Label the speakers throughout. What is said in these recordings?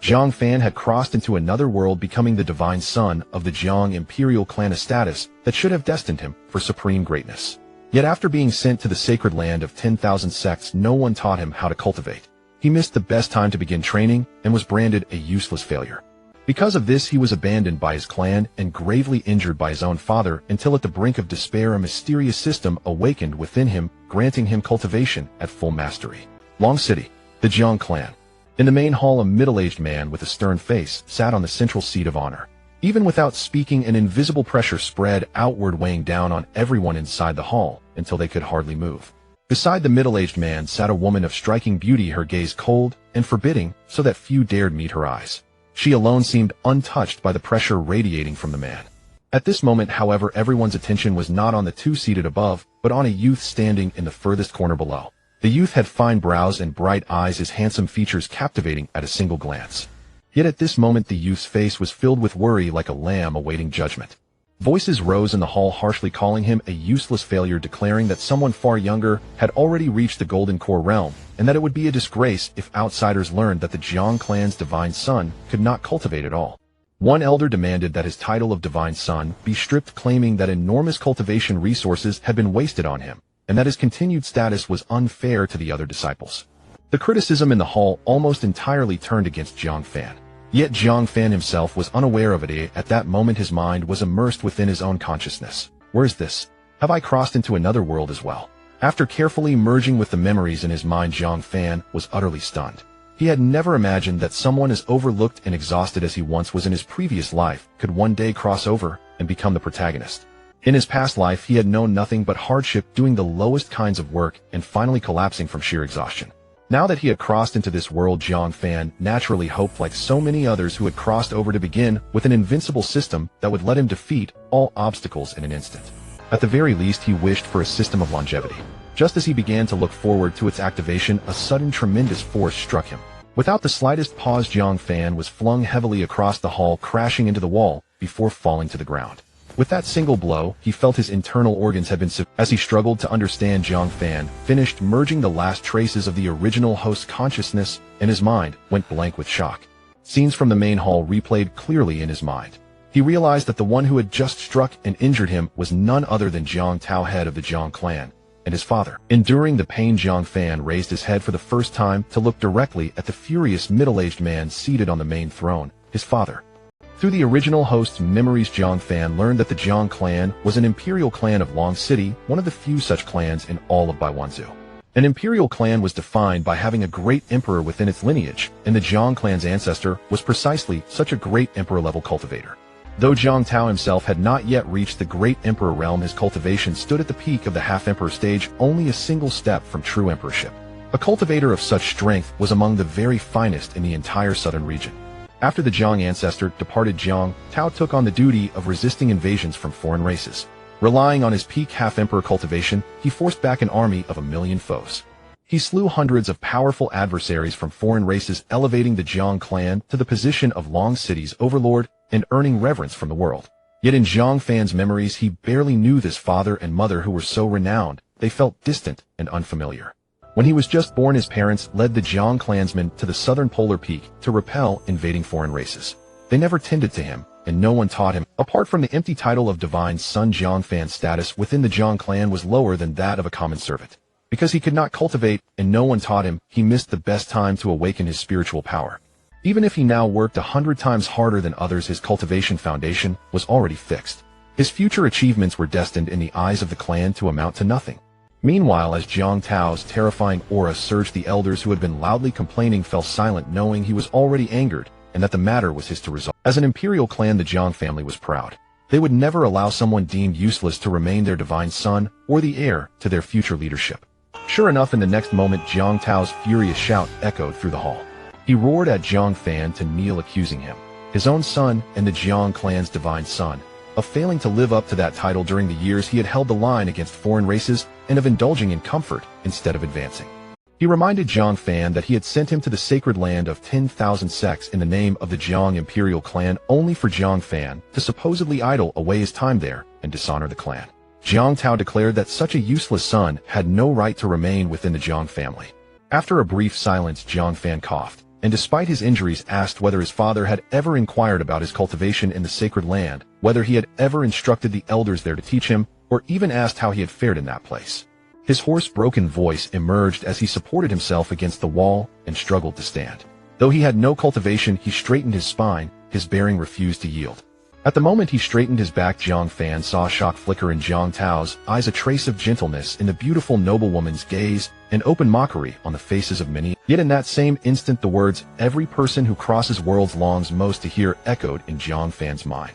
Speaker 1: Jiang Fan had crossed into another world, becoming the divine son of the Jiang imperial clan, a status that should have destined him for supreme greatness. Yet after being sent to the sacred land of 10,000 sects, no one taught him how to cultivate. He missed the best time to begin training and was branded a useless failure. Because of this, he was abandoned by his clan and gravely injured by his own father, until at the brink of despair a mysterious system awakened within him, granting him cultivation at full mastery. Long City, the Jiang clan. In the main hall, a middle-aged man with a stern face sat on the central seat of honor. Even without speaking, an invisible pressure spread outward, weighing down on everyone inside the hall until they could hardly move. Beside the middle-aged man sat a woman of striking beauty, her gaze cold and forbidding, so that few dared meet her eyes. She alone seemed untouched by the pressure radiating from the man. At this moment, however, everyone's attention was not on the two seated above, but on a youth standing in the furthest corner below. The youth had fine brows and bright eyes, his handsome features captivating at a single glance. Yet at this moment the youth's face was filled with worry, like a lamb awaiting judgment. Voices rose in the hall, harshly calling him a useless failure, declaring that someone far younger had already reached the Golden Core realm, and that it would be a disgrace if outsiders learned that the Jiang clan's divine son could not cultivate at all. One elder demanded that his title of divine son be stripped, claiming that enormous cultivation resources had been wasted on him, and that his continued status was unfair to the other disciples. The criticism in the hall almost entirely turned against Jiang Fan. Yet Jiang Fan himself was unaware of it. At that moment his mind was immersed within his own consciousness. Where's this? Have I crossed into another world as well? After carefully merging with the memories in his mind, Jiang Fan was utterly stunned. He had never imagined that someone as overlooked and exhausted as he once was in his previous life could one day cross over and become the protagonist. In his past life he had known nothing but hardship, doing the lowest kinds of work and finally collapsing from sheer exhaustion. Now that he had crossed into this world, Jiang Fan naturally hoped, like so many others who had crossed over, to begin with an invincible system that would let him defeat all obstacles in an instant. At the very least, he wished for a system of longevity. Just as he began to look forward to its activation, a sudden tremendous force struck him. Without the slightest pause, Jiang Fan was flung heavily across the hall, crashing into the wall before falling to the ground. With that single blow, he felt his internal organs had been as he struggled to understand. Jiang Fan finished merging the last traces of the original host's consciousness, and his mind went blank with shock. Scenes from the main hall replayed clearly in his mind. He realized that the one who had just struck and injured him was none other than Jiang Tao, head of the Jiang clan, and his father. Enduring the pain, Jiang Fan raised his head for the first time to look directly at the furious middle-aged man seated on the main throne, his father. Through the original host's memories, Jiang Fan learned that the Jiang clan was an imperial clan of Long City, one of the few such clans in all of Baiwanzhou. An imperial clan was defined by having a great emperor within its lineage, and the Jiang clan's ancestor was precisely such a great emperor-level cultivator. Though Jiang Tao himself had not yet reached the great emperor realm, his cultivation stood at the peak of the half-emperor stage, only a single step from true emperorship. A cultivator of such strength was among the very finest in the entire southern region. After the Jiang ancestor departed, Jiang Tao took on the duty of resisting invasions from foreign races. Relying on his peak half-emperor cultivation, he forced back an army of 1 million foes. He slew hundreds of powerful adversaries from foreign races, elevating the Jiang clan to the position of Long City's overlord and earning reverence from the world. Yet in Jiang Fan's memories, he barely knew this father and mother who were so renowned. They felt distant and unfamiliar. When he was just born, his parents led the Jiang clansmen to the southern polar peak to repel invading foreign races. They never tended to him, and no one taught him. Apart from the empty title of divine son, Jiang Fan's status within the Jiang clan was lower than that of a common servant. Because he could not cultivate and no one taught him, he missed the best time to awaken his spiritual power. Even if he now worked 100 times harder than others, his cultivation foundation was already fixed. His future achievements were destined in the eyes of the clan to amount to nothing. Meanwhile, as Jiang Tao's terrifying aura surged, the elders who had been loudly complaining fell silent, knowing he was already angered and that the matter was his to resolve. As an imperial clan, the Jiang family was proud. They would never allow someone deemed useless to remain their divine son or the heir to their future leadership. Sure enough, in the next moment, Jiang Tao's furious shout echoed through the hall. He roared at Jiang Fan to kneel, accusing him, his own son and the Jiang clan's divine son, of failing to live up to that title during the years he had held the line against foreign races and of indulging in comfort instead of advancing. He reminded Jiang Fan that he had sent him to the sacred land of 10,000 sects in the name of the Jiang imperial clan, only for Jiang Fan to supposedly idle away his time there and dishonor the clan. Jiang Tao declared that such a useless son had no right to remain within the Jiang family. After a brief silence, Jiang Fan coughed, and despite his injuries asked whether his father had ever inquired about his cultivation in the sacred land, whether he had ever instructed the elders there to teach him, or even asked how he had fared in that place. His hoarse, broken voice emerged as he supported himself against the wall and struggled to stand. Though he had no cultivation, he straightened his spine, his bearing refused to yield. At the moment he straightened his back, Jiang Fan saw shock flicker in Jiang Tao's eyes, a trace of gentleness in the beautiful noblewoman's gaze, and open mockery on the faces of many. Yet in that same instant the words, "Every person who crosses worlds longs most to hear," echoed in Jiang Fan's mind.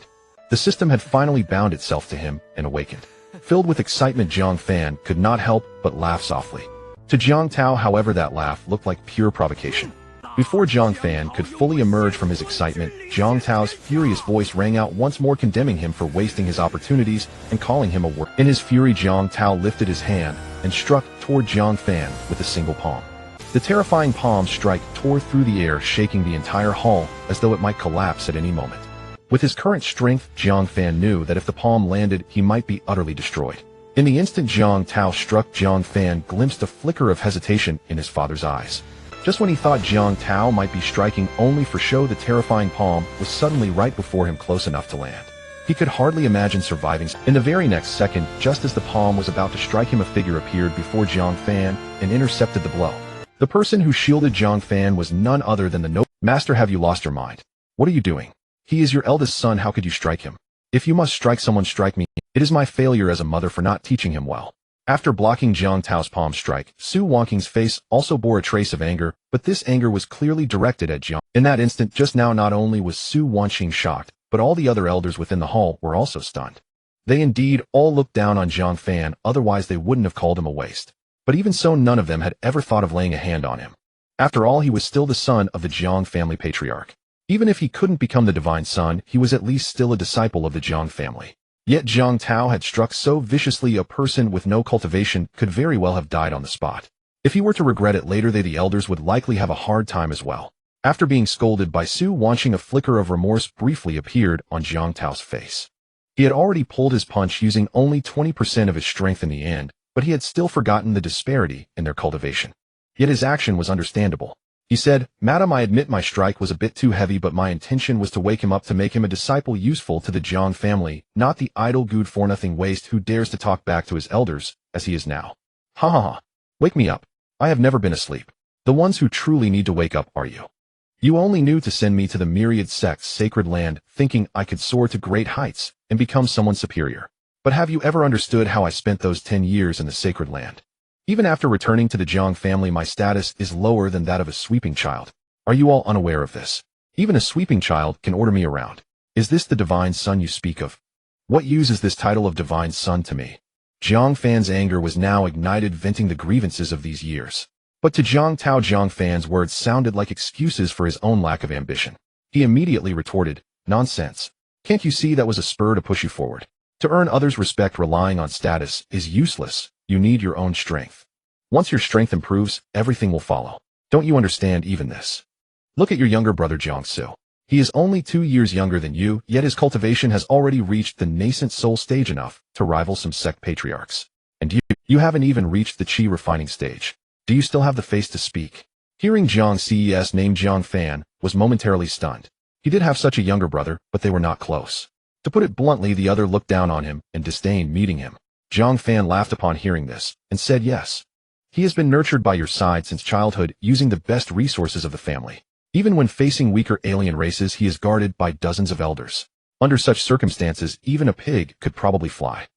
Speaker 1: The system had finally bound itself to him and awakened. Filled with excitement, Jiang Fan could not help but laugh softly. To Jiang Tao, however, that laugh looked like pure provocation. Before Jiang Fan could fully emerge from his excitement, Jiang Tao's furious voice rang out once more, condemning him for wasting his opportunities and calling him a word. In his fury, Jiang Tao lifted his hand and struck toward Jiang Fan with a single palm. The terrifying palm strike tore through the air, shaking the entire hall as though it might collapse at any moment. With his current strength, Jiang Fan knew that if the palm landed, he might be utterly destroyed. In the instant Jiang Tao struck, Jiang Fan glimpsed a flicker of hesitation in his father's eyes. Just when he thought Jiang Tao might be striking only for show, the terrifying palm was suddenly right before him, close enough to land. He could hardly imagine surviving. In the very next second, just as the palm was about to strike him, a figure appeared before Jiang Fan and intercepted the blow. The person who shielded Jiang Fan was none other than the noble. "Master, have you lost your mind? What are you doing? He is your eldest son, how could you strike him? If you must strike someone, strike me. It is my failure as a mother for not teaching him well." After blocking Jiang Tao's palm strike, Su Wanqing's face also bore a trace of anger, but this anger was clearly directed at Jiang. In that instant just now, not only was Su Wanqing shocked, but all the other elders within the hall were also stunned. They indeed all looked down on Jiang Fan, otherwise they wouldn't have called him a waste. But even so, none of them had ever thought of laying a hand on him. After all, he was still the son of the Jiang family patriarch. Even if he couldn't become the divine son, he was at least still a disciple of the Jiang family. Yet Jiang Tao had struck so viciously, a person with no cultivation could very well have died on the spot. If he were to regret it later, the elders would likely have a hard time as well. After being scolded by Su Wanqing, a flicker of remorse briefly appeared on Jiang Tao's face. He had already pulled his punch using only 20% of his strength in the end, but he had still forgotten the disparity in their cultivation. Yet his action was understandable. He said, "Madam, I admit my strike was a bit too heavy, but my intention was to wake him up, to make him a disciple useful to the Jiang family, not the idle good-for-nothing waste who dares to talk back to his elders, as he is now. Ha ha ha. Wake me up. I have never been asleep. The ones who truly need to wake up are you. You only knew to send me to the myriad sects' sacred land, thinking I could soar to great heights and become someone superior. But have you ever understood how I spent those 10 years in the sacred land? Even after returning to the Jiang family, my status is lower than that of a sweeping child. Are you all unaware of this? Even a sweeping child can order me around. Is this the divine son you speak of? What use is this title of divine son to me?" Jiang Fan's anger was now ignited, venting the grievances of these years. But to Jiang Tao, Jiang Fan's words sounded like excuses for his own lack of ambition. He immediately retorted, "Nonsense. Can't you see that was a spur to push you forward? To earn others' respect relying on status is useless. You need your own strength. Once your strength improves, everything will follow. Don't you understand even this? Look at your younger brother Jiangsu. He is only 2 years younger than you, yet his cultivation has already reached the nascent soul stage enough to rival some sect patriarchs. And you haven't even reached the chi refining stage. Do you still have the face to speak?" Hearing Jiang Ce's name, Jiang Fan was momentarily stunned. He did have such a younger brother, but they were not close. To put it bluntly, the other looked down on him and disdained meeting him. Jiang Fan laughed upon hearing this, and said yes. He has been nurtured by your side since childhood, using the best resources of the family. Even when facing weaker alien races, he is guarded by dozens of elders. Under such circumstances, even a pig could probably fly.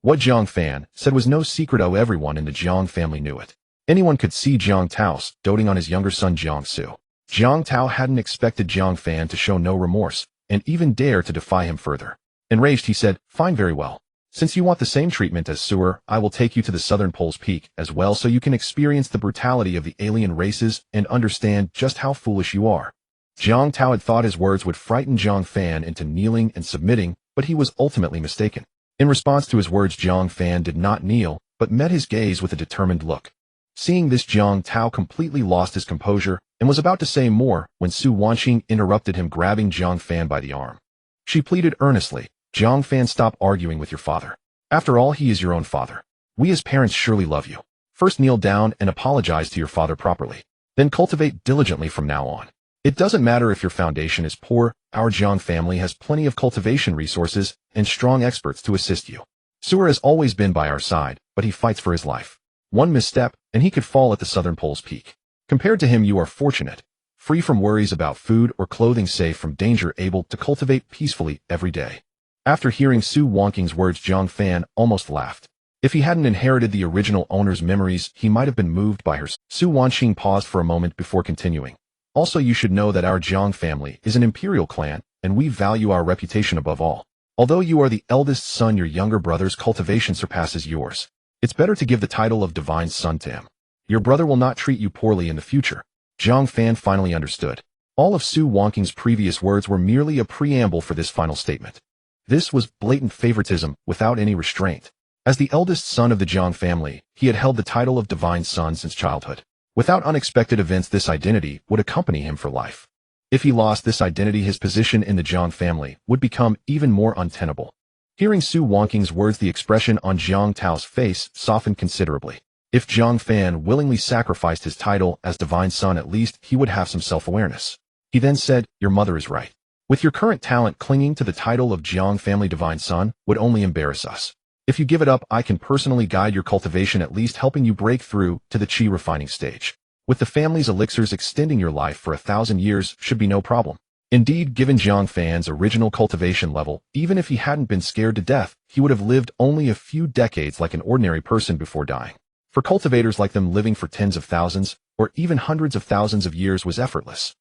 Speaker 1: What Jiang Fan said was no secret. Everyone in the Jiang family knew it. Anyone could see Jiang Tao doting on his younger son Jiangsu. Jiang Tao hadn't expected Jiang Fan to show no remorse, and even dare to defy him further. Enraged, he said, "Fine, very well. Since you want the same treatment as Sewer, I will take you to the southern pole's peak as well, so you can experience the brutality of the alien races and understand just how foolish you are." Jiang Tao had thought his words would frighten Jiang Fan into kneeling and submitting, but he was ultimately mistaken. In response to his words, Jiang Fan did not kneel, but met his gaze with a determined look. Seeing this, Jiang Tao completely lost his composure and was about to say more when Su Wanqing interrupted him, grabbing Jiang Fan by the arm. She pleaded earnestly, "Jiang Fan, stop arguing with your father. After all, he is your own father. We as parents surely love you. First kneel down and apologize to your father properly." Then cultivate diligently from now on. It doesn't matter if your foundation is poor, our Jiang family has plenty of cultivation resources and strong experts to assist you. Su has always been by our side, but he fights for his life. One misstep, and he could fall at the southern pole's peak. Compared to him, you are fortunate, free from worries about food or clothing, safe from danger, able to cultivate peacefully every day. After hearing Su Wangqing's words, Jiang Fan almost laughed. If he hadn't inherited the original owner's memories, he might have been moved by her. Su Wangqing paused for a moment before continuing. Also, you should know that our Jiang family is an imperial clan, and we value our reputation above all. Although you are the eldest son, your younger brother's cultivation surpasses yours. It's better to give the title of divine son to him. Your brother will not treat you poorly in the future. Jiang Fan finally understood. All of Su Wangqing's previous words were merely a preamble for this final statement. This was blatant favoritism without any restraint. As the eldest son of the Jiang family, he had held the title of divine son since childhood. Without unexpected events, this identity would accompany him for life. If he lost this identity, his position in the Jiang family would become even more untenable. Hearing Su Wangqing's words, the expression on Jiang Tao's face softened considerably. If Jiang Fan willingly sacrificed his title as divine son, at least he would have some self-awareness. He then said, "Your mother is right. With your current talent, clinging to the title of Jiang family divine son would only embarrass us. If you give it up, I can personally guide your cultivation, at least helping you break through to the qi refining stage. With the family's elixirs, extending your life for 1,000 years should be no problem." Indeed, given Jiang Fan's original cultivation level, even if he hadn't been scared to death, he would have lived only a few decades like an ordinary person before dying. For cultivators like them, living for tens of thousands, or even hundreds of thousands of years was effortless.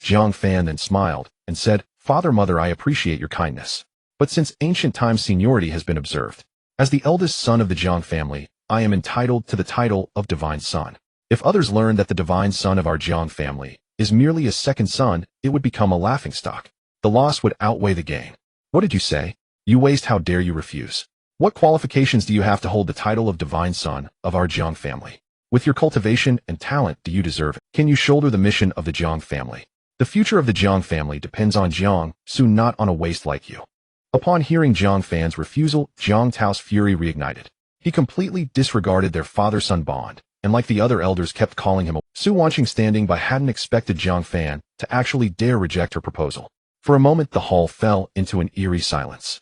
Speaker 1: Jiang Fan then smiled and said, "Father, mother, I appreciate your kindness. But since ancient times, seniority has been observed. As the eldest son of the Jiang family, I am entitled to the title of divine son. If others learn that the divine son of our Jiang family is merely a second son, it would become a laughingstock. The loss would outweigh the gain." "What did you say? You waste, how dare you refuse? What qualifications do you have to hold the title of divine son of our Jiang family? With your cultivation and talent, do you deserve it? Can you shoulder the mission of the Jiang family? The future of the Jiang family depends on Jiang, soon, not on a waste like you." Upon hearing Jiang Fan's refusal, Jiang Tao's fury reignited. He completely disregarded their father-son bond, and like the other elders, kept calling him. Su Wangqing, standing by, hadn't expected Jiang Fan to actually dare reject her proposal. For a moment, the hall fell into an eerie silence.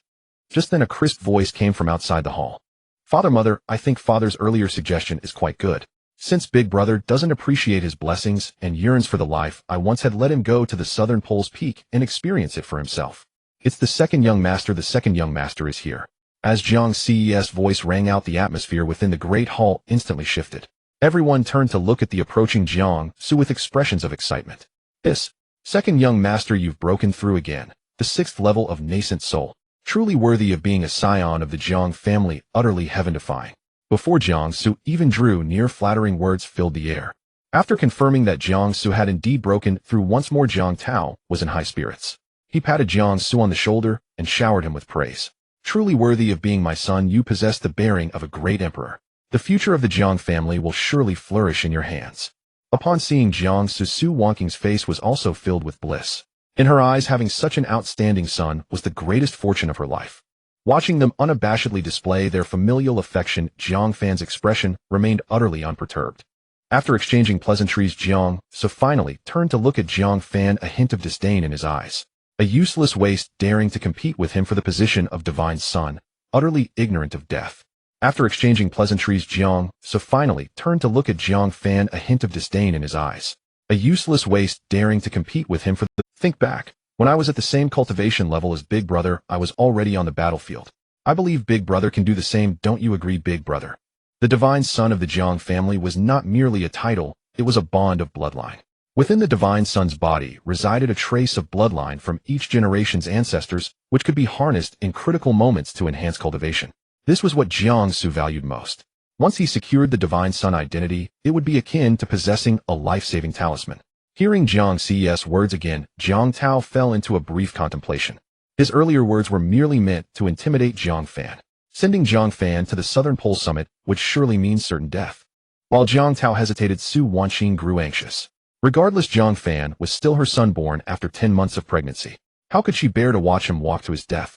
Speaker 1: Just then a crisp voice came from outside the hall. "Father, mother, I think father's earlier suggestion is quite good. Since big brother doesn't appreciate his blessings and yearns for the life I once had, let him go to the southern pole's peak and experience it for himself. It's the second young master. The second young master is here." As Jiang Ce's voice rang out, the atmosphere within the great hall instantly shifted. Everyone turned to look at the approaching Jiang Su with expressions of excitement. "This second young master, you've broken through again. The 6th level of nascent soul. Truly worthy of being a scion of the Jiang family, utterly heaven-defying." Before Jiang Su even drew near, flattering words filled the air. After confirming that Jiang Su had indeed broken through once more, Jiang Tao was in high spirits. He patted Jiang Su on the shoulder and showered him with praise. "Truly worthy of being my son, you possess the bearing of a great emperor. The future of the Jiang family will surely flourish in your hands." Upon seeing Jiang Su, Su Wangqing's face was also filled with bliss. In her eyes, having such an outstanding son was the greatest fortune of her life. Watching them unabashedly display their familial affection, Jiang Fan's expression remained utterly unperturbed. After exchanging pleasantries, Jiang Su finally turned to look at Jiang Fan, a hint of disdain in his eyes. A useless waste, daring to compete with him for the position of divine son, utterly ignorant of death. After exchanging pleasantries, Jiang Su finally turned to look at Jiang Fan, a hint of disdain in his eyes. A useless waste, daring to compete with him for the— "Think back. When I was at the same cultivation level as Big Brother, I was already on the battlefield. I believe Big Brother can do the same, don't you agree, Big Brother?" The divine son of the Jiang family was not merely a title, it was a bond of bloodline. Within the divine son's body resided a trace of bloodline from each generation's ancestors, which could be harnessed in critical moments to enhance cultivation. This was what Jiang Su valued most. Once he secured the divine son identity, it would be akin to possessing a life-saving talisman. Hearing Jiang Ce's words again, Jiang Tao fell into a brief contemplation. His earlier words were merely meant to intimidate Jiang Fan. Sending Jiang Fan to the Southern Pole Summit would surely mean certain death. While Jiang Tao hesitated, Su Wangqing grew anxious. Regardless, Jiang Fan was still her son, born after 10 months of pregnancy. How could she bear to watch him walk to his death?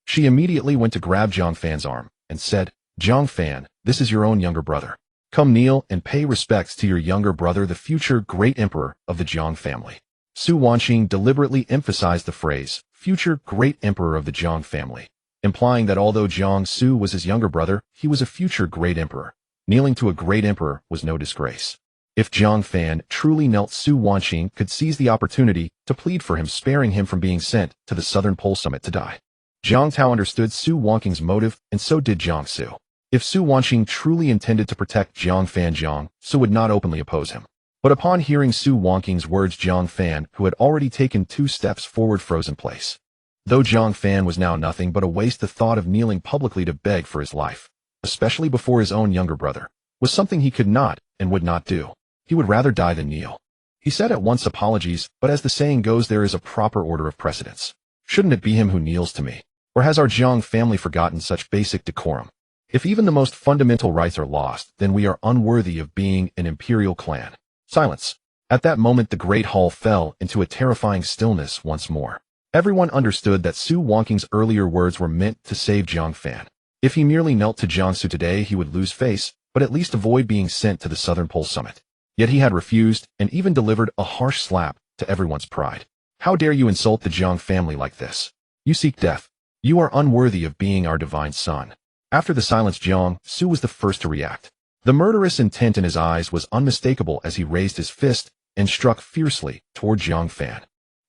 Speaker 1: She immediately went to grab Jiang Fan's arm and said, "Jiang Fan, this is your own younger brother. Come kneel and pay respects to your younger brother, the future great emperor of the Jiang family. Su Wanqing deliberately emphasized the phrase, future great emperor of the Jiang family, implying that although Jiang Su was his younger brother, he was a future great emperor. Kneeling to a great emperor was no disgrace. If Jiang Fan truly knelt, Su Wanqing could seize the opportunity to plead for him, sparing him from being sent to the Southern Pole Summit to die. Jiang Tao understood Su Wanqing's motive, and so did Jiang Su. If Su Wanqing truly intended to protect Jiang Fan, Jiang Su would not openly oppose him. But upon hearing Su Wanqing's words, Jiang Fan, who had already taken 2 steps forward, froze in place. Though Jiang Fan was now nothing but a waste, the thought of kneeling publicly to beg for his life, especially before his own younger brother, was something he could not and would not do. He would rather die than kneel. He said at once, apologies, but as the saying goes, there is a proper order of precedence. Shouldn't it be him who kneels to me? Or has our Jiang family forgotten such basic decorum? If even the most fundamental rights are lost, then we are unworthy of being an imperial clan. Silence. At that moment, the great hall fell into a terrifying stillness once more. Everyone understood that Su Wanqing's earlier words were meant to save Jiang Fan. If he merely knelt to Jiang Su today, he would lose face, but at least avoid being sent to the Southern Pole Summit. Yet he had refused, and even delivered a harsh slap to everyone's pride. How dare you insult the Jiang family like this? You seek death. You are unworthy of being our divine son. After the silence, Jiang Su was the first to react. The murderous intent in his eyes was unmistakable as he raised his fist and struck fiercely toward Jiang Fan.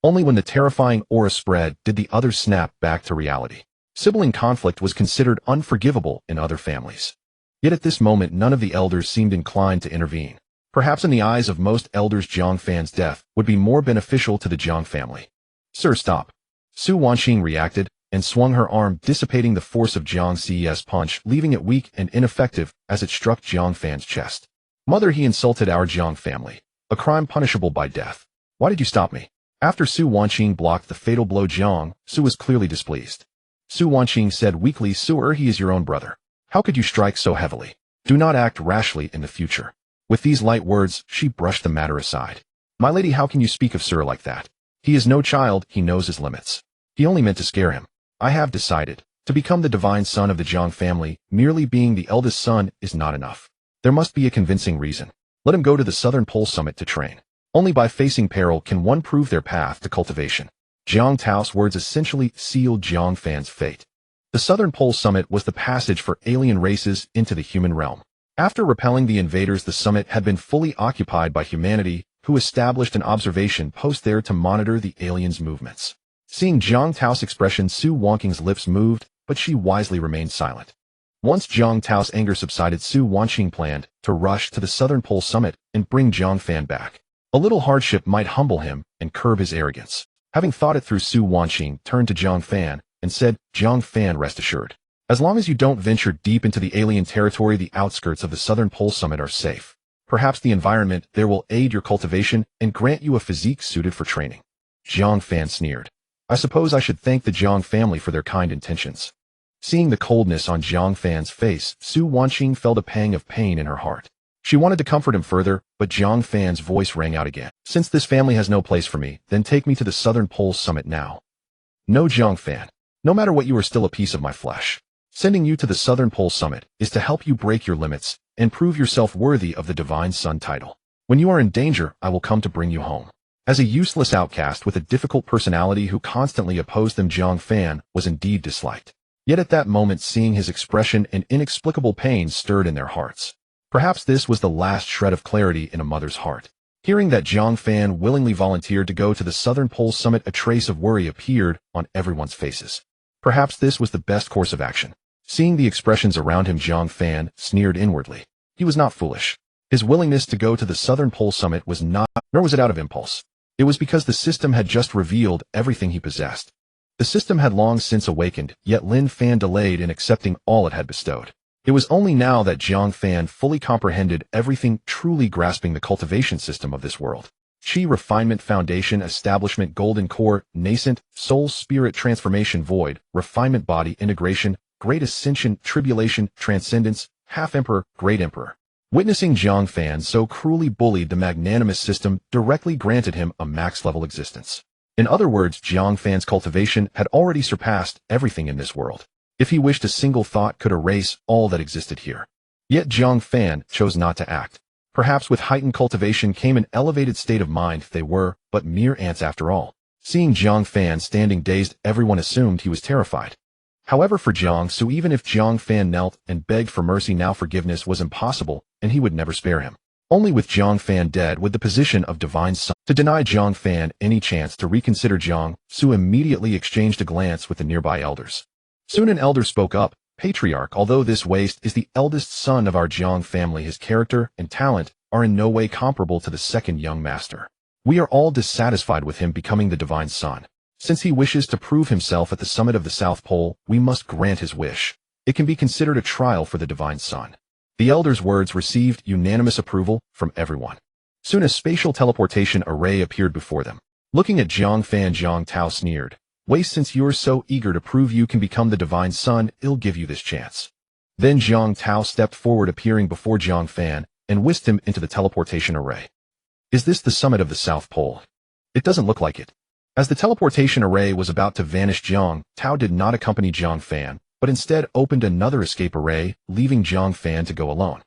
Speaker 1: Only when the terrifying aura spread did the others snap back to reality. Sibling conflict was considered unforgivable in other families. Yet at this moment, none of the elders seemed inclined to intervene. Perhaps in the eyes of most elders, Jiang Fan's death would be more beneficial to the Jiang family. Sir, stop. Su Wanqing reacted and swung her arm, dissipating the force of Jiang Ci's punch, leaving it weak and ineffective as it struck Jiang Fan's chest. Mother, he insulted our Jiang family, a crime punishable by death. Why did you stop me? After Su Wanqing blocked the fatal blow, Jiang Su was clearly displeased. Su Wanqing said weakly, Sir, he is your own brother. How could you strike so heavily? Do not act rashly in the future. With these light words, she brushed the matter aside. My lady, how can you speak of Sir like that? He is no child, he knows his limits. He only meant to scare him. I have decided to become the divine son of the Jiang family. Merely being the eldest son is not enough. There must be a convincing reason. Let him go to the Southern Pole Summit to train. Only by facing peril can one prove their path to cultivation. Jiang Tao's words essentially sealed Jiang Fan's fate. The Southern Pole Summit was the passage for alien races into the human realm. After repelling the invaders, the summit had been fully occupied by humanity, who established an observation post there to monitor the aliens' movements. Seeing Jiang Tao's expression, Su Wanqing's lips moved, but she wisely remained silent. Once Jiang Tao's anger subsided, Su Wanqing planned to rush to the Southern Pole Summit and bring Jiang Fan back. A little hardship might humble him and curb his arrogance. Having thought it through, Su Wanqing turned to Jiang Fan and said, Jiang Fan, rest assured. As long as you don't venture deep into the alien territory, the outskirts of the Southern Pole Summit are safe. Perhaps the environment there will aid your cultivation and grant you a physique suited for training. Jiang Fan sneered. I suppose I should thank the Jiang family for their kind intentions. Seeing the coldness on Jiang Fan's face, Su Wanqing felt a pang of pain in her heart. She wanted to comfort him further, but Jiang Fan's voice rang out again. Since this family has no place for me, then take me to the Southern Pole Summit now. No, Jiang Fan. No matter what, you are still a piece of my flesh. Sending you to the Southern Pole Summit is to help you break your limits and prove yourself worthy of the Divine Son title. When you are in danger, I will come to bring you home. As a useless outcast with a difficult personality who constantly opposed them, Jiang Fan was indeed disliked. Yet at that moment, seeing his expression, an inexplicable pain stirred in their hearts. Perhaps this was the last shred of clarity in a mother's heart. Hearing that Jiang Fan willingly volunteered to go to the Southern Pole Summit, a trace of worry appeared on everyone's faces. Perhaps this was the best course of action. Seeing the expressions around him, Jiang Fan sneered inwardly. He was not foolish. His willingness to go to the Southern Pole Summit was not, nor was it out of impulse. It was because the system had just revealed everything he possessed. The system had long since awakened, yet Lin Fan delayed in accepting all it had bestowed. It was only now that Jiang Fan fully comprehended everything, truly grasping the cultivation system of this world. Chi, refinement, foundation, establishment, golden core, nascent, soul, spirit, transformation, void, refinement, body, integration, great ascension, tribulation, transcendence, half-emperor, great emperor. Witnessing Jiang Fan so cruelly bullied, the magnanimous system directly granted him a max-level existence. In other words, Jiang Fan's cultivation had already surpassed everything in this world. If he wished, a single thought could erase all that existed here. Yet Jiang Fan chose not to act. Perhaps with heightened cultivation came an elevated state of mind. They were but mere ants after all. Seeing Jiang Fan standing dazed, everyone assumed he was terrified. However, for Jiang Su, even if Jiang Fan knelt and begged for mercy now, forgiveness was impossible, and he would never spare him. Only with Jiang Fan dead would the position of divine son. To deny Jiang Fan any chance to reconsider, Jiang Su immediately exchanged a glance with the nearby elders. Soon an elder spoke up. Patriarch, although this waste is the eldest son of our Jiang family, his character and talent are in no way comparable to the second young master. We are all dissatisfied with him becoming the divine son. Since he wishes to prove himself at the summit of the South Pole, we must grant his wish. It can be considered a trial for the divine son. The elders' words received unanimous approval from everyone. Soon a spatial teleportation array appeared before them. Looking at Jiang Fan, Jiang Tao sneered. Waste, since you're so eager to prove you can become the divine son, I'll give you this chance. Then Jiang Tao stepped forward, appearing before Jiang Fan, and whisked him into the teleportation array. Is this the summit of the South Pole? It doesn't look like it. As the teleportation array was about to vanish, Jiang Tao did not accompany Jiang Fan, but instead opened another escape array, leaving Jiang Fan to go alone.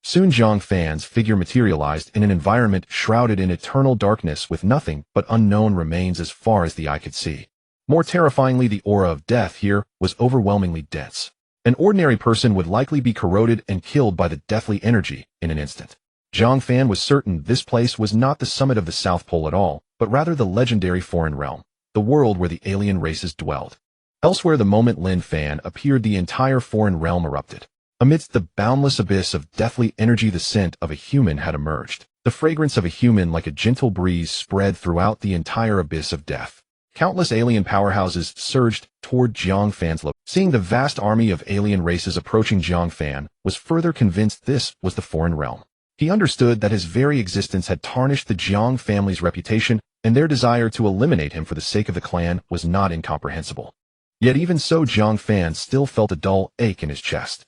Speaker 1: Soon Jiang Fan's figure materialized in an environment shrouded in eternal darkness with nothing but unknown remains as far as the eye could see. More terrifyingly, the aura of death here was overwhelmingly dense. An ordinary person would likely be corroded and killed by the deathly energy in an instant. Jiang Fan was certain this place was not the summit of the South Pole at all, but rather the legendary foreign realm, the world where the alien races dwelled. Elsewhere, the moment Lin Fan appeared, the entire foreign realm erupted. Amidst the boundless abyss of deathly energy, the scent of a human had emerged. The fragrance of a human, like a gentle breeze, spread throughout the entire abyss of death. Countless alien powerhouses surged toward Jiang Fan's location. Seeing the vast army of alien races approaching, Jiang Fan was further convinced this was the foreign realm. He understood that his very existence had tarnished the Jiang family's reputation, and their desire to eliminate him for the sake of the clan was not incomprehensible. Yet even so, Jiang Fan still felt a dull ache in his chest.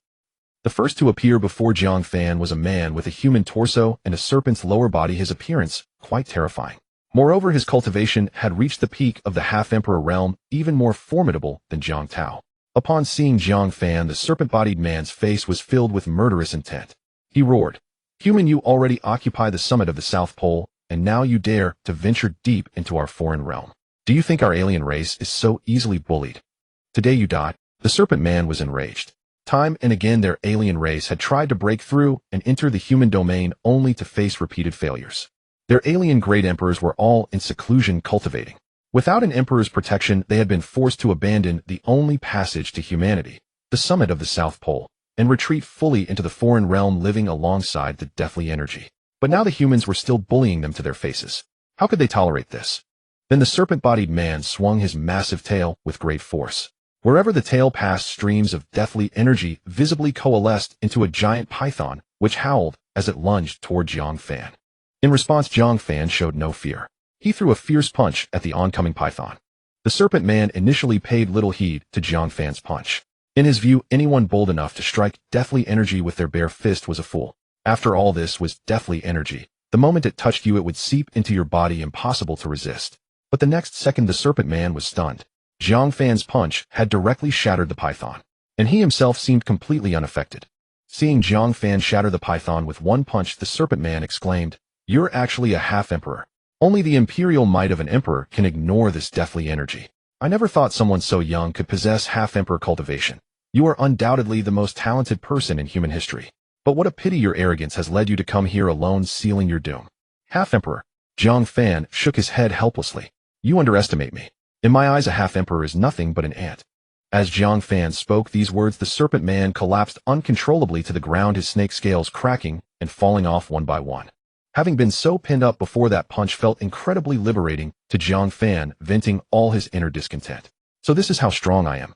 Speaker 1: The first to appear before Jiang Fan was a man with a human torso and a serpent's lower body, his appearance quite terrifying. Moreover, his cultivation had reached the peak of the half-emperor realm, even more formidable than Jiang Tao. Upon seeing Jiang Fan, the serpent-bodied man's face was filled with murderous intent. He roared, "Human, you already occupy the summit of the South Pole, and now you dare to venture deep into our foreign realm. Do you think our alien race is so easily bullied? Today you die." The serpent man was enraged. Time and again their alien race had tried to break through and enter the human domain, only to face repeated failures. Their alien great emperors were all in seclusion cultivating. Without an emperor's protection, they had been forced to abandon the only passage to humanity, the summit of the South Pole, and retreat fully into the foreign realm, living alongside the deathly energy. But now the humans were still bullying them to their faces. How could they tolerate this? Then the serpent-bodied man swung his massive tail with great force. Wherever the tail passed, streams of deathly energy visibly coalesced into a giant python, which howled as it lunged toward Jiang Fan. In response, Jiang Fan showed no fear. He threw a fierce punch at the oncoming python. The serpent man initially paid little heed to Jiang Fan's punch. In his view, anyone bold enough to strike deathly energy with their bare fist was a fool. After all, this was deathly energy. The moment it touched you, it would seep into your body, impossible to resist. But the next second, the serpent man was stunned. Jiang Fan's punch had directly shattered the python, and he himself seemed completely unaffected. Seeing Jiang Fan shatter the python with one punch, the serpent man exclaimed, "You're actually a half-emperor. Only the imperial might of an emperor can ignore this deathly energy. I never thought someone so young could possess half-emperor cultivation. You are undoubtedly the most talented person in human history. But what a pity your arrogance has led you to come here alone, sealing your doom." Half-emperor. Jiang Fan shook his head helplessly. "You underestimate me. In my eyes, a half-emperor is nothing but an ant." As Jiang Fan spoke these words, the serpent man collapsed uncontrollably to the ground, his snake scales cracking and falling off one by one. Having been so pinned up before, that punch felt incredibly liberating to Jiang Fan, venting all his inner discontent. "So this is how strong I am."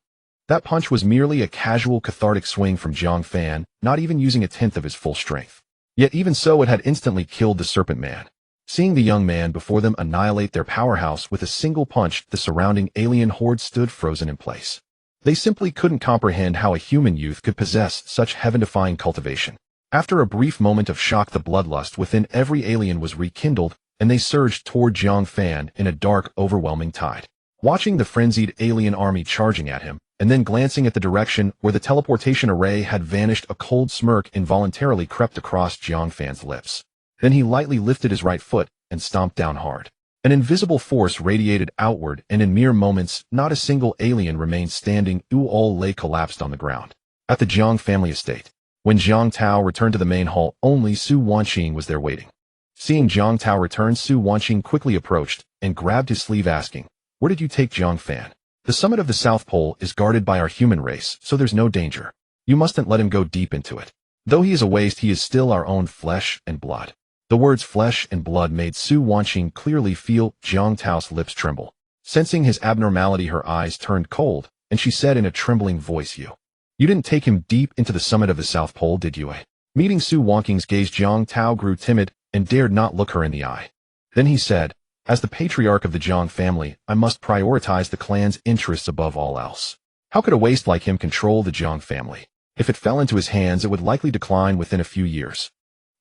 Speaker 1: That punch was merely a casual cathartic swing from Jiang Fan, not even using a tenth of his full strength. Yet even so, it had instantly killed the serpent man. Seeing the young man before them annihilate their powerhouse with a single punch, the surrounding alien horde stood frozen in place. They simply couldn't comprehend how a human youth could possess such heaven-defying cultivation. After a brief moment of shock, the bloodlust within every alien was rekindled, and they surged toward Jiang Fan in a dark, overwhelming tide. Watching the frenzied alien army charging at him, and then glancing at the direction where the teleportation array had vanished, a cold smirk involuntarily crept across Jiang Fan's lips. Then he lightly lifted his right foot and stomped down hard. An invisible force radiated outward, and in mere moments, not a single alien remained standing. All lay collapsed on the ground. At the Jiang family estate, when Jiang Tao returned to the main hall, only Su Wanqing was there waiting. Seeing Jiang Tao return, Su Wanqing quickly approached and grabbed his sleeve, asking, "Where did you take Jiang Fan?" "The summit of the South Pole is guarded by our human race, so there's no danger. You mustn't let him go deep into it. Though he is a waste, he is still our own flesh and blood." The words flesh and blood made Su Wanqing clearly feel Jiang Tao's lips tremble. Sensing his abnormality, her eyes turned cold, and she said in a trembling voice, You didn't take him deep into the summit of the South Pole, did you, eh?" Meeting Su Wanqing's gaze, Jiang Tao grew timid and dared not look her in the eye. Then he said, "As the patriarch of the Jiang family, I must prioritize the clan's interests above all else. How could a waste like him control the Jiang family? If it fell into his hands, it would likely decline within a few years."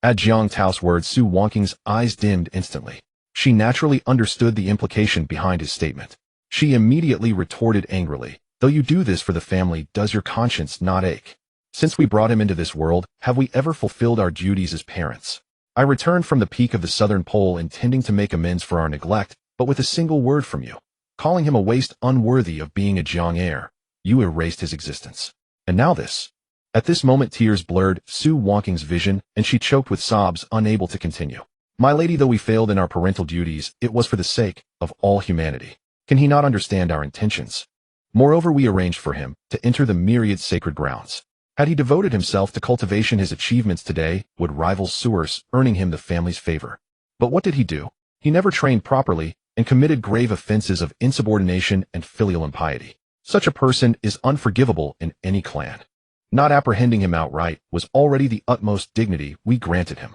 Speaker 1: At Jiang Tao's words, Su Wanqing's eyes dimmed instantly. She naturally understood the implication behind his statement. She immediately retorted angrily, "Though you do this for the family, does your conscience not ache? Since we brought him into this world, have we ever fulfilled our duties as parents? I returned from the peak of the southern pole intending to make amends for our neglect, but with a single word from you, calling him a waste unworthy of being a Jiang heir, you erased his existence. And now this." At this moment, tears blurred Su Wanqing's vision, and she choked with sobs, unable to continue. "My lady, though we failed in our parental duties, it was for the sake of all humanity. Can he not understand our intentions? Moreover, we arranged for him to enter the myriad sacred grounds. Had he devoted himself to cultivation, his achievements today would rival Suer's, earning him the family's favor. But what did he do? He never trained properly and committed grave offenses of insubordination and filial impiety. Such a person is unforgivable in any clan. Not apprehending him outright was already the utmost dignity we granted him."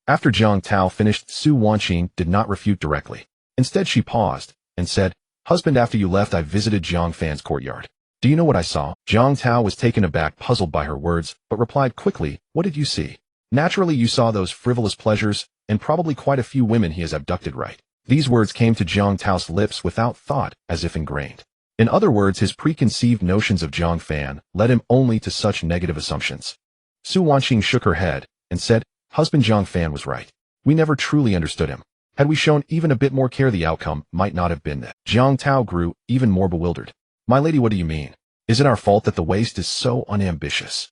Speaker 1: After Jiang Tao finished, Su Wanqing did not refute directly. Instead, she paused and said, "Husband, after you left, I visited Jiang Fan's courtyard. Do you know what I saw?" Jiang Tao was taken aback, puzzled by her words, but replied quickly, "What did you see?" "Naturally, you saw those frivolous pleasures, and probably quite a few women he has abducted, right?" These words came to Jiang Tao's lips without thought, as if ingrained. In other words, his preconceived notions of Jiang Fan led him only to such negative assumptions. Su Wanqing shook her head and said, "Husband, Jiang Fan was right. We never truly understood him. Had we shown even a bit more care, the outcome might not have been that." Jiang Tao grew even more bewildered. "My lady, what do you mean? Is it our fault that the waste is so unambitious?"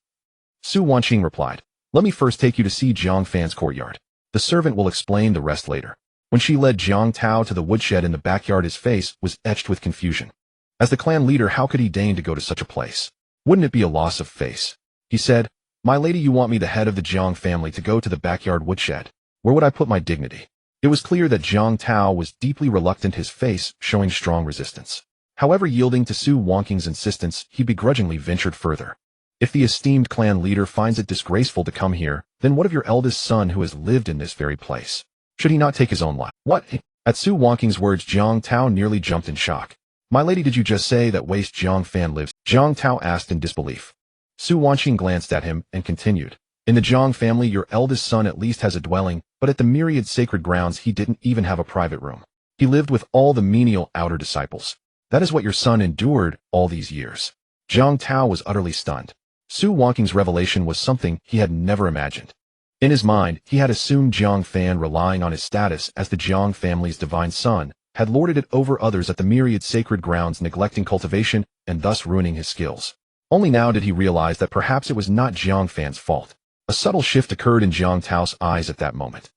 Speaker 1: Su Wanqing replied, "Let me first take you to see Jiang Fan's courtyard. The servant will explain the rest later." When she led Jiang Tao to the woodshed in the backyard, his face was etched with confusion. As the clan leader, how could he deign to go to such a place? Wouldn't it be a loss of face? He said, "My lady, you want me, the head of the Jiang family, to go to the backyard woodshed? Where would I put my dignity?" It was clear that Jiang Tao was deeply reluctant, his face showing strong resistance. However, yielding to Su Wanqing's insistence, he begrudgingly ventured further. "If the esteemed clan leader finds it disgraceful to come here, then what of your eldest son who has lived in this very place? Should he not take his own life?" "What?" At Su Wanqing's words, Jiang Tao nearly jumped in shock. "My lady, did you just say that waste Jiang Fan lives?" Jiang Tao asked in disbelief. Su Wanqing glanced at him and continued, "In the Jiang family, your eldest son at least has a dwelling, but at the myriad sacred grounds he didn't even have a private room. He lived with all the menial outer disciples. That is what your son endured all these years." Jiang Tao was utterly stunned. Su Wanqing's revelation was something he had never imagined. In his mind, he had assumed Jiang Fan, relying on his status as the Jiang family's divine son, had lorded it over others at the myriad sacred grounds, neglecting cultivation and thus ruining his skills. Only now did he realize that perhaps it was not Jiang Fan's fault. A subtle shift occurred in Jiang Tao's eyes at that moment.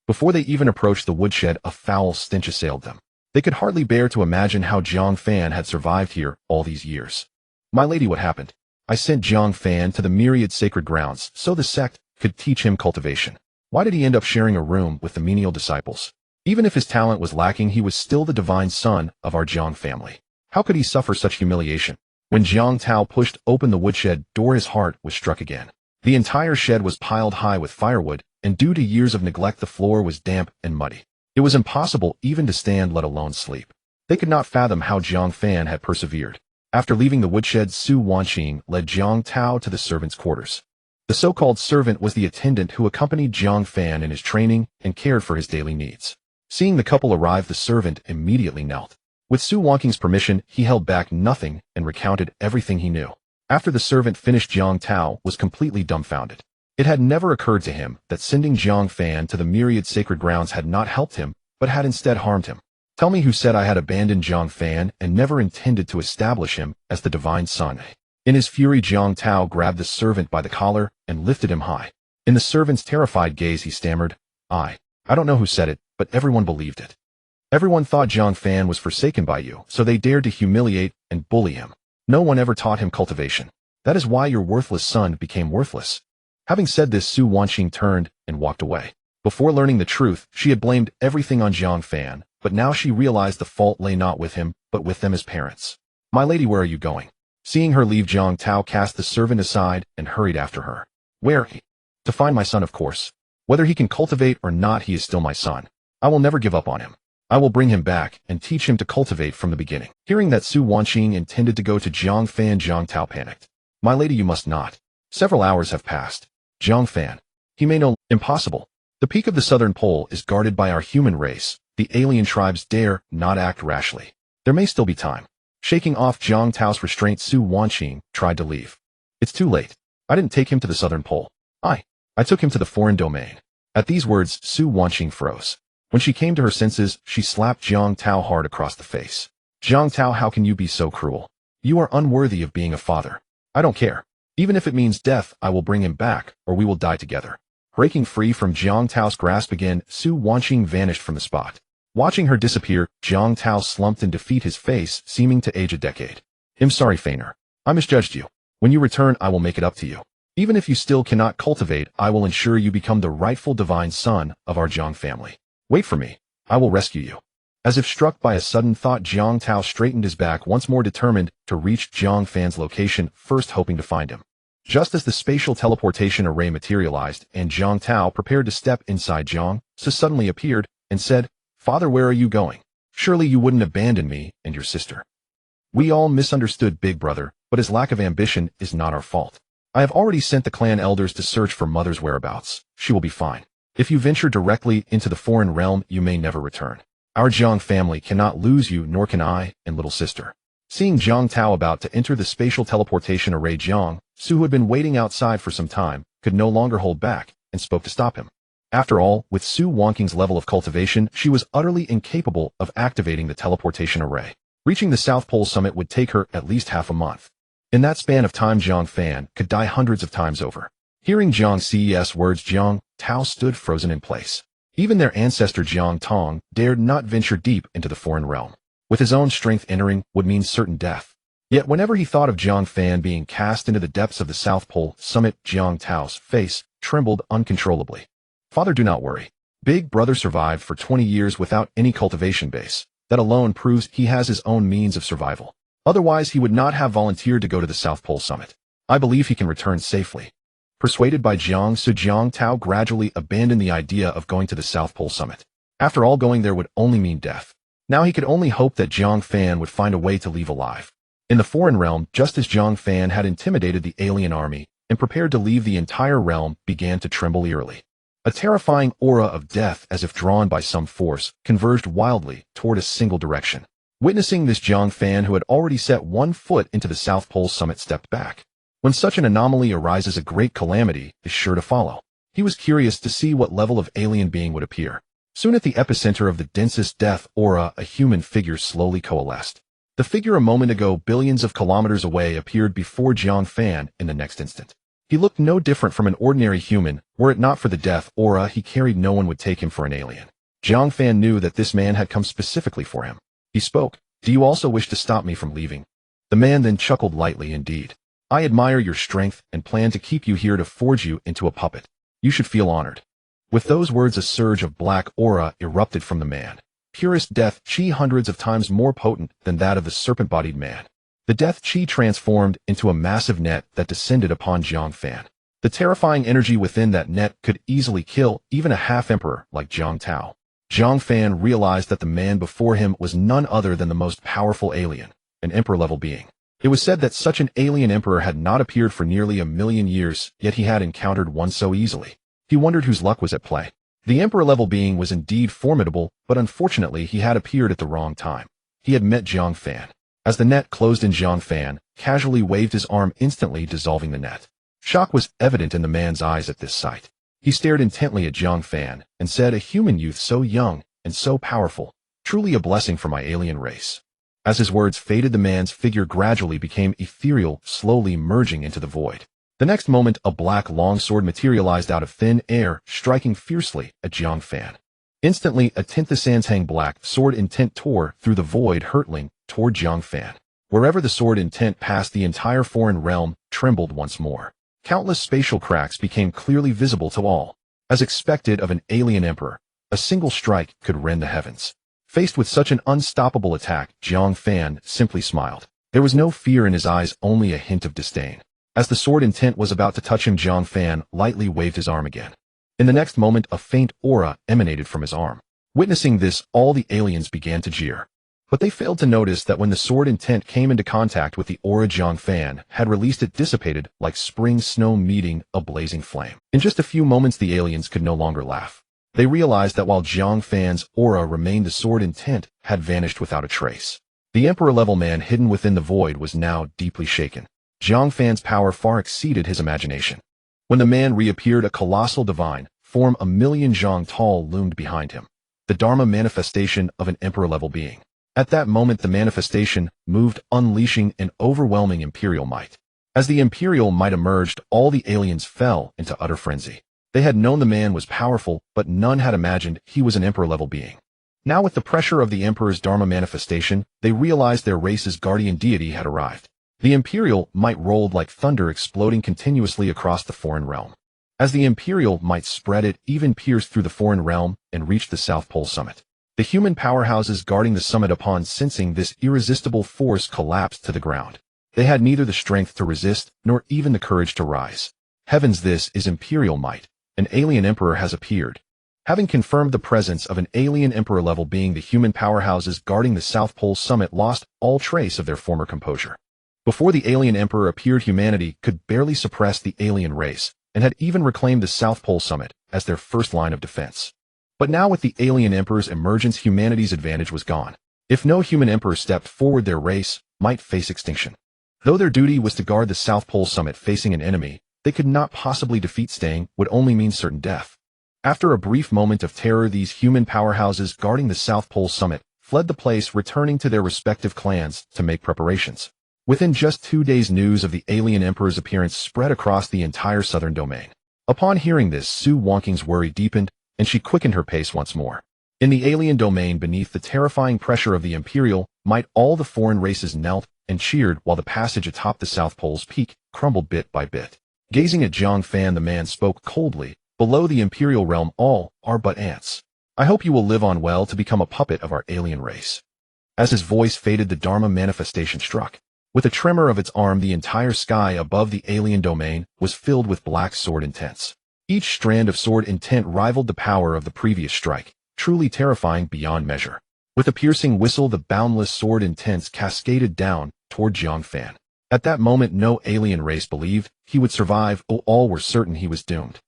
Speaker 1: Before they even approached the woodshed, a foul stench assailed them. They could hardly bear to imagine how Jiang Fan had survived here all these years. "My lady, what happened?" "I sent Jiang Fan to the myriad sacred grounds so the sect could teach him cultivation. Why did he end up sharing a room with the menial disciples? Even if his talent was lacking, he was still the divine son of our Jiang family. How could he suffer such humiliation?" When Jiang Tao pushed open the woodshed door, his heart was struck again. The entire shed was piled high with firewood, and due to years of neglect, the floor was damp and muddy. It was impossible even to stand, let alone sleep. They could not fathom how Jiang Fan had persevered. After leaving the woodshed, Su Wanqing led Jiang Tao to the servants' quarters. The so-called servant was the attendant who accompanied Jiang Fan in his training and cared for his daily needs. Seeing the couple arrive, the servant immediately knelt. With Su Wangqing's permission, he held back nothing and recounted everything he knew. After the servant finished, Jiang Tao was completely dumbfounded. It had never occurred to him that sending Jiang Fan to the myriad sacred grounds had not helped him, but had instead harmed him. Tell me who said I had abandoned Jiang Fan and never intended to establish him as the divine son. In his fury, Jiang Tao grabbed the servant by the collar and lifted him high. In the servant's terrified gaze, he stammered, I don't know who said it, but everyone believed it. Everyone thought Jiang Fan was forsaken by you, so they dared to humiliate and bully him. No one ever taught him cultivation. That is why your worthless son became worthless. Having said this, Su Wangqing turned and walked away. Before learning the truth, she had blamed everything on Jiang Fan, but now she realized the fault lay not with him, but with them as parents. My lady, where are you going? Seeing her leave, Jiang Tao cast the servant aside and hurried after her. Where? To find my son, of course. Whether he can cultivate or not, he is still my son. I will never give up on him. I will bring him back and teach him to cultivate from the beginning. Hearing that Su Wangqing intended to go to Jiang Fan, Jiang Tao panicked. My lady, you must not. Several hours have passed. Jiang Fan. He may know. Impossible. The peak of the southern pole is guarded by our human race. The alien tribes dare not act rashly. There may still be time. Shaking off Jiang Tao's restraint, Su Wangqing tried to leave. It's too late. I didn't take him to the southern pole. I took him to the foreign domain. At these words, Su Wangqing froze. When she came to her senses, she slapped Jiang Tao hard across the face. Jiang Tao, how can you be so cruel? You are unworthy of being a father. I don't care. Even if it means death, I will bring him back, or we will die together. Breaking free from Jiang Tao's grasp again, Su Wangqing vanished from the spot. Watching her disappear, Jiang Tao slumped in defeat, his face seeming to age a decade. I'm sorry, Feiner. I misjudged you. When you return, I will make it up to you. Even if you still cannot cultivate, I will ensure you become the rightful divine son of our Jiang family. Wait for me. I will rescue you. As if struck by a sudden thought, Jiang Tao straightened his back, once more determined to reach Jiang Fan's location, first hoping to find him. Just as the spatial teleportation array materialized and Jiang Tao prepared to step inside, Jiang Su suddenly appeared and said, Father, where are you going? Surely you wouldn't abandon me and your sister. We all misunderstood Big Brother, but his lack of ambition is not our fault. I have already sent the clan elders to search for Mother's whereabouts. She will be fine. If you venture directly into the foreign realm, you may never return. Our Jiang family cannot lose you, nor can I and little sister. Seeing Jiang Tao about to enter the spatial teleportation array, Jiang Su, who had been waiting outside for some time, could no longer hold back and spoke to stop him. After all, with Su Wangqing's level of cultivation, she was utterly incapable of activating the teleportation array. Reaching the South Pole summit would take her at least half a month. In that span of time, Jiang Fan could die hundreds of times over. Hearing Jiang Ce's words, Jiang Tao stood frozen in place. Even their ancestor Jiang Tong dared not venture deep into the foreign realm. With his own strength, entering would mean certain death. Yet whenever he thought of Jiang Fan being cast into the depths of the South Pole summit, Jiang Tao's face trembled uncontrollably. Father, do not worry. Big Brother survived for 20 years without any cultivation base. That alone proves he has his own means of survival. Otherwise, he would not have volunteered to go to the South Pole summit. I believe he can return safely. Persuaded by Jiang Su, Jiang Tao gradually abandoned the idea of going to the South Pole summit. After all, going there would only mean death. Now he could only hope that Jiang Fan would find a way to leave alive. In the foreign realm, just as Jiang Fan had intimidated the alien army and prepared to leave, the entire realm began to tremble eerily. A terrifying aura of death, as if drawn by some force, converged wildly toward a single direction. Witnessing this, Jiang Fan, who had already set one foot into the South Pole summit, stepped back. When such an anomaly arises, a great calamity is sure to follow. He was curious to see what level of alien being would appear. Soon, at the epicenter of the densest death aura, a human figure slowly coalesced. The figure a moment ago billions of kilometers away appeared before Jiang Fan in the next instant. He looked no different from an ordinary human. Were it not for the death aura he carried, no one would take him for an alien. Jiang Fan knew that this man had come specifically for him. He spoke. Do you also wish to stop me from leaving? The man then chuckled lightly. Indeed. I admire your strength and plan to keep you here to forge you into a puppet. You should feel honored. With those words, a surge of black aura erupted from the man. Purest death chi, hundreds of times more potent than that of the serpent-bodied man. The death chi transformed into a massive net that descended upon Jiang Fan. The terrifying energy within that net could easily kill even a half-emperor like Jiang Tao. Jiang Fan realized that the man before him was none other than the most powerful alien, an emperor-level being. It was said that such an alien emperor had not appeared for nearly 1,000,000 years, yet he had encountered one so easily. He wondered whose luck was at play. The emperor-level being was indeed formidable, but unfortunately he had appeared at the wrong time. he had met Jiang Fan. As the net closed in, Jiang Fan casually waved his arm, instantly dissolving the net. Shock was evident in the man's eyes at this sight. He stared intently at Jiang Fan and said, "A human youth so young and so powerful, truly a blessing for my alien race." As his words faded, the man's figure gradually became ethereal, slowly merging into the void. The next moment, a black longsword materialized out of thin air, striking fiercely at Jiang Fan. Instantly, a Tinthasansang black sword intent tore through the void, hurtling toward Jiang Fan. Wherever the sword intent passed, the entire foreign realm trembled once more. Countless spatial cracks became clearly visible to all. As expected of an alien emperor, a single strike could rend the heavens. Faced with such an unstoppable attack, Jiang Fan simply smiled. There was no fear in his eyes, only a hint of disdain. As the sword intent was about to touch him, Jiang Fan lightly waved his arm again. In the next moment, a faint aura emanated from his arm. Witnessing this, all the aliens began to jeer. But they failed to notice that when the sword intent came into contact with the aura Jiang Fan had released, it dissipated like spring snow meeting a blazing flame. In just a few moments, the aliens could no longer laugh. They realized that while Jiang Fan's aura remained, the sword intent had vanished without a trace. The emperor-level man hidden within the void was now deeply shaken. Jiang Fan's power far exceeded his imagination. When the man reappeared, a colossal divine form 1,000,000 zhang tall loomed behind him, the Dharma manifestation of an emperor-level being. At that moment, the manifestation moved, unleashing an overwhelming imperial might. As the imperial might emerged, all the aliens fell into utter frenzy. They had known the man was powerful, but none had imagined he was an emperor-level being. Now, with the pressure of the emperor's Dharma manifestation, they realized their race's guardian deity had arrived. The imperial might rolled like thunder, exploding continuously across the foreign realm. As the imperial might spread, it even pierced through the foreign realm and reached the South Pole summit. The human powerhouses guarding the summit, upon sensing this irresistible force, collapsed to the ground. They had neither the strength to resist nor even the courage to rise. Heavens, this is imperial might. An alien emperor has appeared. Having confirmed the presence of an alien emperor-level being, the human powerhouses guarding the South Pole summit lost all trace of their former composure. Before the alien emperor appeared, humanity could barely suppress the alien race, and had even reclaimed the South Pole summit as their first line of defense. But now, with the alien emperor's emergence, humanity's advantage was gone. If no human emperor stepped forward, their race might face extinction. Though their duty was to guard the South Pole summit facing an enemy they could not possibly defeat, staying would only mean certain death. After a brief moment of terror, these human powerhouses guarding the South Pole summit fled the place, returning to their respective clans to make preparations. Within just 2 days, news of the alien emperor's appearance spread across the entire southern domain. Upon hearing this, Su Wonking's worry deepened, and she quickened her pace once more. In the alien domain, beneath the terrifying pressure of the imperial might, all the foreign races knelt and cheered while the passage atop the South Pole's peak crumbled bit by bit. Gazing at Jiang Fan, the man spoke coldly, "Below the imperial realm, all are but ants. I hope you will live on well to become a puppet of our alien race." As his voice faded, the Dharma manifestation struck. With a tremor of its arm, the entire sky above the alien domain was filled with black sword intents. Each strand of sword intent rivaled the power of the previous strike, truly terrifying beyond measure. With a piercing whistle, the boundless sword intents cascaded down toward Jiang Fan. At that moment, no alien race believed he would survive. All were certain he was doomed.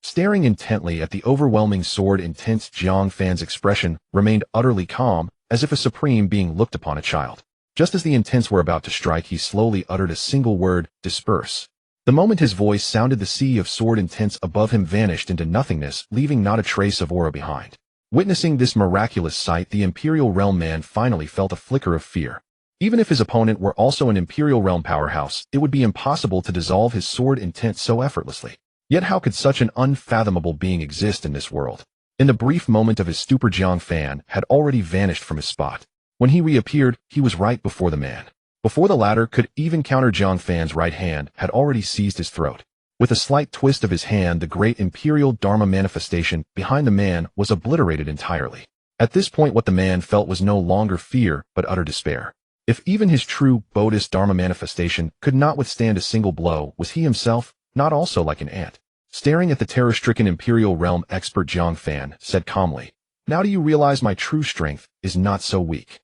Speaker 1: Staring intently at the overwhelming sword intents, Jiang Fan's expression remained utterly calm, as if a supreme being looked upon a child. Just as the intents were about to strike, he slowly uttered a single word: "Disperse." The moment his voice sounded, the sea of sword intents above him vanished into nothingness, leaving not a trace of aura behind. Witnessing this miraculous sight, the Imperial Realm man finally felt a flicker of fear. Even if his opponent were also an Imperial Realm powerhouse, it would be impossible to dissolve his sword intent so effortlessly. Yet how could such an unfathomable being exist in this world? In the brief moment of his stupor, Jiang Fan had already vanished from his spot. When he reappeared, he was right before the man. Before the latter could even counter, Jiang Fan's right hand had already seized his throat. With a slight twist of his hand, the great Imperial Dharma manifestation behind the man was obliterated entirely. At this point, what the man felt was no longer fear, but utter despair. If even his true Bodhist Dharma manifestation could not withstand a single blow, was he himself not also like an ant? Staring at the terror-stricken Imperial Realm expert, Jiang Fan said calmly, "Now do you realize my true strength is not so weak?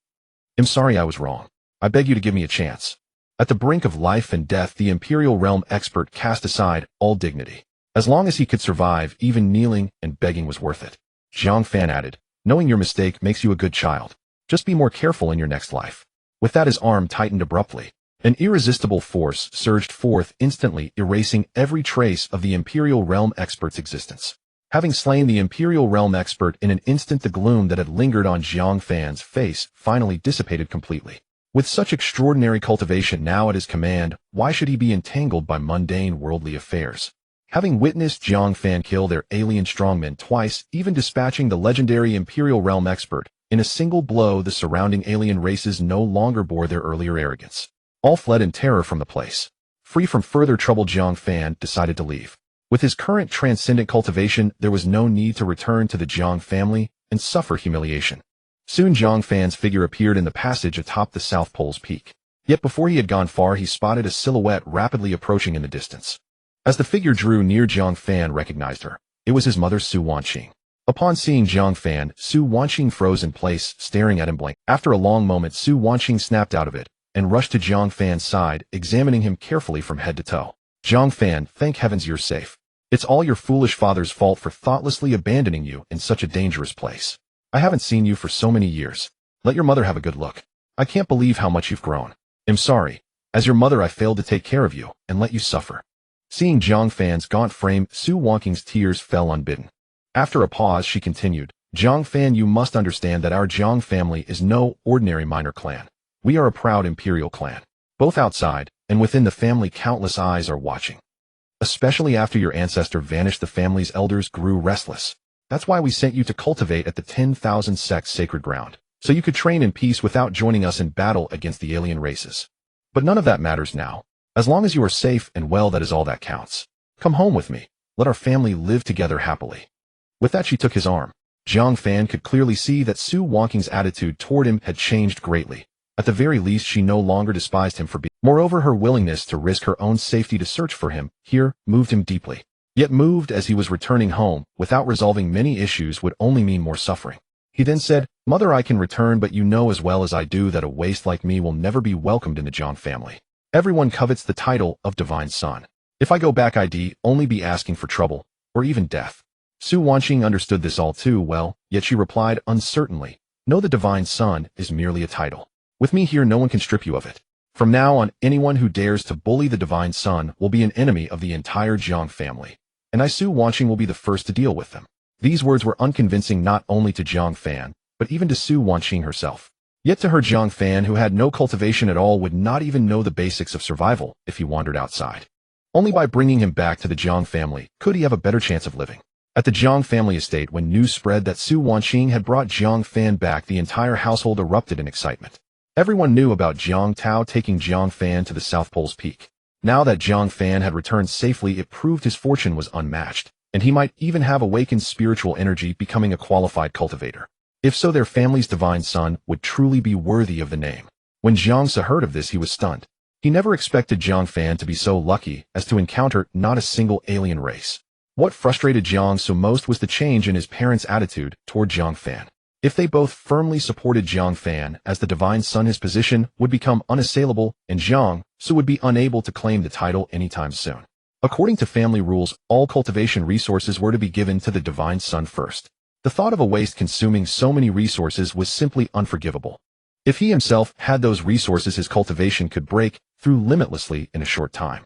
Speaker 1: I'm sorry I was wrong. I beg you to give me a chance." At the brink of life and death, the Imperial Realm expert cast aside all dignity. As long as he could survive, even kneeling and begging was worth it. Jiang Fan added, "Knowing your mistake makes you a good child. Just be more careful in your next life. With that, his arm tightened abruptly. An irresistible force surged forth, instantly erasing every trace of the Imperial Realm expert's existence. Having slain the Imperial Realm expert in an instant, the gloom that had lingered on Jiang Fan's face finally dissipated completely. With such extraordinary cultivation now at his command, why should he be entangled by mundane worldly affairs? Having witnessed Jiang Fan kill their alien strongmen twice, even dispatching the legendary Imperial Realm expert, in a single blow, the surrounding alien races no longer bore their earlier arrogance. All fled in terror from the place. Free from further trouble, Jiang Fan decided to leave. With his current transcendent cultivation, there was no need to return to the Jiang family and suffer humiliation. Soon Jiang Fan's figure appeared in the passage atop the South Pole's peak. Yet before he had gone far, he spotted a silhouette rapidly approaching in the distance. As the figure drew near, Jiang Fan recognized her. It was his mother, Su Wanqing. Upon seeing Jiang Fan, Su Wanqing froze in place, staring at him blank. After a long moment, Su Wanqing snapped out of it and rushed to Jiang Fan's side, examining him carefully from head to toe. Jiang Fan, thank heavens you're safe. It's all your foolish father's fault for thoughtlessly abandoning you in such a dangerous place. I haven't seen you for so many years. Let your mother have a good look. I can't believe how much you've grown. I'm sorry. As your mother, I failed to take care of you and let you suffer. Seeing Jiang Fan's gaunt frame, Su Wanqing's tears fell unbidden. After a pause, she continued, Jiang Fan, you must understand that our Jiang family is no ordinary minor clan. We are a proud imperial clan. Both outside and within the family, countless eyes are watching. Especially after your ancestor vanished, the family's elders grew restless. That's why we sent you to cultivate at the 10,000 sects sacred ground, so you could train in peace without joining us in battle against the alien races. But none of that matters now. As long as you are safe and well, that is all that counts. Come home with me. Let our family live together happily. With that, she took his arm. Jiang Fan could clearly see that Su Wanqing's attitude toward him had changed greatly. At the very least, she no longer despised him for being. Moreover, her willingness to risk her own safety to search for him here moved him deeply. Yet moved as he was returning home, without resolving many issues, would only mean more suffering. He then said, Mother, I can return, but you know as well as I do that a waste like me will never be welcomed in the Jiang family. Everyone covets the title of Divine Son. If I go back, I'd only be asking for trouble, or even death. Su Wanqing understood this all too well, yet she replied uncertainly, No, the Divine Son is merely a title. With me here, no one can strip you of it. From now on, anyone who dares to bully the Divine Son will be an enemy of the entire Jiang family, and I, Su Wanqing, will be the first to deal with them. These words were unconvincing not only to Jiang Fan, but even to Su Wanqing herself. Yet to her, Jiang Fan, who had no cultivation at all, would not even know the basics of survival if he wandered outside. Only by bringing him back to the Jiang family could he have a better chance of living. At the Jiang family estate, when news spread that Su Wanqing had brought Jiang Fan back, the entire household erupted in excitement. Everyone knew about Jiang Tao taking Jiang Fan to the South Pole's peak. Now that Jiang Fan had returned safely, it proved his fortune was unmatched, and he might even have awakened spiritual energy, becoming a qualified cultivator. If so, their family's divine son would truly be worthy of the name. When Jiang Se heard of this, he was stunned. He never expected Jiang Fan to be so lucky as to encounter not a single alien race. What frustrated Jiang Se most was the change in his parents' attitude toward Jiang Fan. If they both firmly supported Jiang Fan as the divine son, his position would become unassailable, and Jiang Se would be unable to claim the title anytime soon. According to family rules, all cultivation resources were to be given to the divine son first. The thought of a waste consuming so many resources was simply unforgivable. If he himself had those resources, his cultivation could break through limitlessly in a short time.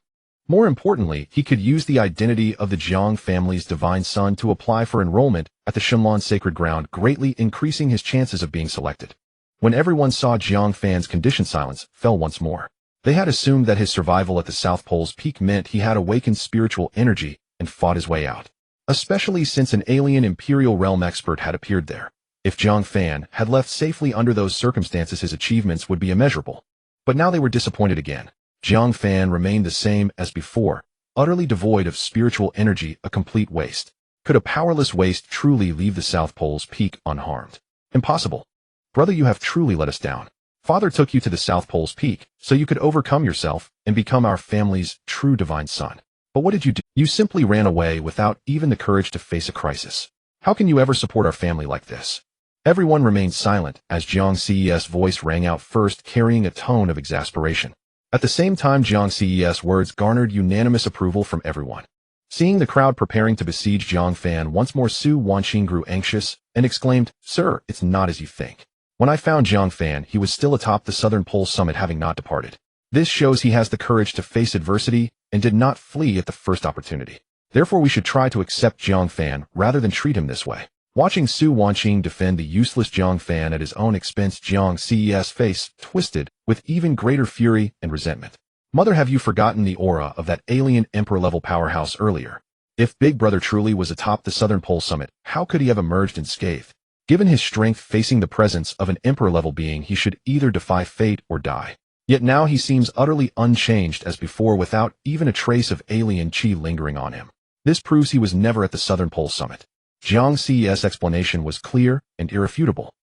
Speaker 1: More importantly, he could use the identity of the Jiang family's divine son to apply for enrollment at the Shenlan sacred ground, greatly increasing his chances of being selected. When everyone saw Jiang Fan's condition, silence fell once more. They had assumed that his survival at the South Pole's peak meant he had awakened spiritual energy and fought his way out. Especially since an alien Imperial Realm expert had appeared there. If Jiang Fan had left safely under those circumstances, his achievements would be immeasurable. But now they were disappointed again. Jiang Fan remained the same as before, utterly devoid of spiritual energy, a complete waste. Could a powerless waste truly leave the South Pole's peak unharmed? Impossible. Brother, you have truly let us down. Father took you to the South Pole's peak so you could overcome yourself and become our family's true divine son. But what did you do? You simply ran away without even the courage to face a crisis. How can you ever support our family like this? Everyone remained silent as Jiang Ce's voice rang out first, carrying a tone of exasperation. At the same time, Jiang Ce's words garnered unanimous approval from everyone. Seeing the crowd preparing to besiege Jiang Fan once more, Su Wanqing grew anxious and exclaimed, Sir, it's not as you think. When I found Jiang Fan, he was still atop the Southern Pole summit, having not departed. This shows he has the courage to face adversity and did not flee at the first opportunity. Therefore, we should try to accept Jiang Fan rather than treat him this way. Watching Su Wanqing defend the useless Jiang Fan at his own expense, Jiang Ce's face twisted with even greater fury and resentment. Mother, have you forgotten the aura of that alien emperor-level powerhouse earlier? If Big Brother truly was atop the Southern Pole summit, how could he have emerged unscathed? Given his strength facing the presence of an emperor-level being, he should either defy fate or die. Yet now he seems utterly unchanged as before, without even a trace of alien chi lingering on him. This proves he was never at the Southern Pole summit. Jiang Ce's explanation was clear and irrefutable.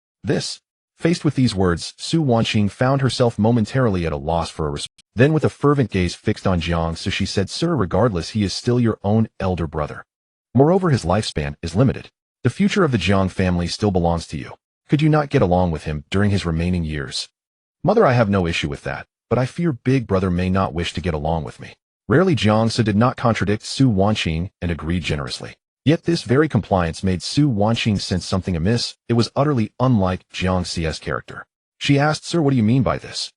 Speaker 1: Faced with these words, Su Wanqing found herself momentarily at a loss for a response. Then, with a fervent gaze fixed on Jiang Ce, she said, "Sir, regardless, he is still your own elder brother. Moreover, his lifespan is limited. The future of the Jiang family still belongs to you. Could you not get along with him during his remaining years?" "Mother, I have no issue with that, but I fear Big Brother may not wish to get along with me." Rarely Jiang Ce did not contradict Su Wanqing and agreed generously. Yet this very compliance made Su Wanqing sense something amiss. It was utterly unlike Jiang Ce's character. She asked, "Sir, what do you mean by this?"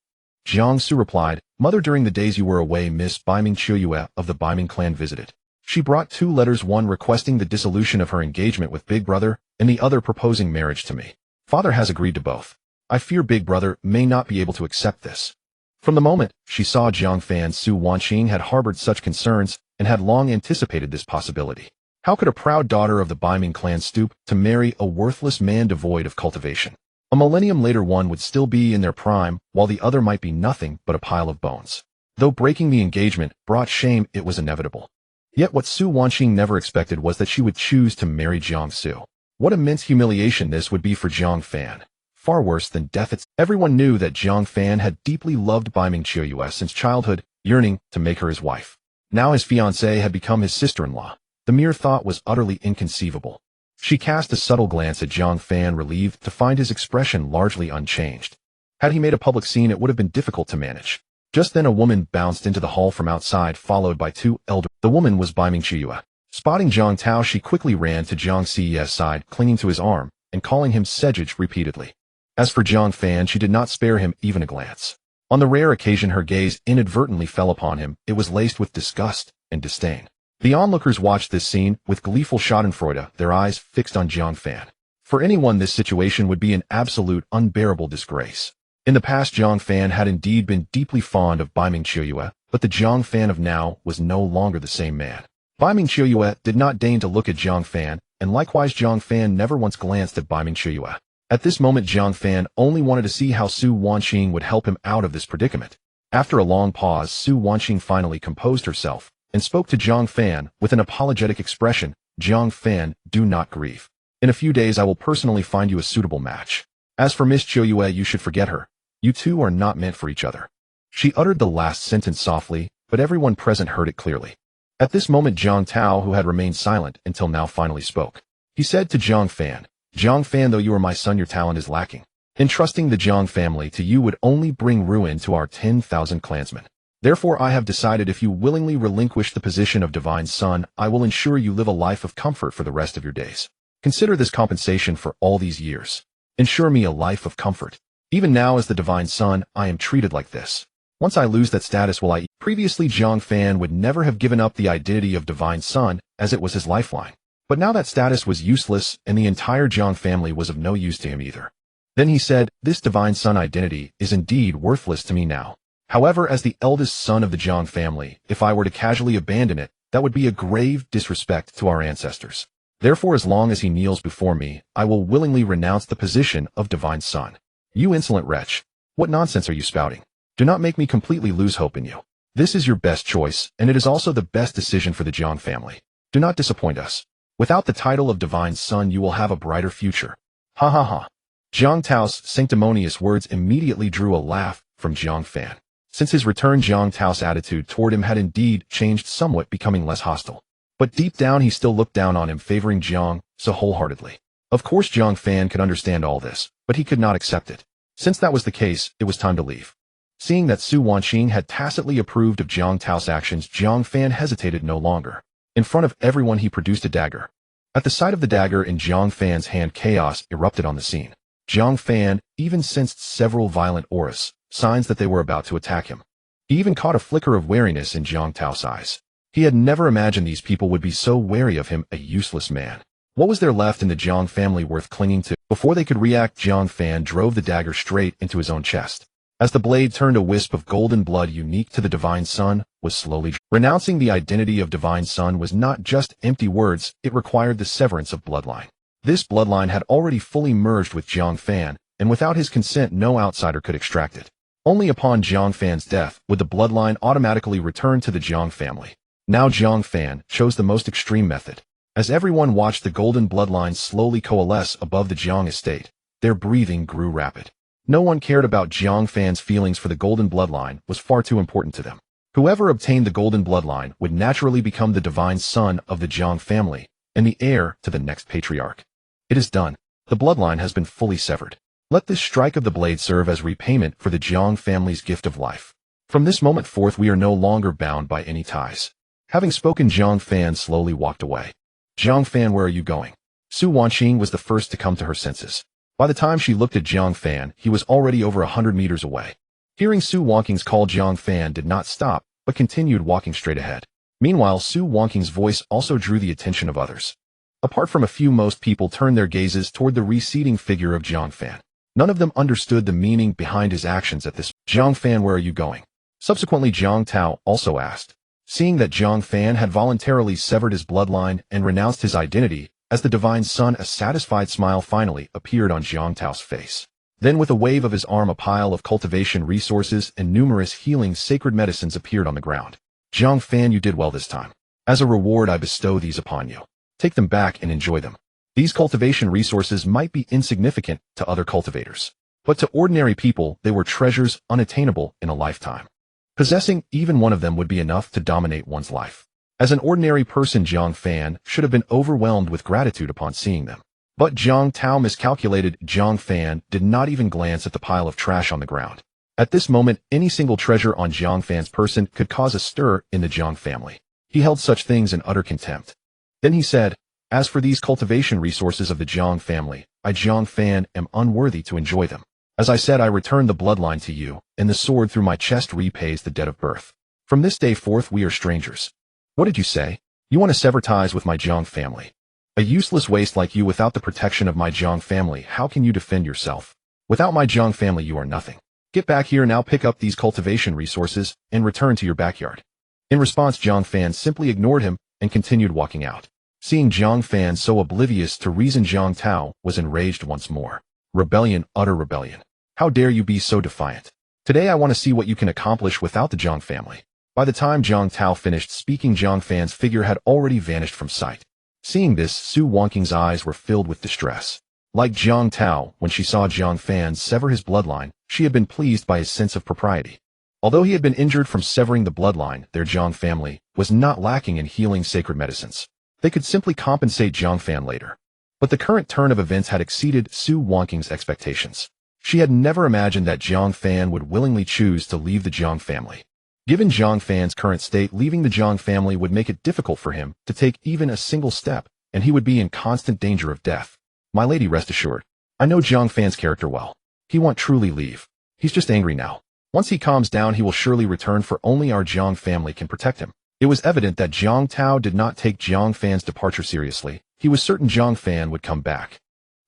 Speaker 1: Jiang Ce replied, "Mother, during the days you were away, Miss Baiming Qiuyue of the Baiming clan visited. She brought 2 letters, one requesting the dissolution of her engagement with Big Brother, and the other proposing marriage to me. Father has agreed to both. I fear Big Brother may not be able to accept this." From the moment she saw Jiang Fan, Su Wanqing had harbored such concerns and had long anticipated this possibility. How could a proud daughter of the Baiming clan stoop to marry a worthless man devoid of cultivation? A millennium later, one would still be in their prime, while the other might be nothing but a pile of bones. Though breaking the engagement brought shame, it was inevitable. Yet what Su Wanqing never expected was that she would choose to marry Jiang Ce. What immense humiliation this would be for Jiang Fan. Far worse than death itself. Everyone knew that Jiang Fan had deeply loved Baiming Qiuyue since childhood, yearning to make her his wife. Now his fiancée had become his sister-in-law. The mere thought was utterly inconceivable. She cast a subtle glance at Jiang Fan, relieved to find his expression largely unchanged. Had he made a public scene, it would have been difficult to manage. Just then a woman bounced into the hall from outside, followed by 2 elder. The woman was Baiming Qiuyue. Spotting Jiang Tao, she quickly ran to Jiang Ce's side, clinging to his arm and calling him Sejij repeatedly. As for Jiang Fan, she did not spare him even a glance. On the rare occasion her gaze inadvertently fell upon him, it was laced with disgust and disdain. The onlookers watched this scene with gleeful schadenfreude, their eyes fixed on Jiang Fan. For anyone, this situation would be an absolute unbearable disgrace. In the past, Jiang Fan had indeed been deeply fond of Baiming Qiuyue, but the Jiang Fan of now was no longer the same man. Baiming Qiuyue did not deign to look at Jiang Fan, and likewise Jiang Fan never once glanced at Baiming Qiuyue. At this moment, Jiang Fan only wanted to see how Su Wanqing would help him out of this predicament. After a long pause, Su Wanqing finally composed herself and spoke to Jiang Fan with an apologetic expression. "Jiang Fan, do not grieve. In a few days I will personally find you a suitable match. As for Miss Qiuyue, you should forget her. You two are not meant for each other." She uttered the last sentence softly, but everyone present heard it clearly. At this moment, Jiang Tao, who had remained silent until now, finally spoke. He said to Jiang Fan, "Jiang Fan, though you are my son, your talent is lacking. Entrusting the Jiang family to you would only bring ruin to our 10,000 clansmen. Therefore, I have decided if you willingly relinquish the position of divine son, I will ensure you live a life of comfort for the rest of your days. Consider this compensation for all these years. Ensure me a life of comfort. Even now, as the divine son, I am treated like this. Once I lose that status, will I?" Previously, Jiang Fan would never have given up the identity of divine son, as it was his lifeline. But now that status was useless, and the entire Jiang family was of no use to him either. Then he said, "This divine son identity is indeed worthless to me now. However, as the eldest son of the Jiang family, if I were to casually abandon it, that would be a grave disrespect to our ancestors. Therefore, as long as he kneels before me, I will willingly renounce the position of divine son." "You insolent wretch. What nonsense are you spouting? Do not make me completely lose hope in you. This is your best choice, and it is also the best decision for the Jiang family. Do not disappoint us. Without the title of divine son, you will have a brighter future." Ha ha ha. Jiang Tao's sanctimonious words immediately drew a laugh from Jiang Fan. Since his return, Jiang Tao's attitude toward him had indeed changed somewhat, becoming less hostile. But deep down he still looked down on him, favoring Jiang so wholeheartedly. Of course Jiang Fan could understand all this, but he could not accept it. Since that was the case, it was time to leave. Seeing that Su Wanqing had tacitly approved of Jiang Tao's actions, Jiang Fan hesitated no longer. In front of everyone he produced a dagger. At the sight of the dagger in Jiang Fan's hand, chaos erupted on the scene. Jiang Fan even sensed several violent auras, signs that they were about to attack him. He even caught a flicker of wariness in Jiang Tao's eyes. He had never imagined these people would be so wary of him, a useless man. What was there left in the Jiang family worth clinging to? Before they could react, Jiang Fan drove the dagger straight into his own chest. As the blade turned, a wisp of golden blood unique to the Divine Sun was slowly renouncing the identity of Divine Sun was not just empty words, it required the severance of bloodline. This bloodline had already fully merged with Jiang Fan, and without his consent no outsider could extract it. Only upon Jiang Fan's death would the bloodline automatically return to the Jiang family. Now Jiang Fan chose the most extreme method. As everyone watched the golden bloodline slowly coalesce above the Jiang estate, their breathing grew rapid. No one cared about Jiang Fan's feelings for the golden bloodline was far too important to them. Whoever obtained the golden bloodline would naturally become the divine son of the Jiang family and the heir to the next patriarch. It is done. The bloodline has been fully severed. Let this strike of the blade serve as repayment for the Jiang family's gift of life. From this moment forth we are no longer bound by any ties. Having spoken, Jiang Fan slowly walked away. Jiang Fan, where are you going? Su Wanqing was the first to come to her senses. By the time she looked at Jiang Fan, he was already over 100 meters away. Hearing Su Wanqing's call, Jiang Fan did not stop, but continued walking straight ahead. Meanwhile, Su Wanqing's voice also drew the attention of others. Apart from a few, most people turned their gazes toward the receding figure of Jiang Fan. None of them understood the meaning behind his actions at this. Jiang Fan, where are you going? Subsequently, Jiang Tao also asked. Seeing that Jiang Fan had voluntarily severed his bloodline and renounced his identity as the Divine Son, a satisfied smile finally appeared on Jiang Tao's face. Then with a wave of his arm, a pile of cultivation resources and numerous healing sacred medicines appeared on the ground. Jiang Fan, you did well this time. As a reward, I bestow these upon you. Take them back and enjoy them. These cultivation resources might be insignificant to other cultivators, but to ordinary people they were treasures unattainable in a lifetime. Possessing even one of them would be enough to dominate one's life. As an ordinary person, Jiang Fan should have been overwhelmed with gratitude upon seeing them. But Jiang Tao miscalculated. Jiang Fan did not even glance at the pile of trash on the ground. At this moment, any single treasure on Jiang Fan's person could cause a stir in the Jiang family. He held such things in utter contempt. Then he said, as for these cultivation resources of the Jiang family, I, Jiang Fan, am unworthy to enjoy them. As I said, I return the bloodline to you, and the sword through my chest repays the debt of birth. From this day forth we are strangers. What did you say? You want to sever ties with my Jiang family. A useless waste like you without the protection of my Jiang family, how can you defend yourself? Without my Jiang family you are nothing. Get back here now, pick up these cultivation resources, and return to your backyard. In response, Jiang Fan simply ignored him and continued walking out. Seeing Jiang Fan so oblivious to reason, Jiang Tao was enraged once more. Rebellion, utter rebellion. How dare you be so defiant? Today I want to see what you can accomplish without the Jiang family. By the time Jiang Tao finished speaking, Jiang Fan's figure had already vanished from sight. Seeing this, Su Wanqing's eyes were filled with distress. Like Jiang Tao, when she saw Jiang Fan sever his bloodline, she had been pleased by his sense of propriety. Although he had been injured from severing the bloodline, their Jiang family was not lacking in healing sacred medicines. They could simply compensate Jiang Fan later. But the current turn of events had exceeded Su Wanqing's expectations. She had never imagined that Jiang Fan would willingly choose to leave the Jiang family. Given Jiang Fan's current state, leaving the Jiang family would make it difficult for him to take even a single step, and he would be in constant danger of death. My lady, rest assured. I know Jiang Fan's character well. He won't truly leave. He's just angry now. Once he calms down, he will surely return, for only our Jiang family can protect him. It was evident that Jiang Tao did not take Jiang Fan's departure seriously. He was certain Jiang Fan would come back.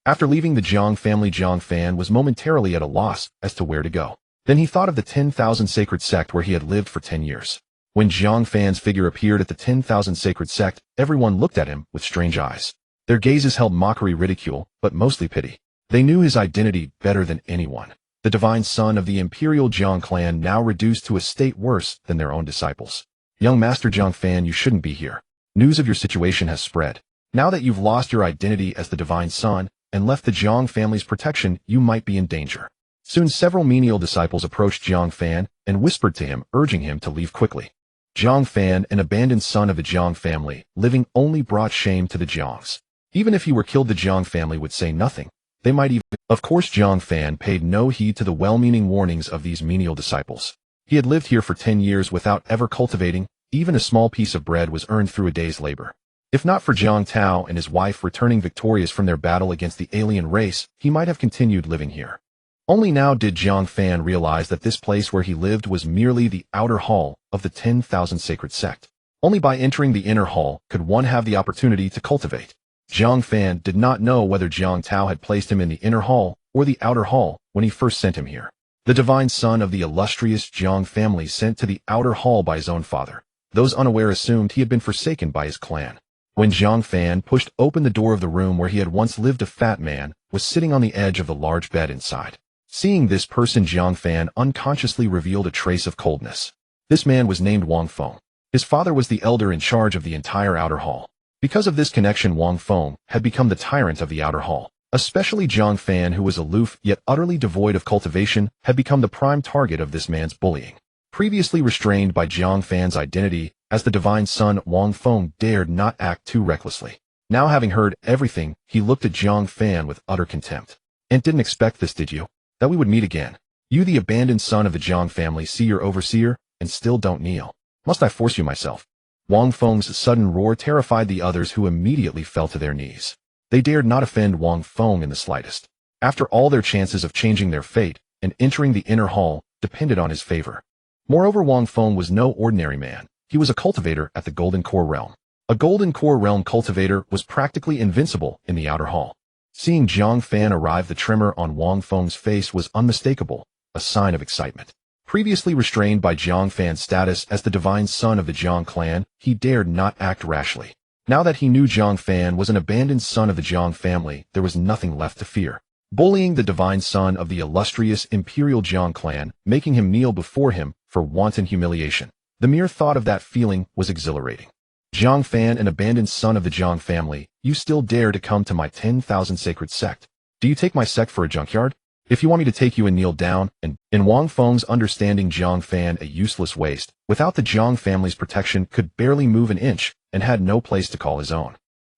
Speaker 1: After leaving the Jiang family, Jiang Fan was momentarily at a loss as to where to go. Then he thought of the 10,000 sacred sect where he had lived for 10 years. When Jiang Fan's figure appeared at the 10,000 sacred sect, everyone looked at him with strange eyes. Their gazes held mockery, ridicule, but mostly pity. They knew his identity better than anyone. The divine son of the imperial Jiang clan, now reduced to a state worse than their own disciples. Young Master Jiang Fan, you shouldn't be here. News of your situation has spread. Now that you've lost your identity as the divine son and left the Jiang family's protection, you might be in danger. Soon several menial disciples approached Jiang Fan and whispered to him, urging him to leave quickly. Jiang Fan, an abandoned son of the Jiang family, living only brought shame to the Jiangs. Even if he were killed, the Jiang family would say nothing. They might even... Of course, Jiang Fan paid no heed to the well-meaning warnings of these menial disciples. He had lived here for 10 years without ever cultivating. Even a small piece of bread was earned through a day's labor. If not for Jiang Tao and his wife returning victorious from their battle against the alien race, he might have continued living here. Only now did Jiang Fan realize that this place where he lived was merely the outer hall of the 10,000 sacred sect. Only by entering the inner hall could one have the opportunity to cultivate. Jiang Fan did not know whether Jiang Tao had placed him in the inner hall or the outer hall when he first sent him here. The divine son of the illustrious Jiang family sent to the outer hall by his own father. Those unaware assumed he had been forsaken by his clan. When Jiang Fan pushed open the door of the room where he had once lived, a fat man was sitting on the edge of the large bed inside. Seeing this person, Jiang Fan unconsciously revealed a trace of coldness. This man was named Wang Feng. His father was the elder in charge of the entire outer hall. Because of this connection, Wang Feng had become the tyrant of the outer hall. Especially Jiang Fan, who was aloof yet utterly devoid of cultivation, had become the prime target of this man's bullying. Previously restrained by Jiang Fan's identity as the divine son, Wang Feng dared not act too recklessly. Now, having heard everything, he looked at Jiang Fan with utter contempt. "And didn't expect this, did you? That we would meet again? You, the abandoned son of the Jiang family, see your overseer and still don't kneel. Must I force you myself?" Wang Feng's sudden roar terrified the others, who immediately fell to their knees. They dared not offend Wang Feng in the slightest. After all, their chances of changing their fate and entering the inner hall depended on his favor. Moreover, Wang Feng was no ordinary man. He was a cultivator at the Golden Core realm. A Golden Core realm cultivator was practically invincible in the outer hall. Seeing Jiang Fan arrive, the tremor on Wang Feng's face was unmistakable, a sign of excitement. Previously restrained by Jiang Fan's status as the divine son of the Jiang clan, he dared not act rashly. Now that he knew Jiang Fan was an abandoned son of the Jiang family, there was nothing left to fear. Bullying the divine son of the illustrious imperial Jiang clan, making him kneel before him for wanton humiliation. The mere thought of that feeling was exhilarating. "Jiang Fan, an abandoned son of the Jiang family, you still dare to come to my 10,000 sacred sect? Do you take my sect for a junkyard? If you want me to take you and kneel down, and in Wang Feng's understanding, Jiang Fan, a useless waste, without the Jiang family's protection, could barely move an inch and had no place to call his own.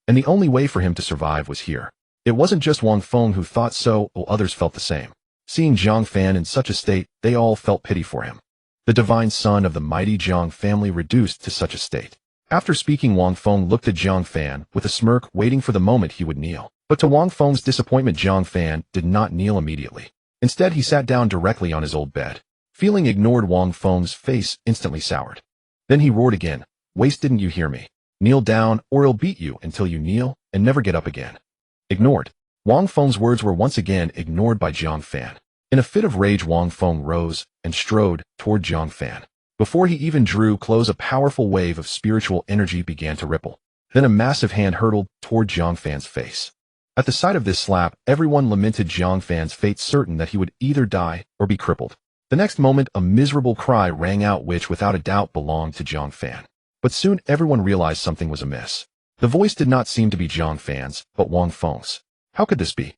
Speaker 1: And the only way for him to survive was here." It wasn't just Wang Feng who thought so, while others felt the same. Seeing Jiang Fan in such a state, they all felt pity for him. The divine son of the mighty Jiang family reduced to such a state. After speaking, Wang Feng looked at Jiang Fan with a smirk, waiting for the moment he would kneel. But to Wang Feng's disappointment, Jiang Fan did not kneel immediately. Instead, he sat down directly on his old bed. Feeling ignored, Wang Feng's face instantly soured. Then he roared again, "Waste, didn't you hear me? Kneel down, or I'll beat you until you kneel and never get up again." Ignored. Wang Feng's words were once again ignored by Jiang Fan. In a fit of rage, Wang Feng rose and strode toward Jiang Fan. Before he even drew close, a powerful wave of spiritual energy began to ripple. Then a massive hand hurtled toward Jiang Fan's face. At the sight of this slap, everyone lamented Jiang Fan's fate, certain that he would either die or be crippled. The next moment, a miserable cry rang out which without a doubt belonged to Jiang Fan. But soon everyone realized something was amiss. The voice did not seem to be Jiang Fan's, but Wang Feng's. How could this be?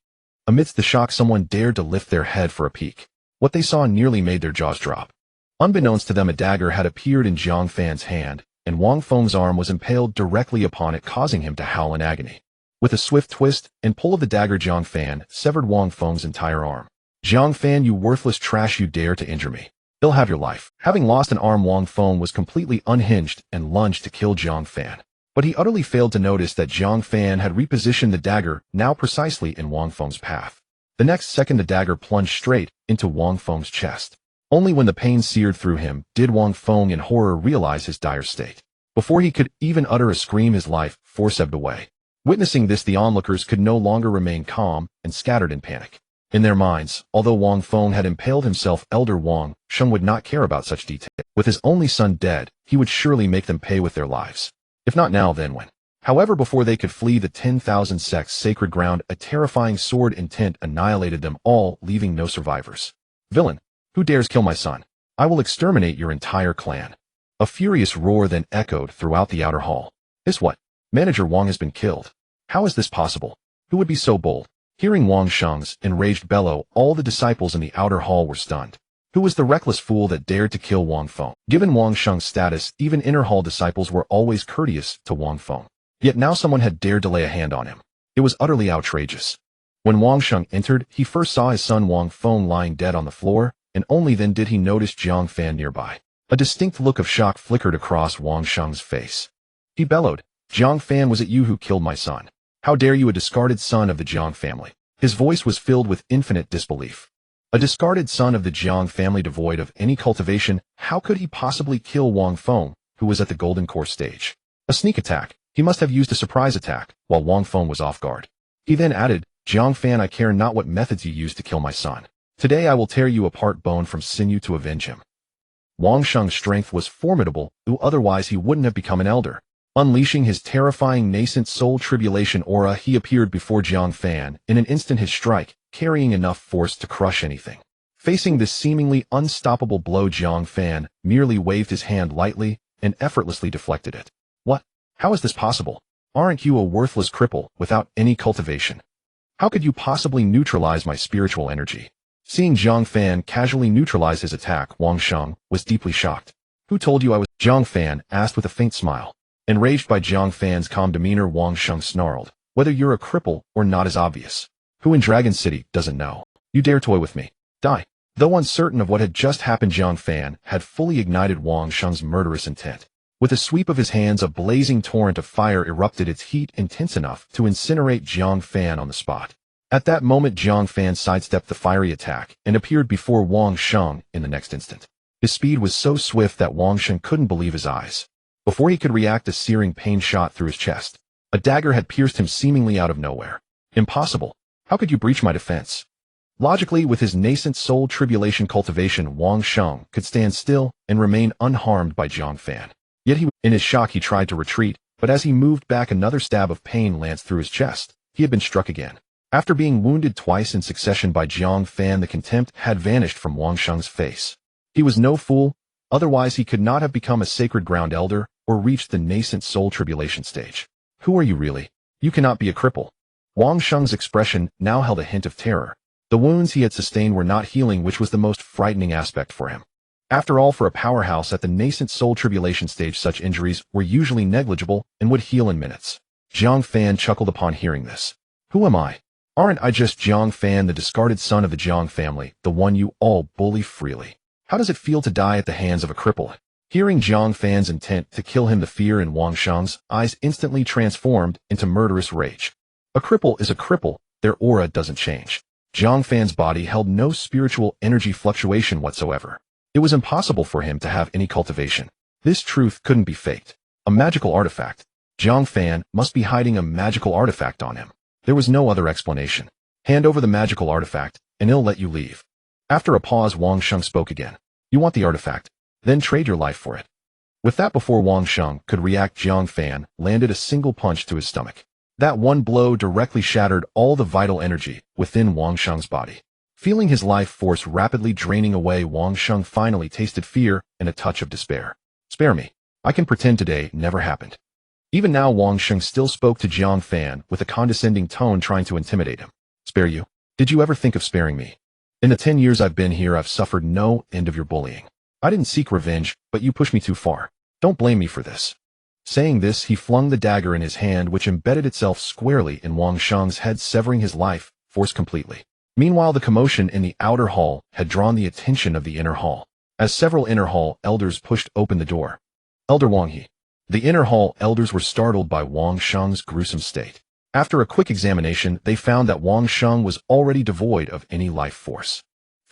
Speaker 1: Amidst the shock, someone dared to lift their head for a peek. What they saw nearly made their jaws drop. Unbeknownst to them, a dagger had appeared in Jiang Fan's hand, and Wang Feng's arm was impaled directly upon it, causing him to howl in agony. With a swift twist and pull of the dagger, Jiang Fan severed Wang Feng's entire arm. "Jiang Fan, you worthless trash, you dare to injure me. You'll have your life." Having lost an arm, Wang Feng was completely unhinged and lunged to kill Jiang Fan. But he utterly failed to notice that Jiang Fan had repositioned the dagger now precisely in Wang Feng's path. The next second, the dagger plunged straight into Wang Feng's chest. Only when the pain seared through him did Wang Feng in horror realize his dire state. Before he could even utter a scream, his life force ebbed away. Witnessing this, the onlookers could no longer remain calm and scattered in panic. In their minds, although Wang Feng had impaled himself, Elder Wang Sheng would not care about such detail. With his only son dead, he would surely make them pay with their lives. If not now, then when? However, before they could flee the 10,000 sects' sacred ground, a terrifying sword intent annihilated them all, leaving no survivors. "Villain! Who dares kill my son? I will exterminate your entire clan." A furious roar then echoed throughout the outer hall. "This what? Manager Wang has been killed. How is this possible? Who would be so bold?" Hearing Wang Sheng's enraged bellow, all the disciples in the outer hall were stunned. Who was the reckless fool that dared to kill Wang Feng? Given Wang Sheng's status, even inner hall disciples were always courteous to Wang Feng. Yet now someone had dared to lay a hand on him. It was utterly outrageous. When Wang Sheng entered, he first saw his son Wang Feng lying dead on the floor, and only then did he notice Jiang Fan nearby. A distinct look of shock flickered across Wang Sheng's face. He bellowed, Jiang Fan, was it you who killed my son? How dare you, a discarded son of the Jiang family? His voice was filled with infinite disbelief. A discarded son of the Jiang family devoid of any cultivation, how could he possibly kill Wang Feng, who was at the Golden Core stage? A sneak attack. He must have used a surprise attack, while Wang Feng was off guard. He then added, Jiang Fan, I care not what methods you used to kill my son. Today I will tear you apart bone from sinew to avenge him. Wang Sheng's strength was formidable, though otherwise he wouldn't have become an elder. Unleashing his terrifying nascent soul tribulation aura, he appeared before Jiang Fan. In an instant his strike, carrying enough force to crush anything. Facing this seemingly unstoppable blow, Jiang Fan merely waved his hand lightly and effortlessly deflected it. What? How is this possible? Aren't you a worthless cripple without any cultivation? How could you possibly neutralize my spiritual energy? Seeing Jiang Fan casually neutralize his attack, Wang Sheng was deeply shocked. Who told you I was? Jiang Fan asked with a faint smile. Enraged by Jiang Fan's calm demeanor, Wang Sheng snarled. Whether you're a cripple or not is obvious. Who in Dragon City doesn't know? You dare toy with me? Die. Though uncertain of what had just happened, Jiang Fan had fully ignited Wang Sheng's murderous intent. With a sweep of his hands, a blazing torrent of fire erupted, its heat intense enough to incinerate Jiang Fan on the spot. At that moment, Jiang Fan sidestepped the fiery attack and appeared before Wang Sheng in the next instant. His speed was so swift that Wang Sheng couldn't believe his eyes. Before he could react, a searing pain shot through his chest. A dagger had pierced him seemingly out of nowhere. Impossible. How could you breach my defense? Logically, with his nascent soul tribulation cultivation, Wang Sheng could stand still and remain unharmed by Jiang Fan. Yet in his shock, he tried to retreat, but as he moved back, another stab of pain lanced through his chest. He had been struck again. After being wounded twice in succession by Jiang Fan, the contempt had vanished from Wang Sheng's face. He was no fool, otherwise he could not have become a sacred ground elder or reached the nascent soul tribulation stage. Who are you really? You cannot be a cripple. Wang Sheng's expression now held a hint of terror. The wounds he had sustained were not healing, which was the most frightening aspect for him. After all, for a powerhouse at the nascent soul tribulation stage, such injuries were usually negligible and would heal in minutes. Jiang Fan chuckled upon hearing this. Who am I? Aren't I just Jiang Fan, the discarded son of the Jiang family, the one you all bully freely? How does it feel to die at the hands of a cripple? Hearing Jiang Fan's intent to kill him, the fear in Wang Sheng's eyes instantly transformed into murderous rage. A cripple is a cripple, their aura doesn't change. Jiang Fan's body held no spiritual energy fluctuation whatsoever. It was impossible for him to have any cultivation. This truth couldn't be faked. A magical artifact. Jiang Fan must be hiding a magical artifact on him. There was no other explanation. Hand over the magical artifact, and he'll let you leave. After a pause, Wang Sheng spoke again. You want the artifact? Then trade your life for it. With that, before Wang Sheng could react, Jiang Fan landed a single punch to his stomach. That one blow directly shattered all the vital energy within Wang Sheng's body. Feeling his life force rapidly draining away, Wang Sheng finally tasted fear and a touch of despair. Spare me. I can pretend today never happened. Even now, Wang Sheng still spoke to Jiang Fan with a condescending tone, trying to intimidate him. Spare you? Did you ever think of sparing me? In the 10 years I've been here, I've suffered no end of your bullying. I didn't seek revenge, but you pushed me too far. Don't blame me for this. Saying this, he flung the dagger in his hand, which embedded itself squarely in Wang Sheng's head, severing his life force completely. Meanwhile, the commotion in the outer hall had drawn the attention of the inner hall, as several inner hall elders pushed open the door. Elder Wang He. The inner hall elders were startled by Wang Sheng's gruesome state. After a quick examination, they found that Wang Sheng was already devoid of any life force.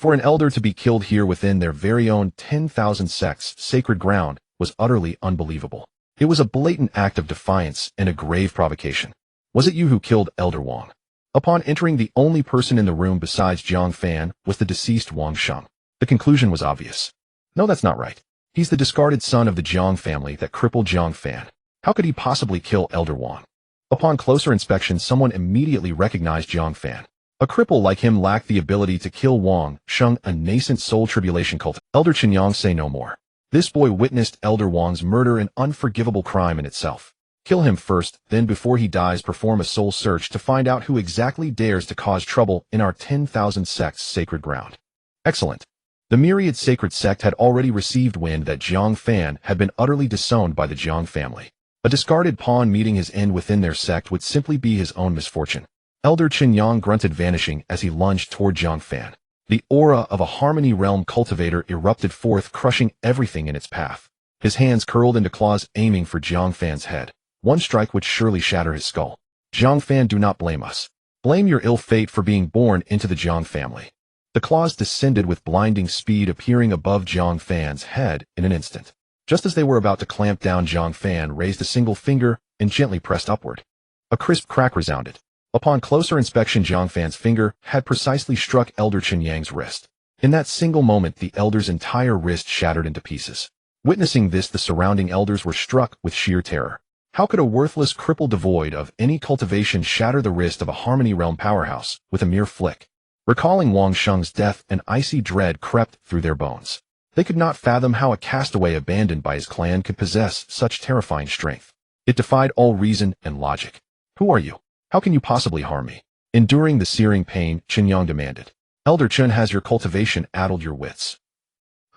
Speaker 1: For an elder to be killed here within their very own 10,000 sects sacred ground was utterly unbelievable. It was a blatant act of defiance and a grave provocation. Was it you who killed Elder Wang? Upon entering, the only person in the room besides Jiang Fan was the deceased Wang Sheng. The conclusion was obvious. No, that's not right. He's the discarded son of the Jiang family that crippled Jiang Fan. How could he possibly kill Elder Wang? Upon closer inspection, someone immediately recognized Jiang Fan. A cripple like him lacked the ability to kill Wang Sheng, a nascent soul tribulation cult. Elder Qinyang, say no more. This boy witnessed Elder Wang's murder, an unforgivable crime in itself. Kill him first, then before he dies, perform a soul search to find out who exactly dares to cause trouble in our 10,000 sects sacred ground. Excellent. The myriad sacred sect had already received wind that Jiang Fan had been utterly disowned by the Jiang family. A discarded pawn meeting his end within their sect would simply be his own misfortune. Elder Qinyang grunted, vanishing as he lunged toward Jiang Fan. The aura of a Harmony Realm cultivator erupted forth, crushing everything in its path. His hands curled into claws, aiming for Jiang Fan's head. One strike would surely shatter his skull. Jiang Fan, do not blame us. Blame your ill fate for being born into the Jiang family. The claws descended with blinding speed, appearing above Jiang Fan's head in an instant. Just as they were about to clamp down, Jiang Fan raised a single finger and gently pressed upward. A crisp crack resounded. Upon closer inspection, Jiang Fan's finger had precisely struck Elder Chen Yang's wrist. In that single moment, the elder's entire wrist shattered into pieces. Witnessing this, the surrounding elders were struck with sheer terror. How could a worthless cripple devoid of any cultivation shatter the wrist of a Harmony Realm powerhouse with a mere flick? Recalling Wang Sheng's death, an icy dread crept through their bones. They could not fathom how a castaway abandoned by his clan could possess such terrifying strength. It defied all reason and logic. Who are you? How can you possibly harm me? Enduring the searing pain, Chen Yang demanded. Elder Chen, has your cultivation addled your wits?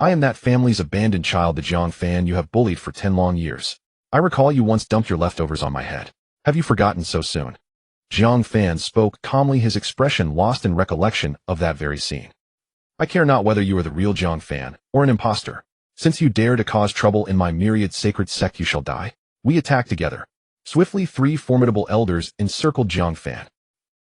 Speaker 1: I am that family's abandoned child, the Jiang Fan you have bullied for 10 long years. I recall you once dumped your leftovers on my head. Have you forgotten so soon? Jiang Fan spoke calmly, his expression lost in recollection of that very scene. I care not whether you are the real Jiang Fan or an impostor. Since you dare to cause trouble in my myriad sacred sect, you shall die. We attack together. Swiftly, 3 formidable elders encircled Jiang Fan.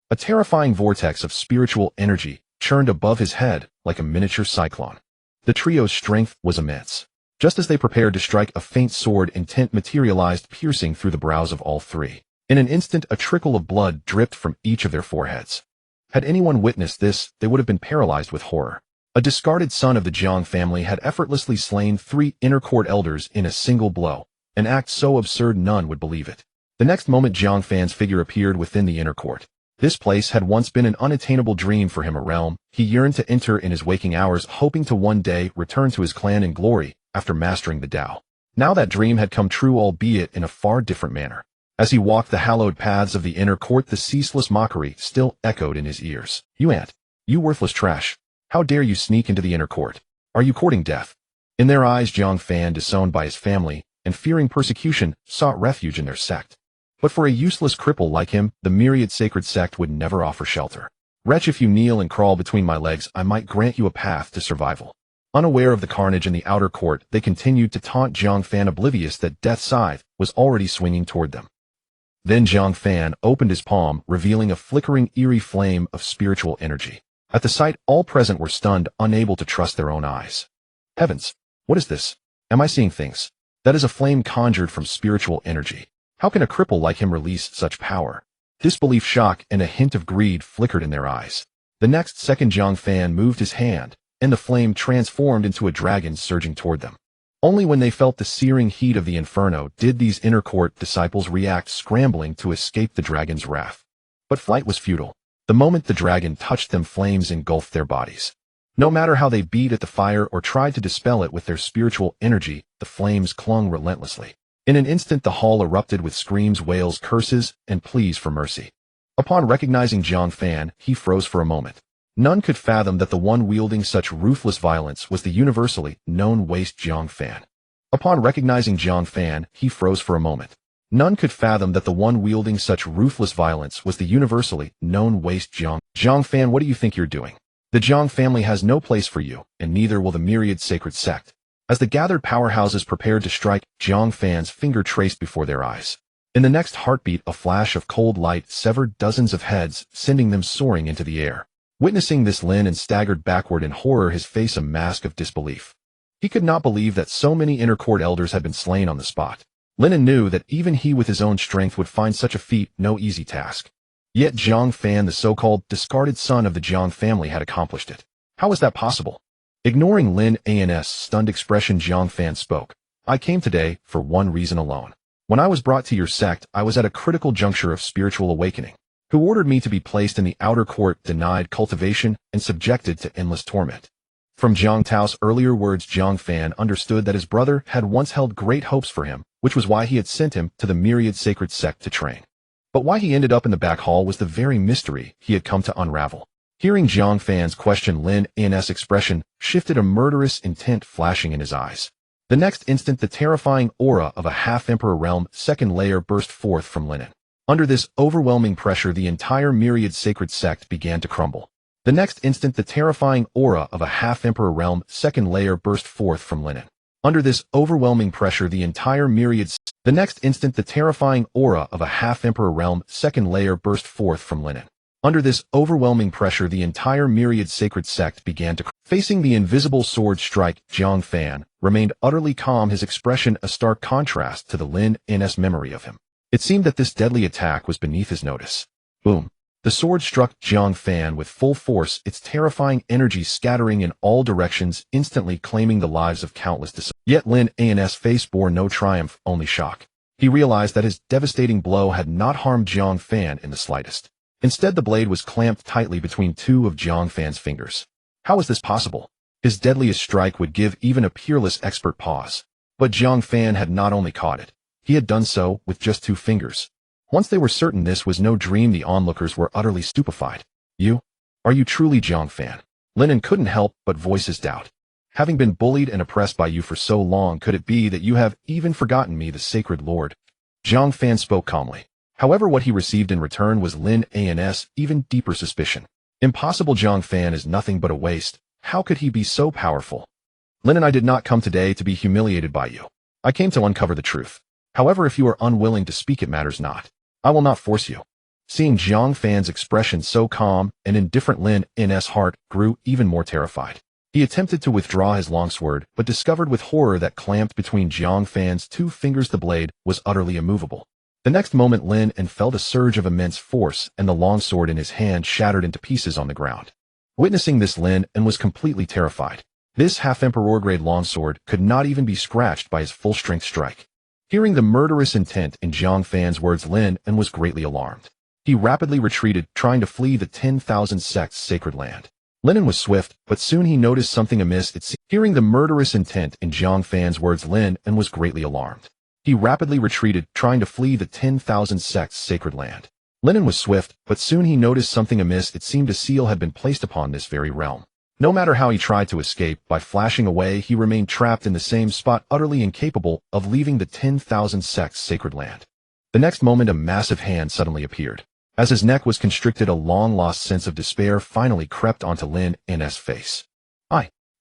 Speaker 1: A terrifying vortex of spiritual energy churned above his head like a miniature cyclone. The trio's strength was immense. Just as they prepared to strike, a faint sword intent materialized, piercing through the brows of all 3. In an instant, a trickle of blood dripped from each of their foreheads. Had anyone witnessed this, they would have been paralyzed with horror. A discarded son of the Jiang family had effortlessly slain 3 inner court elders in a single blow, an act so absurd none would believe it. The next moment, Jiang Fan's figure appeared within the inner court. This place had once been an unattainable dream for him, a realm he yearned to enter in his waking hours, hoping to one day return to his clan in glory after mastering the Tao. Now that dream had come true, albeit in a far different manner. As he walked the hallowed paths of the inner court, the ceaseless mockery still echoed in his ears. You ant! You worthless trash! How dare you sneak into the inner court? Are you courting death? In their eyes, Jiang Fan, disowned by his family and fearing persecution, sought refuge in their sect. But for a useless cripple like him, the myriad sacred sect would never offer shelter. Wretch, if you kneel and crawl between my legs, I might grant you a path to survival. Unaware of the carnage in the outer court, they continued to taunt Jiang Fan, oblivious that Death's scythe was already swinging toward them. Then Jiang Fan opened his palm, revealing a flickering, eerie flame of spiritual energy. At the sight, all present were stunned, unable to trust their own eyes. Heavens! What is this? Am I seeing things? That is a flame conjured from spiritual energy. How can a cripple like him release such power? Disbelief, shock, and a hint of greed flickered in their eyes. The next second, Jiang Fan moved his hand, and the flame transformed into a dragon surging toward them. Only when they felt the searing heat of the inferno did these inner court disciples react, scrambling to escape the dragon's wrath. But flight was futile. The moment the dragon touched them, flames engulfed their bodies. No matter how they beat at the fire or tried to dispel it with their spiritual energy, the flames clung relentlessly. In an instant, the hall erupted with screams, wails, curses, and pleas for mercy. Upon recognizing Jiang Fan, he froze for a moment. None could fathom that the one wielding such ruthless violence was the universally known waste Jiang Fan. Upon recognizing Jiang Fan, he froze for a moment. None could fathom that the one wielding such ruthless violence was the universally known waste Jiang Fan, what do you think you're doing? The Jiang family has no place for you, and neither will the myriad sacred sect. As the gathered powerhouses prepared to strike, Jiang Fan's finger traced before their eyes. In the next heartbeat, a flash of cold light severed dozens of heads, sending them soaring into the air. Witnessing this, Lin and staggered backward in horror, his face a mask of disbelief. He could not believe that so many inner court elders had been slain on the spot. Lin knew that even he with his own strength would find such a feat no easy task. Yet Jiang Fan, the so-called discarded son of the Jiang family, had accomplished it. How was that possible? Ignoring Lin An's stunned expression, Jiang Fan spoke. I came today for one reason alone. When I was brought to your sect, I was at a critical juncture of spiritual awakening. Who ordered me to be placed in the outer court, denied cultivation, and subjected to endless torment? From Jiang Tao's earlier words, Jiang Fan understood that his brother had once held great hopes for him, which was why he had sent him to the myriad sacred sect to train. But why he ended up in the back hall was the very mystery he had come to unravel. Hearing Jiang Fan's question, Lin An's expression shifted, a murderous intent flashing in his eyes. The next instant, the terrifying aura of a half-emperor realm second layer burst forth from Lin. Under this overwhelming pressure, the entire myriad sacred sect began to crumble. The next instant, the terrifying aura of a half-emperor realm second layer burst forth from Lin. Under this overwhelming pressure, the entire myriad The next instant, the terrifying aura of a half-emperor realm second layer burst forth from Linen. Under this overwhelming pressure, the entire myriad sacred sect began to facing the invisible sword strike. Jiang Fan remained utterly calm, his expression a stark contrast to the Lin N's memory of him. It seemed that this deadly attack was beneath his notice. Boom. The sword struck Jiang Fan with full force, its terrifying energy scattering in all directions, instantly claiming the lives of countless disciples. Yet Lin N's face bore no triumph, only shock. He realized that his devastating blow had not harmed Jiang Fan in the slightest. Instead, the blade was clamped tightly between two of Jiang Fan's fingers. How was this possible? His deadliest strike would give even a peerless expert pause. But Jiang Fan had not only caught it, he had done so with just 2 fingers. Once they were certain this was no dream, the onlookers were utterly stupefied. You? Are you truly Jiang Fan? Linen couldn't help but voice his doubt. Having been bullied and oppressed by you for so long, could it be that you have even forgotten me, the sacred lord? Jiang Fan spoke calmly. However, what he received in return was Lin An's even deeper suspicion. Impossible, Jiang Fan is nothing but a waste. How could he be so powerful? Lin and I did not come today to be humiliated by you. I came to uncover the truth. However, if you are unwilling to speak, it matters not. I will not force you. Seeing Jiang Fan's expression so calm and indifferent, Lin N's heart grew even more terrified. He attempted to withdraw his longsword, but discovered with horror that clamped between Jiang Fan's 2 fingers the blade was utterly immovable. The next moment, Lin N felt a surge of immense force, and the longsword in his hand shattered into pieces on the ground. Witnessing this, Lin N was completely terrified. This half-emperor-grade longsword could not even be scratched by his full-strength strike. Hearing the murderous intent in Jiang Fan's words, Lin N was greatly alarmed. He rapidly retreated, trying to flee the 10,000 sects sacred land. Lin N was swift, but soon he noticed something amiss. Hearing the murderous intent in Jiang Fan's words, Lin N was greatly alarmed. He rapidly retreated, trying to flee the 10,000 sects sacred land. Lin N was swift, but soon he noticed something amiss. It seemed a seal had been placed upon this very realm. No matter how he tried to escape, by flashing away, he remained trapped in the same spot, utterly incapable of leaving the 10,000 sects sacred land. The next moment, a massive hand suddenly appeared. As his neck was constricted, a long-lost sense of despair finally crept onto Lin N's face.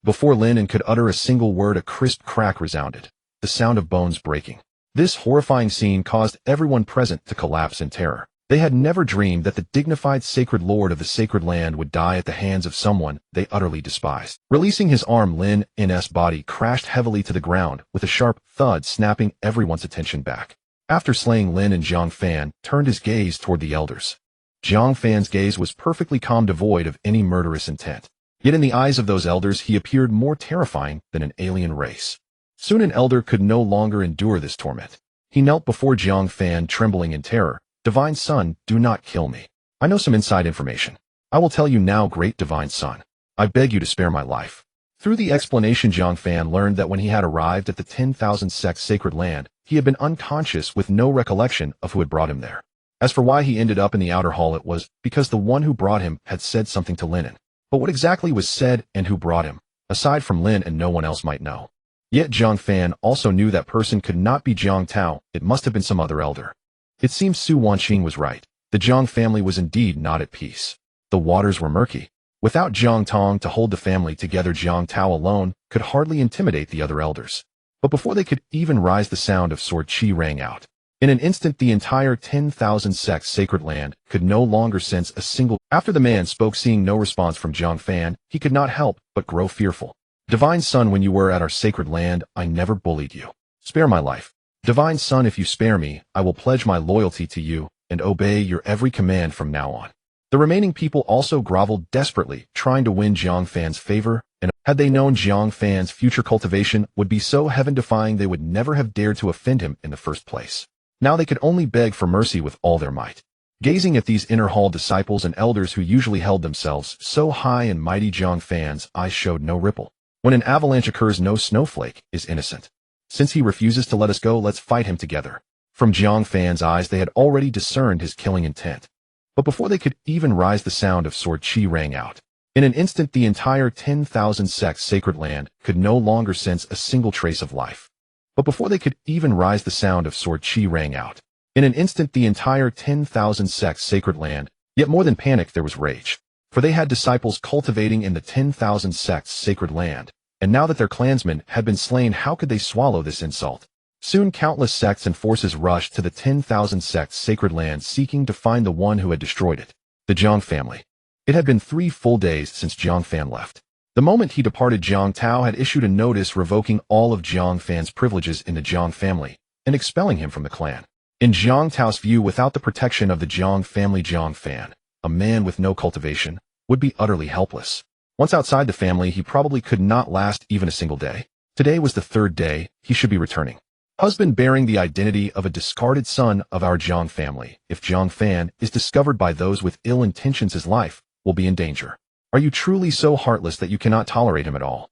Speaker 1: Before Lin N could utter a single word, a crisp crack resounded, the sound of bones breaking. This horrifying scene caused everyone present to collapse in terror. They had never dreamed that the dignified sacred lord of the sacred land would die at the hands of someone they utterly despised. Releasing his arm, Lin N's body crashed heavily to the ground with a sharp thud, snapping everyone's attention back. After slaying Lin N, Jiang Fan turned his gaze toward the elders. Jiang Fan's gaze was perfectly calm, devoid of any murderous intent. Yet in the eyes of those elders, he appeared more terrifying than an alien race. Soon an elder could no longer endure this torment. He knelt before Jiang Fan, trembling in terror. Divine Son, do not kill me. I know some inside information. I will tell you now, great Divine Son. I beg you to spare my life. Through the explanation, Jiang Fan learned that when he had arrived at the 10,000 sects sacred land, he had been unconscious with no recollection of who had brought him there. As for why he ended up in the outer hall, it was because the one who brought him had said something to Lin N. But what exactly was said and who brought him, aside from Lin N, no one else might know. Yet Jiang Fan also knew that person could not be Jiang Tao, it must have been some other elder. It seems Su Wanqing was right. The Jiang family was indeed not at peace. The waters were murky. Without Jiang Tong to hold the family together, Jiang Tao alone could hardly intimidate the other elders. But before they could even rise, the sound of sword chi rang out. In an instant, the entire 10,000 sects sacred land could no longer sense a single. After the man spoke, seeing no response from Jiang Fan, he could not help but grow fearful. Divine Son, when you were at our sacred land, I never bullied you. Spare my life. Divine Son, if you spare me, I will pledge my loyalty to you and obey your every command from now on. The remaining people also groveled desperately, trying to win Jiang Fan's favor, and had they known Jiang Fan's future cultivation would be so heaven-defying, they would never have dared to offend him in the first place. Now they could only beg for mercy with all their might. Gazing at these inner hall disciples and elders who usually held themselves so high and mighty, Jiang Fan's eyes showed no ripple. When an avalanche occurs, no snowflake is innocent. Since he refuses to let us go, let's fight him together. From Jiang Fan's eyes, they had already discerned his killing intent. But before they could even rise, the sound of sword chi rang out. In an instant, the entire 10,000 sects sacred land could no longer sense a single trace of life. But before they could even rise, the sound of sword chi rang out. In an instant, the entire 10,000 sects sacred land, yet more than panic, there was rage. For they had disciples cultivating in the 10,000 sects sacred land, and now that their clansmen had been slain, how could they swallow this insult? Soon countless sects and forces rushed to the 10,000 sects sacred land seeking to find the one who had destroyed it, the Jiang family. It had been 3 full days since Jiang Fan left. The moment he departed, Jiang Tao had issued a notice revoking all of Jiang Fan's privileges in the Jiang family and expelling him from the clan. In Jiang Tao's view, without the protection of the Jiang family, Jiang Fan, a man with no cultivation, would be utterly helpless. Once outside the family, he probably could not last even a single day. Today was the 3rd day, he should be returning. Husband bearing the identity of a discarded son of our Jiang family. If Jiang Fan is discovered by those with ill intentions, his life will be in danger. Are you truly so heartless that you cannot tolerate him at all?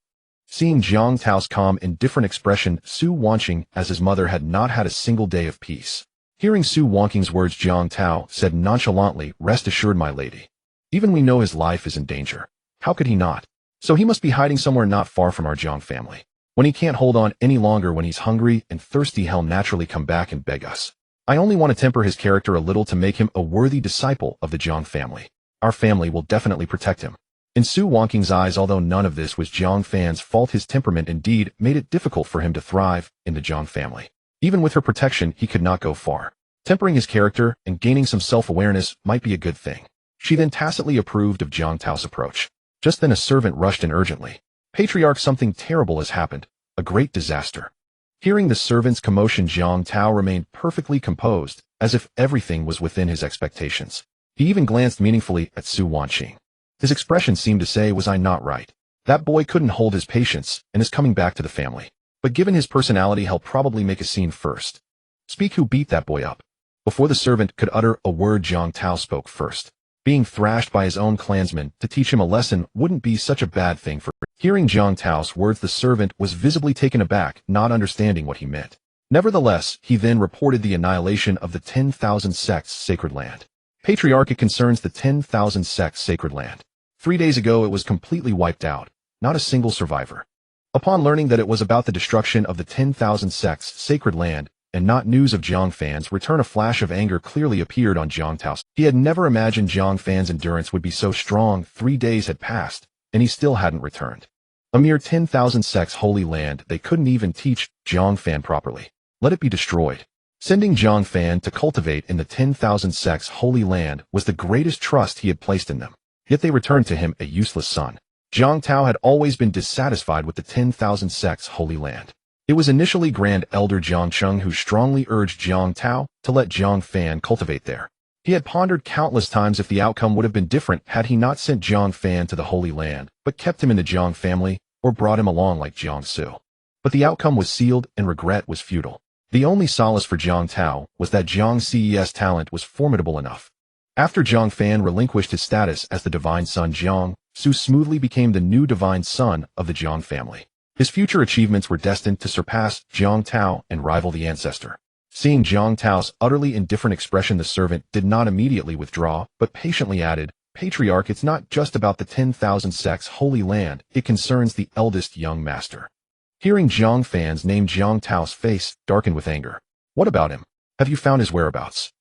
Speaker 1: Seeing Jiang Tao's calm, indifferent expression, Su Wanqing, as his mother, had not had a single day of peace. Hearing Su Wanqing's words, Jiang Tao said nonchalantly, "Rest assured, my lady. Even we know his life is in danger. How could he not? So he must be hiding somewhere not far from our Jiang family. When he can't hold on any longer, when he's hungry and thirsty, he'll naturally come back and beg us. I only want to temper his character a little to make him a worthy disciple of the Jiang family. Our family will definitely protect him." In Su Wanqing's eyes, although none of this was Jiang Fan's fault, his temperament indeed made it difficult for him to thrive in the Jiang family. Even with her protection, he could not go far. Tempering his character and gaining some self-awareness might be a good thing. She then tacitly approved of Jiang Tao's approach. Just then a servant rushed in urgently. "Patriarch, something terrible has happened. A great disaster." Hearing the servant's commotion, Jiang Tao remained perfectly composed, as if everything was within his expectations. He even glanced meaningfully at Su Wanqing. His expression seemed to say, "Was I not right? That boy couldn't hold his patience and is coming back to the family. But given his personality, he'll probably make a scene first. Speak, who beat that boy up?" Before the servant could utter a word, Jiang Tao spoke first. Being thrashed by his own clansmen to teach him a lesson wouldn't be such a bad thing for him. Hearing Jiang Tao's words, the servant was visibly taken aback, not understanding what he meant. Nevertheless, he then reported the annihilation of the 10,000 sects sacred land. "Patriarch, it concerns the 10,000 sects sacred land. 3 days ago it was completely wiped out, not a single survivor." Upon learning that it was about the destruction of the 10,000 sects sacred land, and not news of Jiang Fan's return, a flash of anger clearly appeared on Jiang Tao's. He had never imagined Jiang Fan's endurance would be so strong. 3 days had passed, and he still hadn't returned. A mere 10,000 sects holy land, they couldn't even teach Jiang Fan properly. Let it be destroyed. Sending Jiang Fan to cultivate in the 10,000 sects holy land was the greatest trust he had placed in them. Yet they returned to him a useless son. Jiang Tao had always been dissatisfied with the 10,000 sects holy land. It was initially Grand Elder Jiang Cheng who strongly urged Jiang Tao to let Jiang Fan cultivate there. He had pondered countless times if the outcome would have been different had he not sent Jiang Fan to the Holy Land, but kept him in the Jiang family or brought him along like Jiang Su. But the outcome was sealed and regret was futile. The only solace for Jiang Tao was that Jiang Ce's talent was formidable enough. After Jiang Fan relinquished his status as the divine son, Jiang Su smoothly became the new divine son of the Jiang family. His future achievements were destined to surpass Jiang Tao and rival the ancestor. Seeing Jiang Tao's utterly indifferent expression, the servant did not immediately withdraw, but patiently added, "Patriarch, it's not just about the 10,000 sects holy land, it concerns the eldest young master." Hearing Jiang Fan's name, Jiang Tao's face darkened with anger. "What about him? Have you found his whereabouts?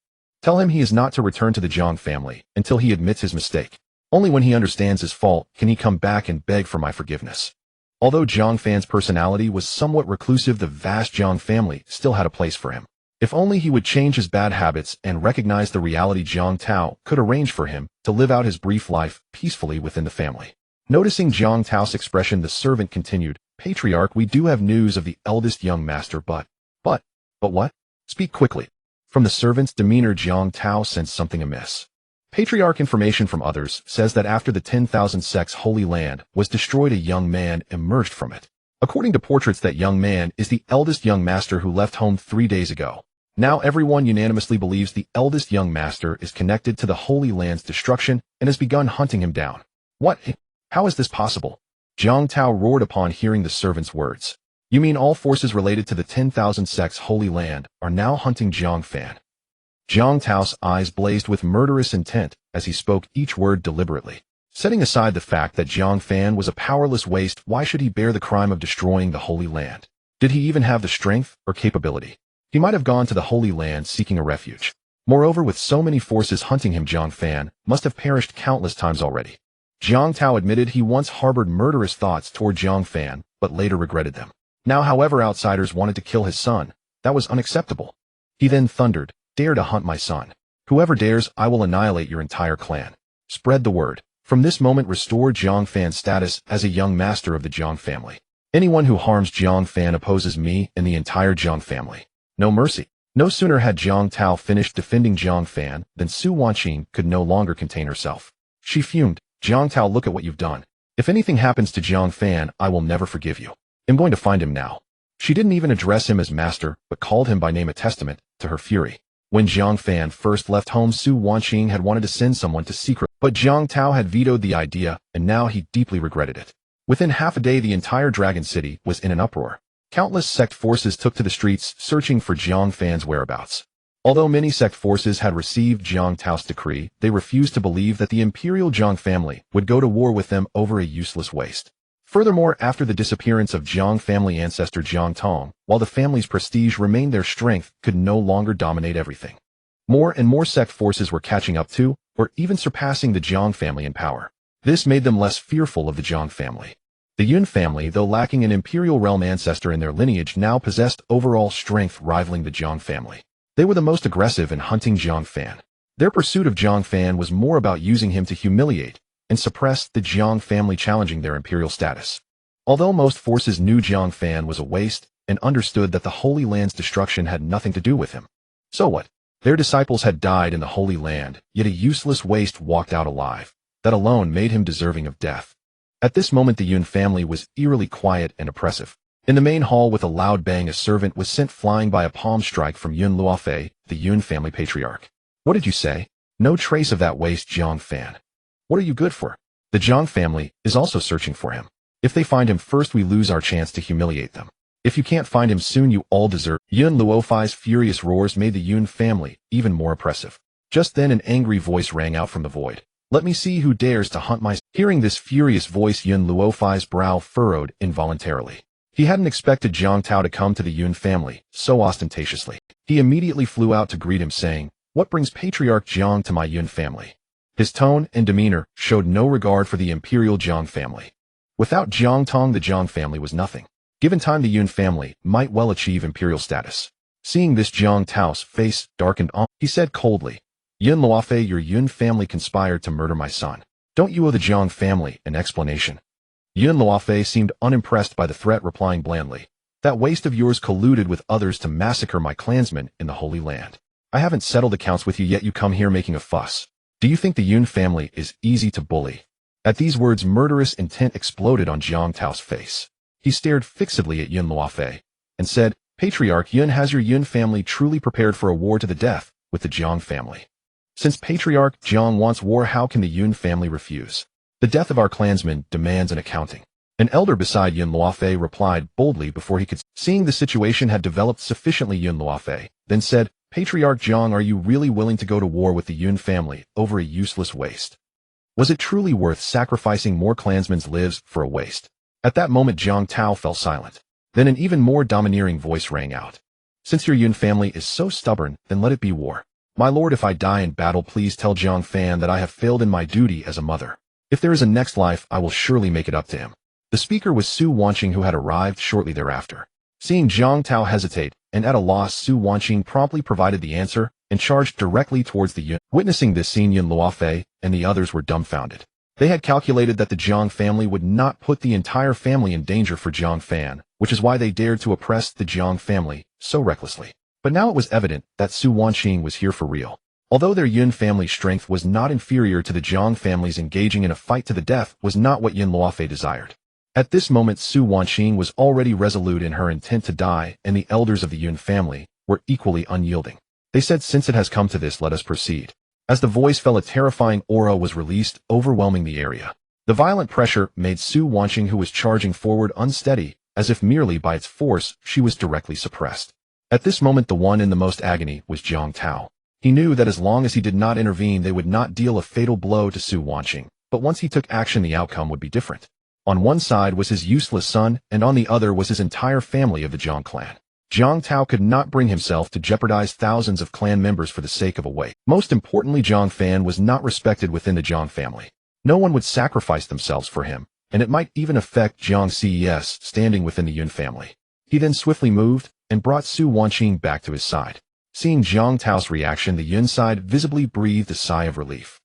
Speaker 1: Tell him he is not to return to the Jiang family until he admits his mistake. Only when he understands his fault can he come back and beg for my forgiveness." Although Jiang Fan's personality was somewhat reclusive, the vast Jiang family still had a place for him. If only he would change his bad habits and recognize the reality, Jiang Tao could arrange for him to live out his brief life peacefully within the family. Noticing Jiang Tao's expression, the servant continued, "Patriarch, we do have news of the eldest young master, but what? Speak quickly." From the servant's demeanor, Jiang Tao sensed something amiss. "Patriarch, information from others says that after the 10,000 sects holy land was destroyed, a young man emerged from it. According to portraits, that young man is the eldest young master who left home 3 days ago. Now everyone unanimously believes the eldest young master is connected to the holy land's destruction and has begun hunting him down." "What? How is this possible?" Jiang Tao roared upon hearing the servant's words. "You mean all forces related to the 10,000 sects holy land are now hunting Jiang Fan?" Jiang Tao's eyes blazed with murderous intent as he spoke each word deliberately. Setting aside the fact that Jiang Fan was a powerless waste, why should he bear the crime of destroying the Holy Land? Did he even have the strength or capability? He might have gone to the Holy Land seeking a refuge. Moreover, with so many forces hunting him, Jiang Fan must have perished countless times already. Jiang Tao admitted he once harbored murderous thoughts toward Jiang Fan, but later regretted them. Now, however, outsiders wanted to kill his son. That was unacceptable. He then thundered, "Dare to hunt my son. Whoever dares, I will annihilate your entire clan. Spread the word." From this moment restore Jiang Fan's status as a young master of the Jiang family. Anyone who harms Jiang Fan opposes me and the entire Jiang family. No mercy. No sooner had Jiang Tao finished defending Jiang Fan than Su Wanqing could no longer contain herself. She fumed, "Jiang Tao, look at what you've done. If anything happens to Jiang Fan, I will never forgive you. I'm going to find him now." She didn't even address him as master, but called him by name, a testament to her fury. When Jiang Fan first left home, Su Wanqing had wanted to send someone to secret, but Jiang Tao had vetoed the idea, and now he deeply regretted it. Within half a day, the entire Dragon City was in an uproar. Countless sect forces took to the streets, searching for Jiang Fan's whereabouts. Although many sect forces had received Jiang Tao's decree, they refused to believe that the imperial Jiang family would go to war with them over a useless waste. Furthermore, after the disappearance of Jiang family ancestor Jiang Tong, while the family's prestige remained, their strength could no longer dominate everything. More and more sect forces were catching up to, or even surpassing the Jiang family in power. This made them less fearful of the Jiang family. The Yun family, though lacking an imperial realm ancestor in their lineage, now possessed overall strength rivaling the Jiang family. They were the most aggressive in hunting Jiang Fan. Their pursuit of Jiang Fan was more about using him to humiliate and suppress the Jiang family, challenging their imperial status. Although most forces knew Jiang Fan was a waste and understood that the Holy Land's destruction had nothing to do with him. So what? Their disciples had died in the Holy Land, yet a useless waste walked out alive. That alone made him deserving of death. At this moment, the Yun family was eerily quiet and oppressive. In the main hall, with a loud bang, a servant was sent flying by a palm strike from Yun Luofei, the Yun family patriarch. "What did you say? No trace of that waste Jiang Fan. What are you good for? The Jiang family is also searching for him. If they find him first, we lose our chance to humiliate them. If you can't find him soon, you all deserve." Yun Luofei's furious roars made the Yun family even more oppressive. Just then, an angry voice rang out from the void. "Let me see who dares to hunt my..." Hearing this furious voice, Yun Luofei's brow furrowed involuntarily. He hadn't expected Jiang Tao to come to the Yun family so ostentatiously. He immediately flew out to greet him, saying, "What brings Patriarch Jiang to my Yun family?" His tone and demeanor showed no regard for the imperial Jiang family. Without Jiang Tong, the Jiang family was nothing. Given time, the Yun family might well achieve imperial status. Seeing this, Jiang Tao's face darkened. He said coldly, "Yun Luofei, your Yun family conspired to murder my son. Don't you owe the Jiang family an explanation?" Yun Luofei seemed unimpressed by the threat, replying blandly, "That waste of yours colluded with others to massacre my clansmen in the Holy Land. I haven't settled accounts with you yet you come here making a fuss. Do you think the Yun family is easy to bully?" At these words, murderous intent exploded on Jiang Tao's face. He stared fixedly at Yun Luofei and said, "Patriarch Yun, has your Yun family truly prepared for a war to the death with the Jiang family? Since Patriarch Jiang wants war, how can the Yun family refuse? The death of our clansmen demands an accounting." An elder beside Yun Luofei replied boldly before he could. Seeing the situation had developed sufficiently, Yun Luofei then said, "Patriarch Jiang, are you really willing to go to war with the Yun family over a useless waste? Was it truly worth sacrificing more clansmen's lives for a waste?" At that moment, Jiang Tao fell silent. Then an even more domineering voice rang out. "Since your Yun family is so stubborn, then let it be war. My lord, if I die in battle, please tell Jiang Fan that I have failed in my duty as a mother. If there is a next life, I will surely make it up to him." The speaker was Su Wanqing, who had arrived shortly thereafter. Seeing Jiang Tao hesitate and at a loss, Su Wanqing promptly provided the answer and charged directly towards the Yun. Witnessing this scene, Yun Luofei and the others were dumbfounded. They had calculated that the Jiang family would not put the entire family in danger for Jiang Fan, which is why they dared to oppress the Jiang family so recklessly. But now it was evident that Su Wanqing was here for real. Although their Yun family strength was not inferior to the Jiang families, engaging in a fight to the death was not what Yun Luofei desired. At this moment, Su Wanqing was already resolute in her intent to die, and the elders of the Yun family were equally unyielding. They said, "Since it has come to this, let us proceed." As the voice fell, a terrifying aura was released, overwhelming the area. The violent pressure made Su Wanqing, who was charging forward, unsteady, as if merely by its force she was directly suppressed. At this moment, the one in the most agony was Jiang Tao. He knew that as long as he did not intervene, they would not deal a fatal blow to Su Wanqing, but once he took action, the outcome would be different. On one side was his useless son, and on the other was his entire family of the Jiang clan. Jiang Tao could not bring himself to jeopardize thousands of clan members for the sake of a way. Most importantly, Jiang Fan was not respected within the Jiang family. No one would sacrifice themselves for him, and it might even affect Jiang Ces standing within the Yun family. He then swiftly moved, and brought Su Wanqing back to his side. Seeing Jiang Tao's reaction, the Yun side visibly breathed a sigh of relief.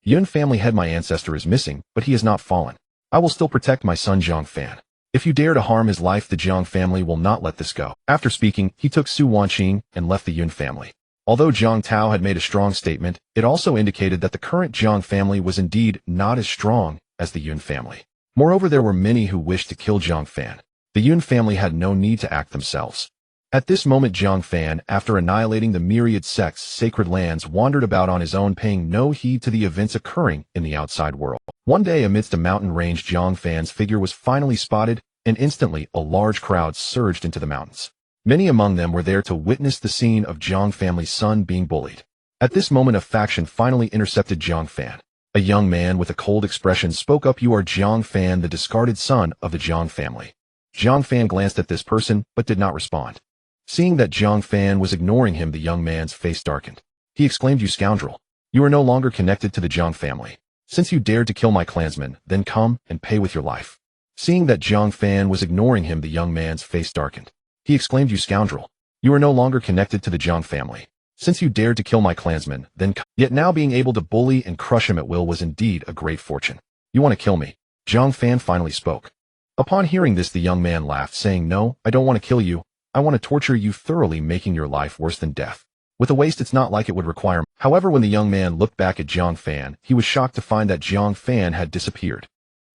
Speaker 1: Yun family head, my ancestor is missing, but he has not fallen. I will still protect my son Jiang Fan. If you dare to harm his life, the Jiang family will not let this go. After speaking, he took Su Wanqing and left the Yun family. Although Jiang Tao had made a strong statement, it also indicated that the current Jiang family was indeed not as strong as the Yun family. Moreover, there were many who wished to kill Jiang Fan. The Yun family had no need to act themselves. At this moment, Jiang Fan, after annihilating the myriad sects' sacred lands, wandered about on his own, paying no heed to the events occurring in the outside world. One day, amidst a mountain range, Jiang Fan's figure was finally spotted, and instantly a large crowd surged into the mountains. Many among them were there to witness the scene of Jiang family's son being bullied. At this moment, a faction finally intercepted Jiang Fan. A young man with a cold expression spoke up. You are Jiang Fan, the discarded son of the Jiang family. Jiang Fan glanced at this person, but did not respond. Seeing that Jiang Fan was ignoring him, the young man's face darkened. He exclaimed, you scoundrel! You are no longer connected to the Jiang family. Since you dared to kill my clansmen, then come and pay with your life. Seeing that Jiang Fan was ignoring him, the young man's face darkened. He exclaimed, you scoundrel! You are no longer connected to the Jiang family. Since you dared to kill my clansmen, then come. Yet now being able to bully and crush him at will was indeed a great fortune. You want to kill me? Jiang Fan finally spoke. Upon hearing this, the young man laughed, saying, no, I don't want to kill you. I want to torture you thoroughly, making your life worse than death. With a waste, it's not like it would require. However, when the young man looked back at Jiang Fan, he was shocked to find that Jiang Fan had disappeared.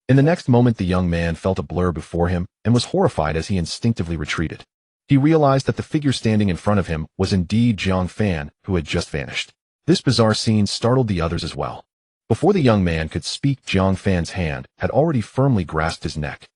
Speaker 1: In the next moment, the young man felt a blur before him and was horrified as he instinctively retreated. He realized that the figure standing in front of him was indeed Jiang Fan, who had just vanished. This bizarre scene startled the others as well. Before the young man could speak, Jiang Fan's hand had already firmly grasped his neck.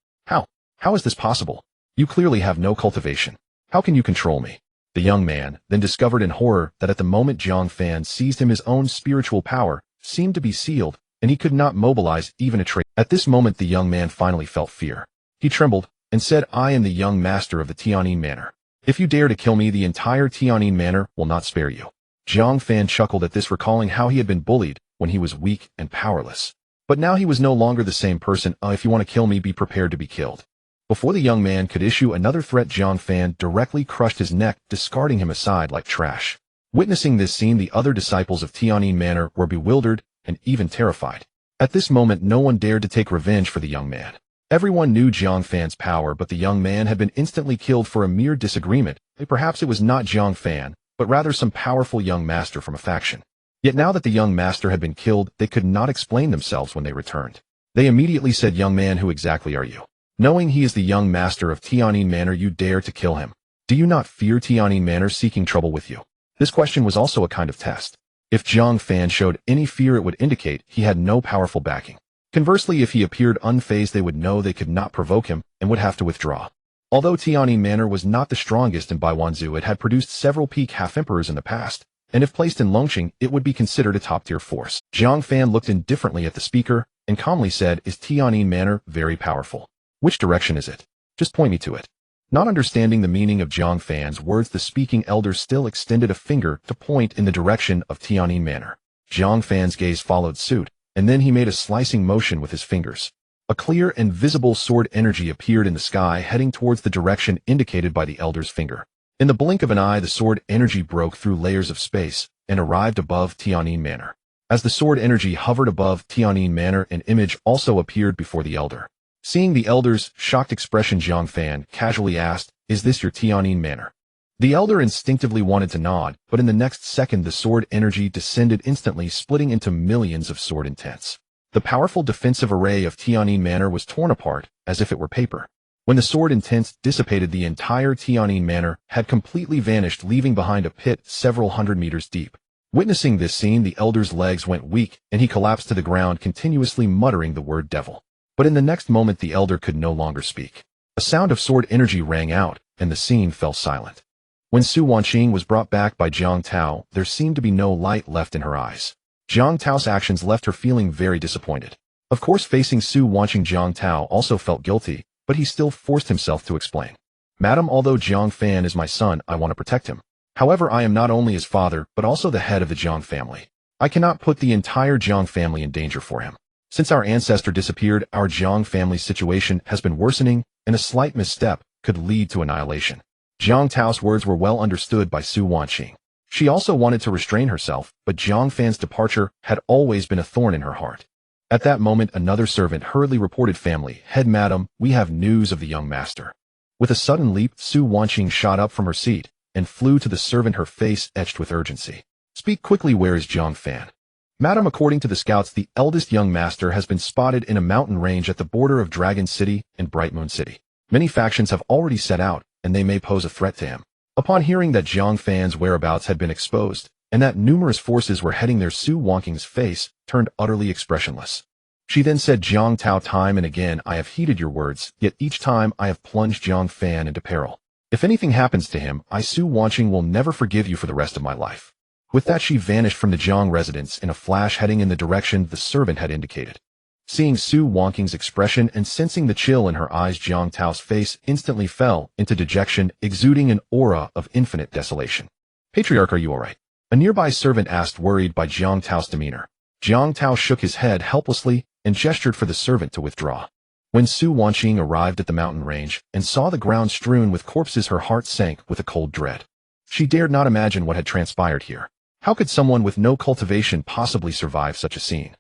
Speaker 1: How is this possible? You clearly have no cultivation. How can you control me? The young man then discovered in horror that at the moment Jiang Fan seized him, his own spiritual power seemed to be sealed, and he could not mobilize even a trace. At this moment, the young man finally felt fear. He trembled and said, I am the young master of the Tianyin Manor. If you dare to kill me, the entire Tianyin Manor will not spare you. Jiang Fan chuckled at this, recalling how he had been bullied when he was weak and powerless. But now he was no longer the same person. If you want to kill me, be prepared to be killed. Before the young man could issue another threat, Jiang Fan directly crushed his neck, discarding him aside like trash. Witnessing this scene, the other disciples of Tianyin Manor were bewildered and even terrified. At this moment, no one dared to take revenge for the young man. Everyone knew Jiang Fan's power, but the young man had been instantly killed for a mere disagreement. Perhaps it was not Jiang Fan, but rather some powerful young master from a faction. Yet now that the young master had been killed, they could not explain themselves when they returned. They immediately said, young man, who exactly are you? Knowing he is the young master of Tianyin Manor, you dare to kill him. Do you not fear Tianyin Manor seeking trouble with you? This question was also a kind of test. If Jiang Fan showed any fear, it would indicate he had no powerful backing. Conversely, if he appeared unfazed, they would know they could not provoke him and would have to withdraw. Although Tianyin Manor was not the strongest in Baiwanzu, it had produced several peak half-emperors in the past, and if placed in Longqing, it would be considered a top-tier force. Jiang Fan looked indifferently at the speaker and calmly said, is Tianyin Manor very powerful? Which direction is it? Just point me to it. Not understanding the meaning of Jiang Fan's words, the speaking elder still extended a finger to point in the direction of Tianyin Manor. Jiang Fan's gaze followed suit, and then he made a slicing motion with his fingers. A clear and visible sword energy appeared in the sky, heading towards the direction indicated by the elder's finger. In the blink of an eye, the sword energy broke through layers of space and arrived above Tianyin Manor. As the sword energy hovered above Tianyin Manor, an image also appeared before the elder. Seeing the elder's shocked expression, Jiang Fan casually asked, is this your Tianyin Manor? The elder instinctively wanted to nod, but in the next second the sword energy descended instantly, splitting into millions of sword intents. The powerful defensive array of Tianyin Manor was torn apart, as if it were paper. When the sword intents dissipated, the entire Tianyin Manor had completely vanished, leaving behind a pit several hundred meters deep. Witnessing this scene, the elder's legs went weak, and he collapsed to the ground, continuously muttering the word devil. But in the next moment, the elder could no longer speak. A sound of sword energy rang out, and the scene fell silent. When Su Wanqing was brought back by Jiang Tao, there seemed to be no light left in her eyes. Jiang Tao's actions left her feeling very disappointed. Of course, facing Su Wanqing, Jiang Tao also felt guilty, but he still forced himself to explain. Madam, although Jiang Fan is my son, I want to protect him. However, I am not only his father, but also the head of the Jiang family. I cannot put the entire Jiang family in danger for him. Since our ancestor disappeared, our Jiang family's situation has been worsening, and a slight misstep could lead to annihilation. Jiang Tao's words were well understood by Su Wanqing. She also wanted to restrain herself, but Jiang Fan's departure had always been a thorn in her heart. At that moment, another servant hurriedly reported, "Family head, madam, we have news of the young master." With a sudden leap, Su Wanqing shot up from her seat and flew to the servant, her face etched with urgency. "Speak quickly, where is Jiang Fan?" "Madam, according to the scouts, the eldest young master has been spotted in a mountain range at the border of Dragon City and Bright Moon City. Many factions have already set out, and they may pose a threat to him." Upon hearing that Jiang Fan's whereabouts had been exposed, and that numerous forces were heading there, Su Wanqing's face turned utterly expressionless. She then said, "Jiang Tao, time and again I have heeded your words, yet each time I have plunged Jiang Fan into peril. If anything happens to him, I, Su Wanqing, will never forgive you for the rest of my life." With that, she vanished from the Jiang residence in a flash, heading in the direction the servant had indicated. Seeing Su Wanqing's expression and sensing the chill in her eyes, Jiang Tao's face instantly fell into dejection, exuding an aura of infinite desolation. "Patriarch, are you all right?" a nearby servant asked, worried by Jiang Tao's demeanor. Jiang Tao shook his head helplessly and gestured for the servant to withdraw. When Su Wanqing arrived at the mountain range and saw the ground strewn with corpses, her heart sank with a cold dread. She dared not imagine what had transpired here. How could someone with no cultivation possibly survive such a scene?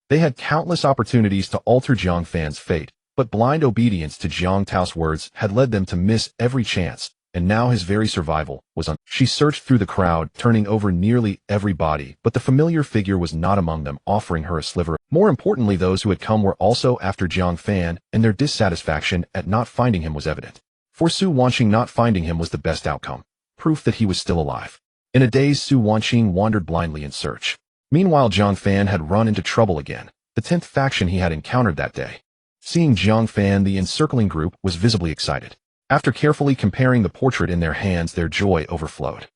Speaker 1: They had countless opportunities to alter Jiang Fan's fate, but blind obedience to Jiang Tao's words had led them to miss every chance, and now his very survival was on. She searched through the crowd, turning over nearly every body, but the familiar figure was not among them, offering her a sliver. More importantly, those who had come were also after Jiang Fan, and their dissatisfaction at not finding him was evident. For Su Wanqing, not finding him was the best outcome, proof that he was still alive. In a daze, Su Wanqing wandered blindly in search. Meanwhile, Jiang Fan had run into trouble again, the 10th faction he had encountered that day. Seeing Jiang Fan, the encircling group was visibly excited. After carefully comparing the portrait in their hands, their joy overflowed.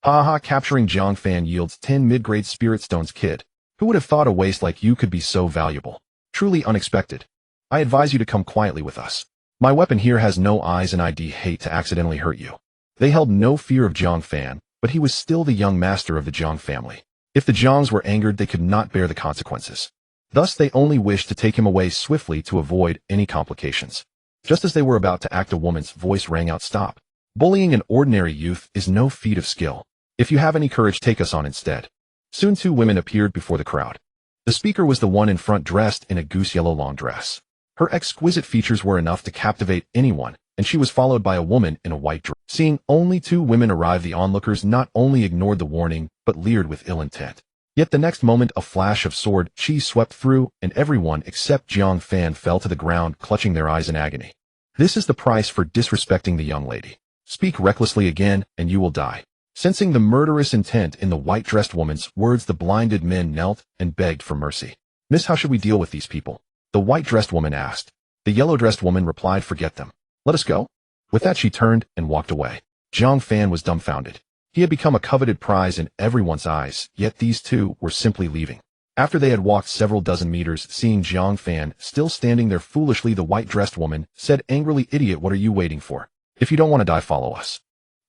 Speaker 1: "Ha! Capturing Jiang Fan yields 10 mid-grade spirit stones, kid. Who would have thought a waste like you could be so valuable? Truly unexpected. I advise you to come quietly with us. My weapon here has no eyes and I'd hate to accidentally hurt you." They held no fear of Jiang Fan, but he was still the young master of the Jiang family. If the Jiangs were angered, they could not bear the consequences. Thus, they only wished to take him away swiftly to avoid any complications. Just as they were about to act, a woman's voice rang out, "Stop. Bullying an ordinary youth is no feat of skill. If you have any courage, take us on instead." Soon 2 women appeared before the crowd. The speaker was the one in front, dressed in a goose-yellow long dress. Her exquisite features were enough to captivate anyone, and she was followed by a woman in a white dress. Seeing only 2 women arrive, the onlookers not only ignored the warning, but leered with ill intent. Yet the next moment, a flash of sword chi swept through, and everyone except Jiang Fan fell to the ground, clutching their eyes in agony. "This is the price for disrespecting the young lady. Speak recklessly again, and you will die." Sensing the murderous intent in the white-dressed woman's words, the blinded men knelt and begged for mercy. "Miss, how should we deal with these people?" the white-dressed woman asked. The yellow-dressed woman replied, "Forget them. Let us go." With that, she turned and walked away. Jiang Fan was dumbfounded. He had become a coveted prize in everyone's eyes, yet these 2 were simply leaving. After they had walked several dozen meters, seeing Jiang Fan still standing there foolishly, the white-dressed woman said angrily, "Idiot, what are you waiting for? If you don't want to die, follow us."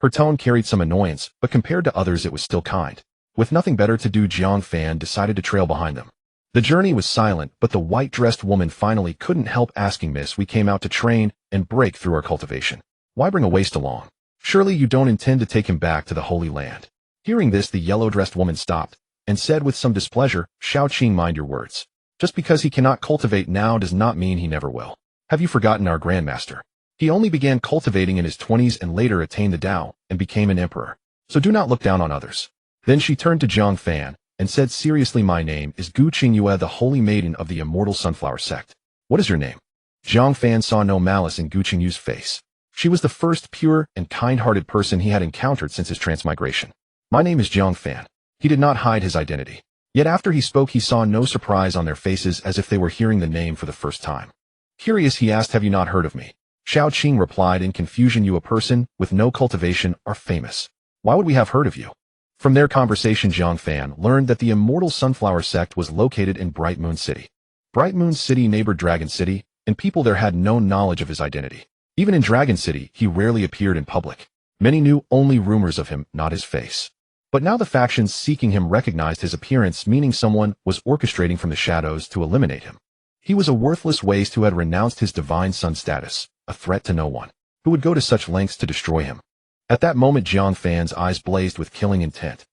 Speaker 1: Her tone carried some annoyance, but compared to others it was still kind. With nothing better to do, Jiang Fan decided to trail behind them. The journey was silent, but the white-dressed woman finally couldn't help asking, "Miss, we came out to train and break through our cultivation. Why bring a waste along? Surely you don't intend to take him back to the Holy Land." Hearing this, the yellow-dressed woman stopped and said with some displeasure, "Shao Qing, mind your words. Just because he cannot cultivate now does not mean he never will. Have you forgotten our grandmaster? He only began cultivating in his 20s and later attained the Tao and became an emperor. So do not look down on others." Then she turned to Jiang Fan and said seriously, "My name is Gu Qingyue, the holy maiden of the immortal sunflower sect. What is your name?" Jiang Fan saw no malice in Gu Qingyue's face. She was the first pure and kind-hearted person he had encountered since his transmigration. "My name is Jiang Fan." He did not hide his identity. Yet after he spoke, he saw no surprise on their faces, as if they were hearing the name for the first time. Curious, he asked, "Have you not heard of me?" Shao Qing replied in confusion, "You, a person with no cultivation, are famous. Why would we have heard of you?" From their conversation, Jiang Fan learned that the immortal sunflower sect was located in Bright Moon City. Bright Moon City neighbored Dragon City, and people there had no knowledge of his identity. Even in Dragon City, he rarely appeared in public. Many knew only rumors of him, not his face. But now the factions seeking him recognized his appearance, meaning someone was orchestrating from the shadows to eliminate him. He was a worthless waste who had renounced his divine son status, a threat to no one, who would go to such lengths to destroy him. At that moment Jiang Fan's eyes blazed with killing intent.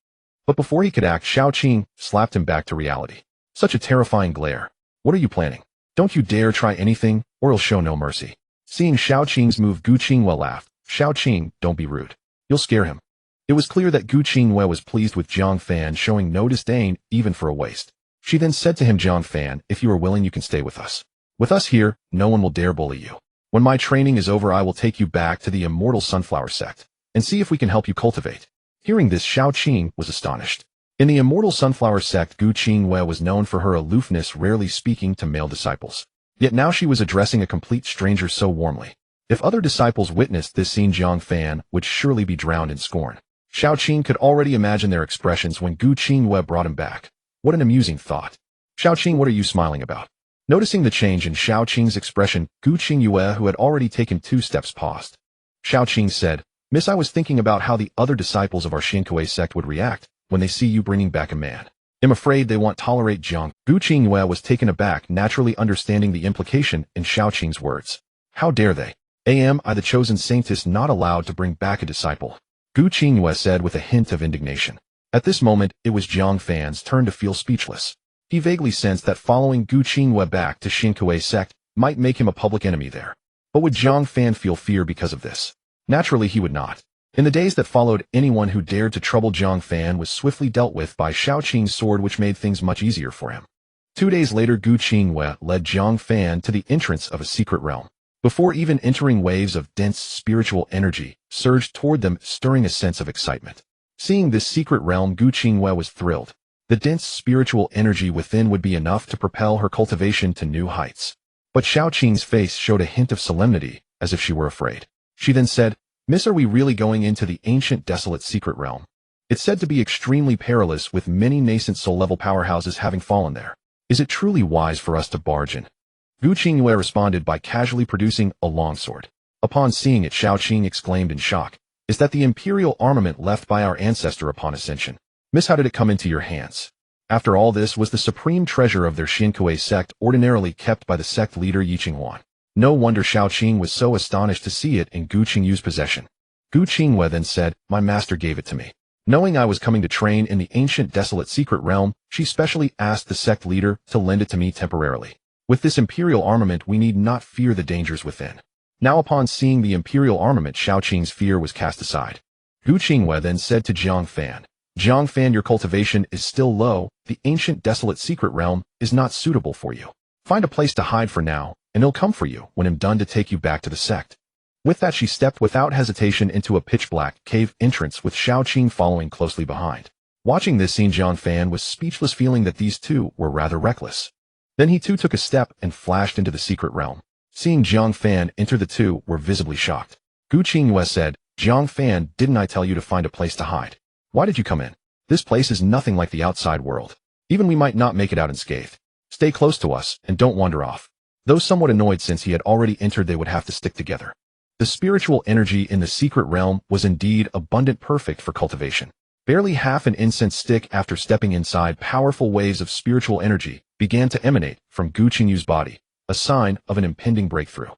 Speaker 1: But before he could act, Xiaoqing slapped him back to reality. Such a terrifying glare. What are you planning? Don't you dare try anything, or he'll show no mercy. Seeing Xiaoqing's move, Gu Qinghua laughed. Xiaoqing, don't be rude. You'll scare him. It was clear that Gu Qinghua was pleased with Jiang Fan showing no disdain even for a waste. She then said to him, Jiang Fan, if you are willing you can stay with us. With us here, no one will dare bully you. When my training is over I will take you back to the immortal sunflower sect, and see if we can help you cultivate. Hearing this, Xiaoqing was astonished. In the immortal sunflower sect, Gu Qinghua was known for her aloofness, rarely speaking to male disciples. Yet now she was addressing a complete stranger so warmly. If other disciples witnessed this scene, Jiang Fan would surely be drowned in scorn. Xiaoqing could already imagine their expressions when Gu Qinghua brought him back. What an amusing thought. Xiaoqing, what are you smiling about? Noticing the change in Xiaoqing's expression, Gu Qinghua, who had already taken 2 steps, paused. Xiaoqing said, Miss, I was thinking about how the other disciples of our Xinkuei sect would react when they see you bringing back a man. I'm afraid they won't tolerate Jiang. Gu Qinghua was taken aback, naturally understanding the implication in Xiaoqing's words. How dare they? Am I the chosen saintess not allowed to bring back a disciple? Gu Qinghua said with a hint of indignation. At this moment, it was Jiang Fan's turn to feel speechless. He vaguely sensed that following Gu Qinghua back to Xinkuei sect might make him a public enemy there. But would Jiang Fan feel fear because of this? Naturally he would not. In the days that followed, anyone who dared to trouble Jiang Fan was swiftly dealt with by Xiaoqing's sword, which made things much easier for him. 2 days later, Gu Qinghua led Jiang Fan to the entrance of a secret realm. Before even entering, waves of dense spiritual energy surged toward them, stirring a sense of excitement. Seeing this secret realm, Gu Qinghua was thrilled. The dense spiritual energy within would be enough to propel her cultivation to new heights. But Xiaoqing's face showed a hint of solemnity, as if she were afraid. She then said, Miss, are we really going into the ancient desolate secret realm? It's said to be extremely perilous, with many nascent soul-level powerhouses having fallen there. Is it truly wise for us to barge in? Gu Qinghua responded by casually producing a longsword. Upon seeing it, Xiaoqing exclaimed in shock, Is that the imperial armament left by our ancestor upon ascension? Miss, how did it come into your hands? After all, this was the supreme treasure of their Xinkuei sect, ordinarily kept by the sect leader Yiqinghuan. No wonder Xiaoqing was so astonished to see it in Gu Qinghua's possession. Gu Qinghua then said, My master gave it to me. Knowing I was coming to train in the ancient desolate secret realm, she specially asked the sect leader to lend it to me temporarily. With this imperial armament, we need not fear the dangers within. Now upon seeing the imperial armament, Xiaoqing's fear was cast aside. Gu Qinghua then said to Jiang Fan, Jiang Fan, your cultivation is still low. The ancient desolate secret realm is not suitable for you. Find a place to hide for now, and it'll come for you when I'm done to take you back to the sect. With that, she stepped without hesitation into a pitch-black cave entrance, with Xiaoqing following closely behind. Watching this scene, Jiang Fan was speechless, feeling that these two were rather reckless. Then he too took a step and flashed into the secret realm. Seeing Jiang Fan enter, the two were visibly shocked. Gu Qinghua said, Jiang Fan, didn't I tell you to find a place to hide? Why did you come in? This place is nothing like the outside world. Even we might not make it out unscathed. Stay close to us and don't wander off. Though somewhat annoyed since he had already entered, they would have to stick together. The spiritual energy in the secret realm was indeed abundant, perfect for cultivation. Barely half an incense stick after stepping inside, powerful waves of spiritual energy began to emanate from Gu Qinghua's body, a sign of an impending breakthrough.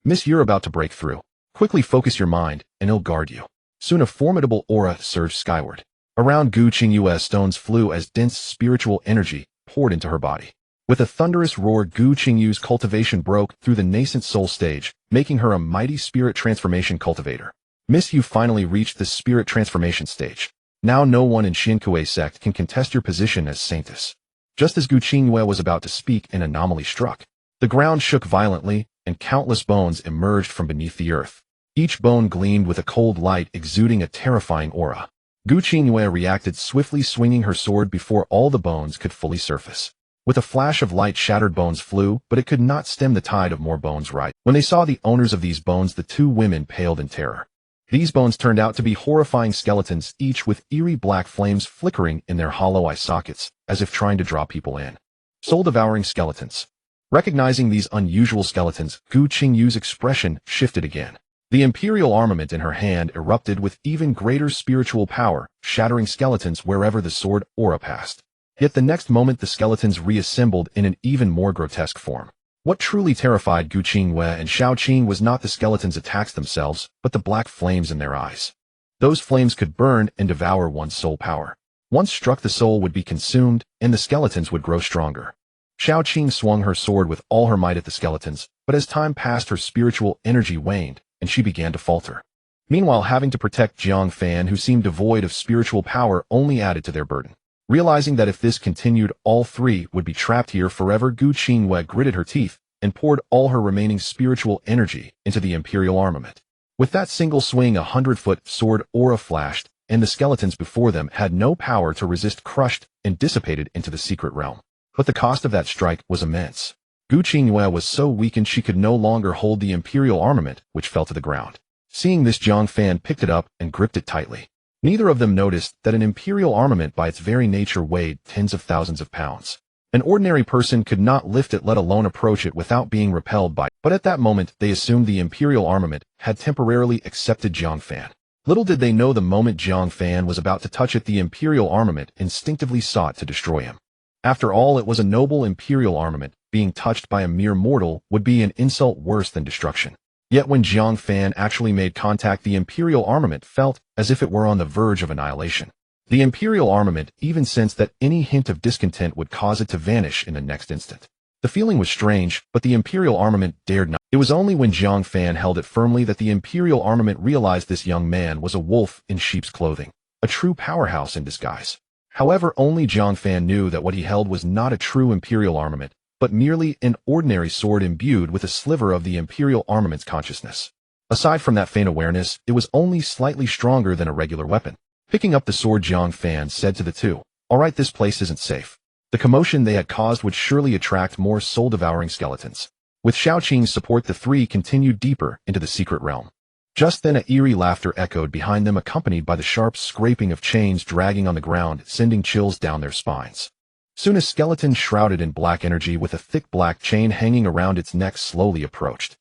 Speaker 1: Miss, you're about to break through. Quickly focus your mind, and it'll guard you. Soon a formidable aura surged skyward. Around Gu Qinghua, stones flew as dense spiritual energy poured into her body. With a thunderous roar, Gu Qinghua's cultivation broke through the nascent soul stage, making her a mighty spirit transformation cultivator. Miss, you finally reached the spirit transformation stage. Now no one in Xinkuei sect can contest your position as saintess. Just as Gu Qinghua was about to speak, an anomaly struck. The ground shook violently, and countless bones emerged from beneath the earth. Each bone gleamed with a cold light, exuding a terrifying aura. Gu Qinghua reacted swiftly, swinging her sword before all the bones could fully surface. With a flash of light, shattered bones flew, but it could not stem the tide of more bones rise. When they saw the owners of these bones, the two women paled in terror. These bones turned out to be horrifying skeletons, each with eerie black flames flickering in their hollow eye sockets, as if trying to draw people in. Soul-devouring skeletons. Recognizing these unusual skeletons, Gu Qinghua's expression shifted again. The imperial armament in her hand erupted with even greater spiritual power, shattering skeletons wherever the sword aura passed. Yet the next moment, the skeletons reassembled in an even more grotesque form. What truly terrified Gu Qinghua and Xiaoqing was not the skeletons' attacks themselves, but the black flames in their eyes. Those flames could burn and devour one's soul power. Once struck, the soul would be consumed, and the skeletons would grow stronger. Xiaoqing swung her sword with all her might at the skeletons, but as time passed her spiritual energy waned, and she began to falter. Meanwhile, having to protect Jiang Fan, who seemed devoid of spiritual power, only added to their burden. Realizing that if this continued, all three would be trapped here forever, Gu Qingwei gritted her teeth and poured all her remaining spiritual energy into the imperial armament. With that single swing, 100-foot sword aura flashed, and the skeletons before them had no power to resist, crushed and dissipated into the secret realm. But the cost of that strike was immense. Gu Qingwei was so weakened she could no longer hold the imperial armament, which fell to the ground. Seeing this, Jiang Fan picked it up and gripped it tightly. Neither of them noticed that an imperial armament by its very nature weighed tens of thousands of pounds. An ordinary person could not lift it, let alone approach it, without being repelled by it. But at that moment, they assumed the imperial armament had temporarily accepted Jiang Fan. Little did they know, the moment Jiang Fan was about to touch it, the imperial armament instinctively sought to destroy him. After all, it was a noble imperial armament. Being touched by a mere mortal would be an insult worse than destruction. Yet when Jiang Fan actually made contact, the imperial armament felt as if it were on the verge of annihilation. The imperial armament even sensed that any hint of discontent would cause it to vanish in the next instant. The feeling was strange, but the imperial armament dared not. It was only when Jiang Fan held it firmly that the imperial armament realized this young man was a wolf in sheep's clothing, a true powerhouse in disguise. However, only Jiang Fan knew that what he held was not a true imperial armament, but merely an ordinary sword imbued with a sliver of the imperial armament's consciousness. Aside from that faint awareness, it was only slightly stronger than a regular weapon. Picking up the sword, Jiang Fan said to the two, "All right, this place isn't safe." The commotion they had caused would surely attract more soul-devouring skeletons. With Xiaoqing's support, the three continued deeper into the secret realm. Just then, an eerie laughter echoed behind them, accompanied by the sharp scraping of chains dragging on the ground, sending chills down their spines. Soon a skeleton shrouded in black energy with a thick black chain hanging around its neck slowly approached.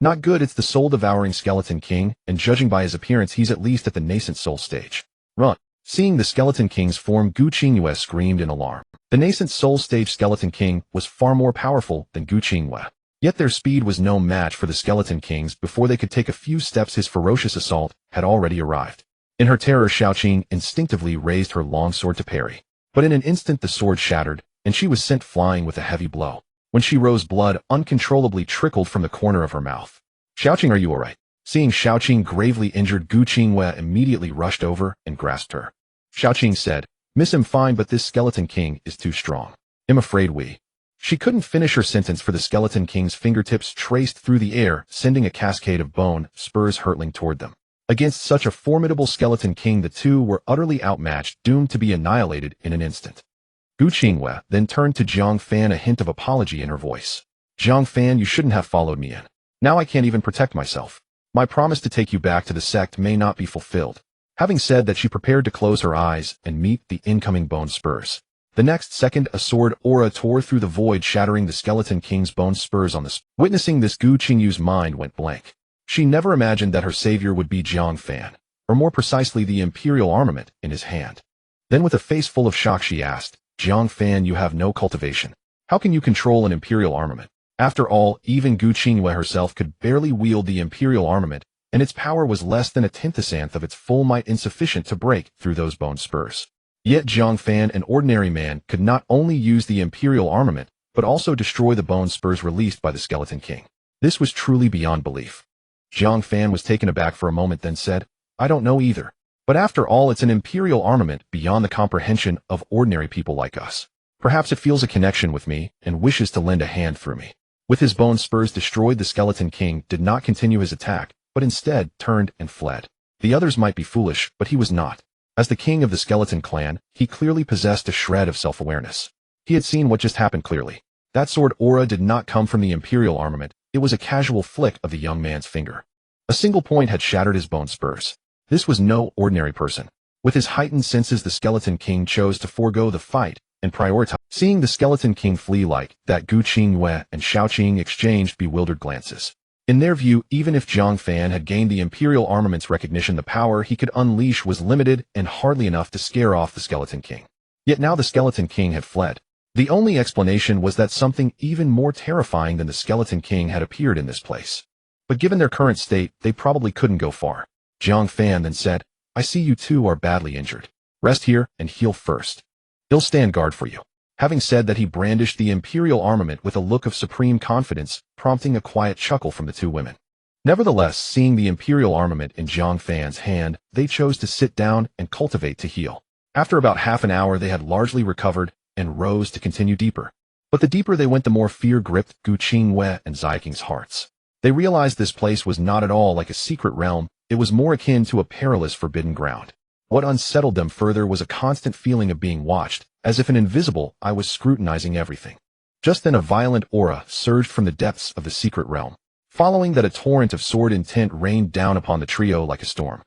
Speaker 1: Not good, it's the soul-devouring skeleton king, and judging by his appearance, he's at least at the nascent soul stage. Run! Seeing the skeleton king's form, Gu Qingwei screamed in alarm. The nascent soul stage skeleton king was far more powerful than Gu Qingwei. Yet their speed was no match for the skeleton kings. Before they could take a few steps, his ferocious assault had already arrived. In her terror, Xiaoqing instinctively raised her long sword to parry. But in an instant the sword shattered, and she was sent flying with a heavy blow. When she rose, blood uncontrollably trickled from the corner of her mouth. "Xiaoqing, are you all right?" Seeing Xiaoqing gravely injured, Gu Qingwei immediately rushed over and grasped her. Xiaoqing said, "Miss, I'm fine, but this skeleton king is too strong. I'm afraid we..." She couldn't finish her sentence, for the skeleton king's fingertips traced through the air, sending a cascade of bone spurs hurtling toward them. Against such a formidable skeleton king, the two were utterly outmatched, doomed to be annihilated in an instant. Gu Qingwei then turned to Jiang Fan, a hint of apology in her voice. "Jiang Fan, you shouldn't have followed me in. Now I can't even protect myself. My promise to take you back to the sect may not be fulfilled." Having said that, she prepared to close her eyes and meet the incoming bone spurs. The next second, a sword aura tore through the void, shattering the skeleton king's bone spurs on the Witnessing this, Gu Qingyu's mind went blank. She never imagined that her savior would be Jiang Fan, or more precisely the imperial armament in his hand. Then with a face full of shock, she asked, "Jiang Fan, you have no cultivation. How can you control an imperial armament?" After all, even Gu Qingwei herself could barely wield the imperial armament, and its power was less than a tenth of its full might, insufficient to break through those bone spurs. Yet Jiang Fan, an ordinary man, could not only use the imperial armament, but also destroy the bone spurs released by the skeleton king. This was truly beyond belief. Jiang Fan was taken aback for a moment, then said, "I don't know either. But after all, it's an imperial armament beyond the comprehension of ordinary people like us. Perhaps it feels a connection with me and wishes to lend a hand through me." With his bone spurs destroyed, the skeleton king did not continue his attack, but instead turned and fled. The others might be foolish, but he was not. As the king of the skeleton clan, he clearly possessed a shred of self-awareness. He had seen what just happened clearly. That sword aura did not come from the imperial armament. It was a casual flick of the young man's finger. A single point had shattered his bone spurs. This was no ordinary person. With his heightened senses, the skeleton king chose to forego the fight and prioritize. Seeing the skeleton king flee like that, Gu Qingwei and Xiaoqing exchanged bewildered glances. In their view, even if Jiang Fan had gained the imperial armament's recognition, the power he could unleash was limited and hardly enough to scare off the skeleton king. Yet now the skeleton king had fled. The only explanation was that something even more terrifying than the skeleton king had appeared in this place. But given their current state, they probably couldn't go far. Jiang Fan then said, I see you two are badly injured. Rest here and heal first. He'll stand guard for you." Having said that, he brandished the imperial armament with a look of supreme confidence, prompting a quiet chuckle from the two women. Nevertheless, seeing the imperial armament in Jiang Fan's hand, they chose to sit down and cultivate to heal. After about half an hour, they had largely recovered and rose to continue deeper. But the deeper they went, the more fear gripped Gu Qingyue and Ziking's hearts. They realized this place was not at all like a secret realm, it was more akin to a perilous forbidden ground. What unsettled them further was a constant feeling of being watched, as if an invisible eye was scrutinizing everything. Just then a violent aura surged from the depths of the secret realm. Following that, a torrent of sword intent rained down upon the trio like a storm.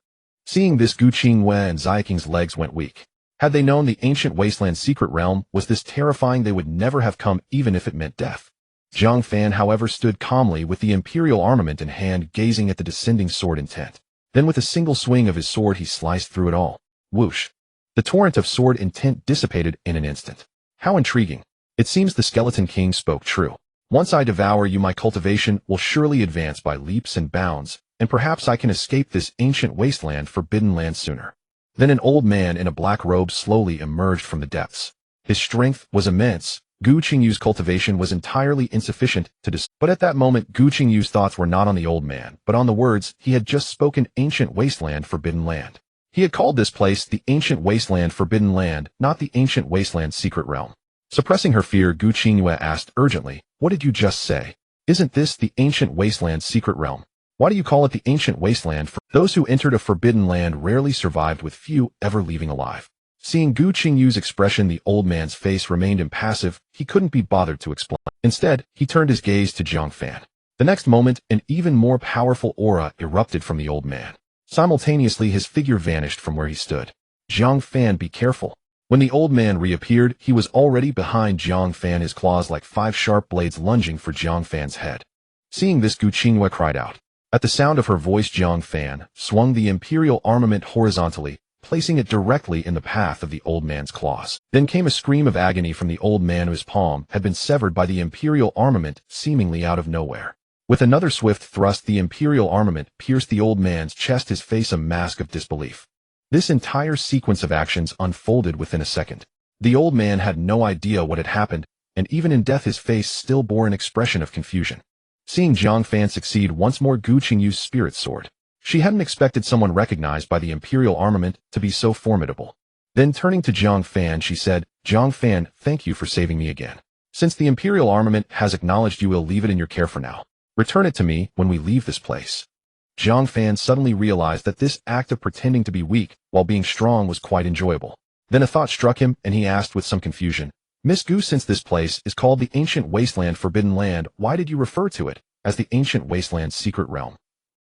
Speaker 1: Seeing this, Gu Qingyue and Ziking's legs went weak. Had they known the ancient wasteland secret realm was this terrifying, they would never have come, even if it meant death. Jiang Fan, however, stood calmly with the imperial armament in hand, gazing at the descending sword intent. Then with a single swing of his sword he sliced through it all. Whoosh! The torrent of sword intent dissipated in an instant. How intriguing. It seems the Skeleton King spoke true. Once I devour you, my cultivation will surely advance by leaps and bounds, and perhaps I can escape this ancient wasteland, forbidden land sooner. Then an old man in a black robe slowly emerged from the depths. His strength was immense. Gu Qingyue's cultivation was entirely insufficient to but at that moment Gu Qingyue's thoughts were not on the old man, but on the words he had just spoken: ancient wasteland, forbidden land. He had called this place the ancient wasteland, forbidden land, not the ancient wasteland secret realm. Suppressing her fear, Gu Qingyue asked urgently, "What did you just say? Isn't this the ancient wasteland secret realm? Why do you call it the ancient wasteland? For those who entered a forbidden land rarely survived, with few ever leaving alive." Seeing Gu Qingyue's expression, the old man's face remained impassive. He couldn't be bothered to explain. Instead, he turned his gaze to Jiang Fan. The next moment, an even more powerful aura erupted from the old man. Simultaneously, his figure vanished from where he stood. "Jiang Fan, be careful." When the old man reappeared, he was already behind Jiang Fan, his claws like 5 sharp blades lunging for Jiang Fan's head. Seeing this, Gu Qingyue cried out. At the sound of her voice, Jiang Fan swung the imperial armament horizontally, placing it directly in the path of the old man's claws. Then came a scream of agony from the old man, whose palm had been severed by the imperial armament, seemingly out of nowhere. With another swift thrust, the imperial armament pierced the old man's chest, his face a mask of disbelief. This entire sequence of actions unfolded within a second. The old man had no idea what had happened, and even in death his face still bore an expression of confusion. Seeing Jiang Fan succeed once more, Gu Qingyue's spirit soared. She hadn't expected someone recognized by the imperial armament to be so formidable. Then turning to Jiang Fan, she said, "Jiang Fan, thank you for saving me again. Since the imperial armament has acknowledged you, will leave it in your care for now. Return it to me when we leave this place." Jiang Fan suddenly realized that this act of pretending to be weak while being strong was quite enjoyable. Then a thought struck him, and he asked with some confusion, "Miss Gu, since this place is called the ancient wasteland, forbidden land, why did you refer to it as the ancient wasteland secret realm?"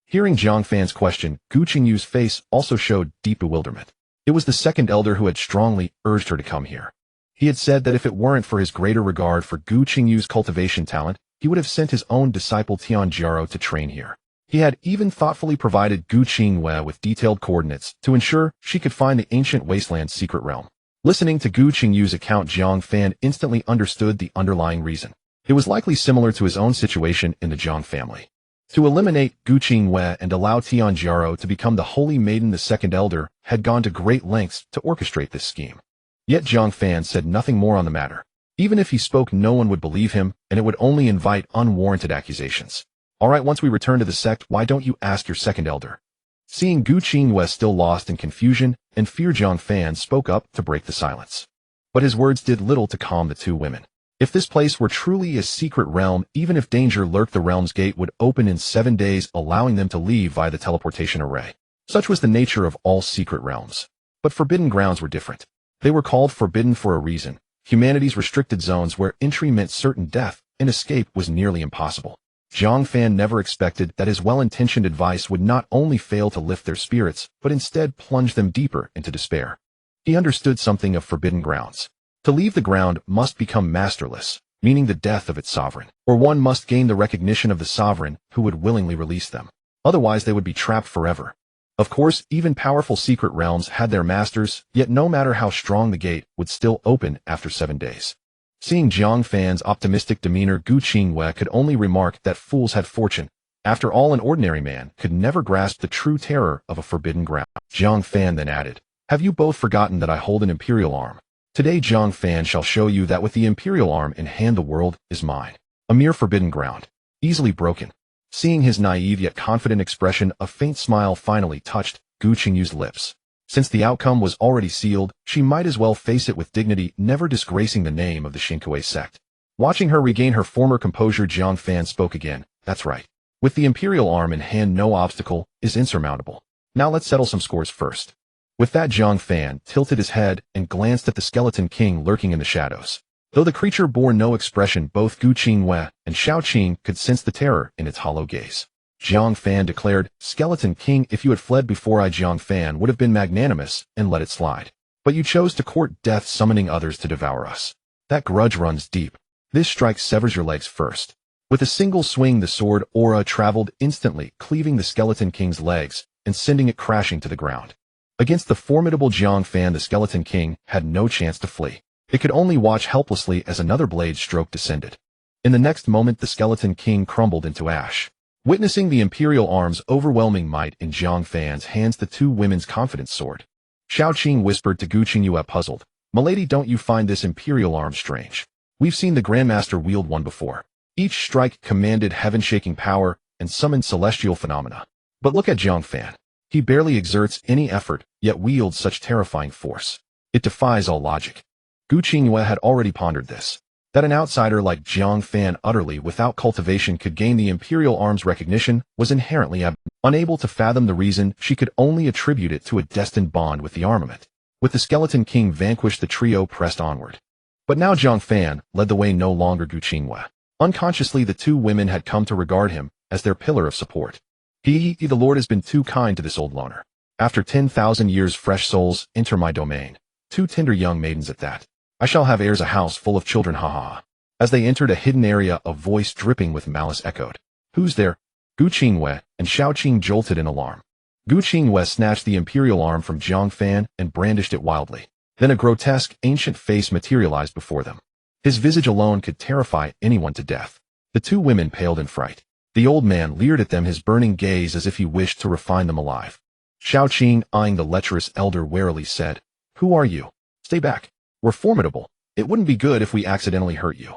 Speaker 1: Hearing Jiang Fan's question, Gu Qingyue's face also showed deep bewilderment. It was the second elder who had strongly urged her to come here. He had said that if it weren't for his greater regard for Gu Qingyue's cultivation talent, he would have sent his own disciple Tianjiaro to train here. He had even thoughtfully provided Gu Qingyue with detailed coordinates to ensure she could find the ancient wasteland secret realm. Listening to Gu Qingyue's account, Jiang Fan instantly understood the underlying reason. It was likely similar to his own situation in the Jiang family. To eliminate Gu Qingyue and allow Tianjiaro to become the Holy Maiden, the second elder had gone to great lengths to orchestrate this scheme. Yet Jiang Fan said nothing more on the matter. Even if he spoke, no one would believe him, and it would only invite unwarranted accusations. "Alright, once we return to the sect, why don't you ask your second elder?" Seeing Gu Qingyue still lost in confusion and fear, Jiang Fan spoke up to break the silence. But his words did little to calm the two women. If this place were truly a secret realm, even if danger lurked, the realm's gate would open in 7 days, allowing them to leave via the teleportation array. Such was the nature of all secret realms. But forbidden grounds were different. They were called forbidden for a reason. Humanity's restricted zones where entry meant certain death and escape was nearly impossible. Jiang Fan never expected that his well-intentioned advice would not only fail to lift their spirits, but instead plunge them deeper into despair. He understood something of forbidden grounds. To leave the ground must become masterless, meaning the death of its sovereign, or one must gain the recognition of the sovereign who would willingly release them. Otherwise they would be trapped forever. Of course, even powerful secret realms had their masters, yet no matter how strong the gate would still open after 7 days. Seeing Jiang Fan's optimistic demeanor, Gu Qingyue could only remark that fools had fortune, After all, an ordinary man could never grasp the true terror of a forbidden ground. Jiang Fan then added, "Have you both forgotten that I hold an imperial arm? Today Jiang Fan shall show you that with the imperial arm in hand the world is mine. A mere forbidden ground. Easily broken." Seeing his naive yet confident expression, a faint smile finally touched Gu Qingyu's lips. Since the outcome was already sealed, she might as well face it with dignity, never disgracing the name of the Xinkuei sect. Watching her regain her former composure, Jiang Fan spoke again. "That's right. With the imperial arm in hand, no obstacle is insurmountable. Now let's settle some scores first." With that, Jiang Fan tilted his head and glanced at the skeleton king lurking in the shadows. Though the creature bore no expression, both Gu Qingyue and Shao Qing could sense the terror in its hollow gaze. Jiang Fan declared, "Skeleton King, if you had fled before I, Jiang Fan would have been magnanimous and let it slide. But you chose to court death, summoning others to devour us. That grudge runs deep. This strike severs your legs first." With a single swing, the sword aura traveled instantly, cleaving the Skeleton King's legs and sending it crashing to the ground. Against the formidable Jiang Fan, the Skeleton King had no chance to flee. It could only watch helplessly as another blade stroke descended. In the next moment, the Skeleton King crumbled into ash. Witnessing the imperial arm's overwhelming might in Jiang Fan's hands, the two women's confidence soared. Shao Qing whispered to Gu Qingyue, puzzled, "Milady, don't you find this imperial arm strange? We've seen the Grandmaster wield one before. Each strike commanded heaven-shaking power and summoned celestial phenomena. But look at Jiang Fan. He barely exerts any effort, yet wields such terrifying force. It defies all logic." Gu Qingyue had already pondered this. That an outsider like Jiang Fan, utterly without cultivation, could gain the imperial arm's recognition was inherently unable to fathom the reason, she could only attribute it to a destined bond with the armament. With the Skeleton King vanquished, the trio pressed onward. But now Jiang Fan led the way, no longer Gu Qingyue. Unconsciously, the two women had come to regard him as their pillar of support. The Lord has been too kind to this old loner. After 10,000 years, fresh souls enter my domain. Two tender young maidens at that. I shall have heirs, a house full of children, ha ha ha. As they entered a hidden area, a voice dripping with malice echoed. "Who's there?" Gu Qingyue and Shao Qing jolted in alarm. Gu Qingyue snatched the imperial arm from Jiang Fan and brandished it wildly. Then a grotesque, ancient face materialized before them. His visage alone could terrify anyone to death. The two women paled in fright. The old man leered at them, his burning gaze as if he wished to refine them alive. Shao Qing, eyeing the lecherous elder warily, said, "Who are you? Stay back. We're formidable. It wouldn't be good if we accidentally hurt you."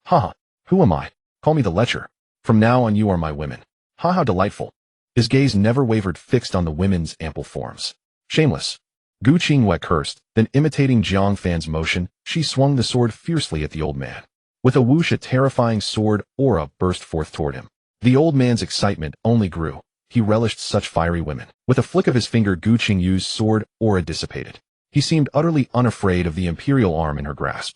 Speaker 1: "Ha! Who am I? Call me the lecher. From now on you are my women." "Ha, how delightful." His gaze never wavered, fixed on the women's ample forms. "Shameless." Gu Qingyue cursed, then imitating Jiang Fan's motion, she swung the sword fiercely at the old man. With a whoosh, a terrifying sword aura burst forth toward him. The old man's excitement only grew. He relished such fiery women. With a flick of his finger, Gu Qingyu's sword aura dissipated. He seemed utterly unafraid of the imperial arm in her grasp.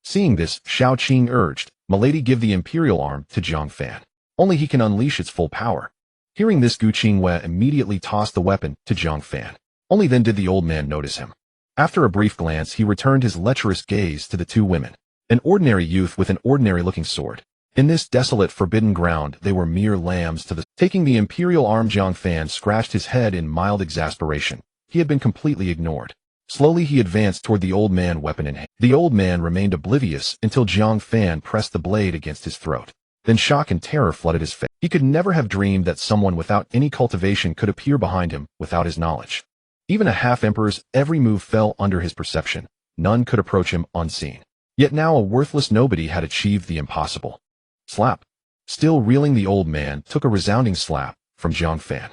Speaker 1: Seeing this, Shao Qing urged, "Milady, give the imperial arm to Jiang Fan. Only he can unleash its full power." Hearing this, Gu Qingyue immediately tossed the weapon to Jiang Fan. Only then did the old man notice him. After a brief glance, he returned his lecherous gaze to the two women. An ordinary youth with an ordinary-looking sword. In this desolate, forbidden ground, they were mere lambs to the... Taking the imperial arm, Jiang Fan scratched his head in mild exasperation. He had been completely ignored. Slowly he advanced toward the old man, weapon in hand. The old man remained oblivious until Jiang Fan pressed the blade against his throat. Then shock and terror flooded his face. He could never have dreamed that someone without any cultivation could appear behind him without his knowledge. Even a half-emperor's every move fell under his perception. None could approach him unseen. Yet now a worthless nobody had achieved the impossible. Slap. Still reeling, the old man took a resounding slap from Jiang Fan.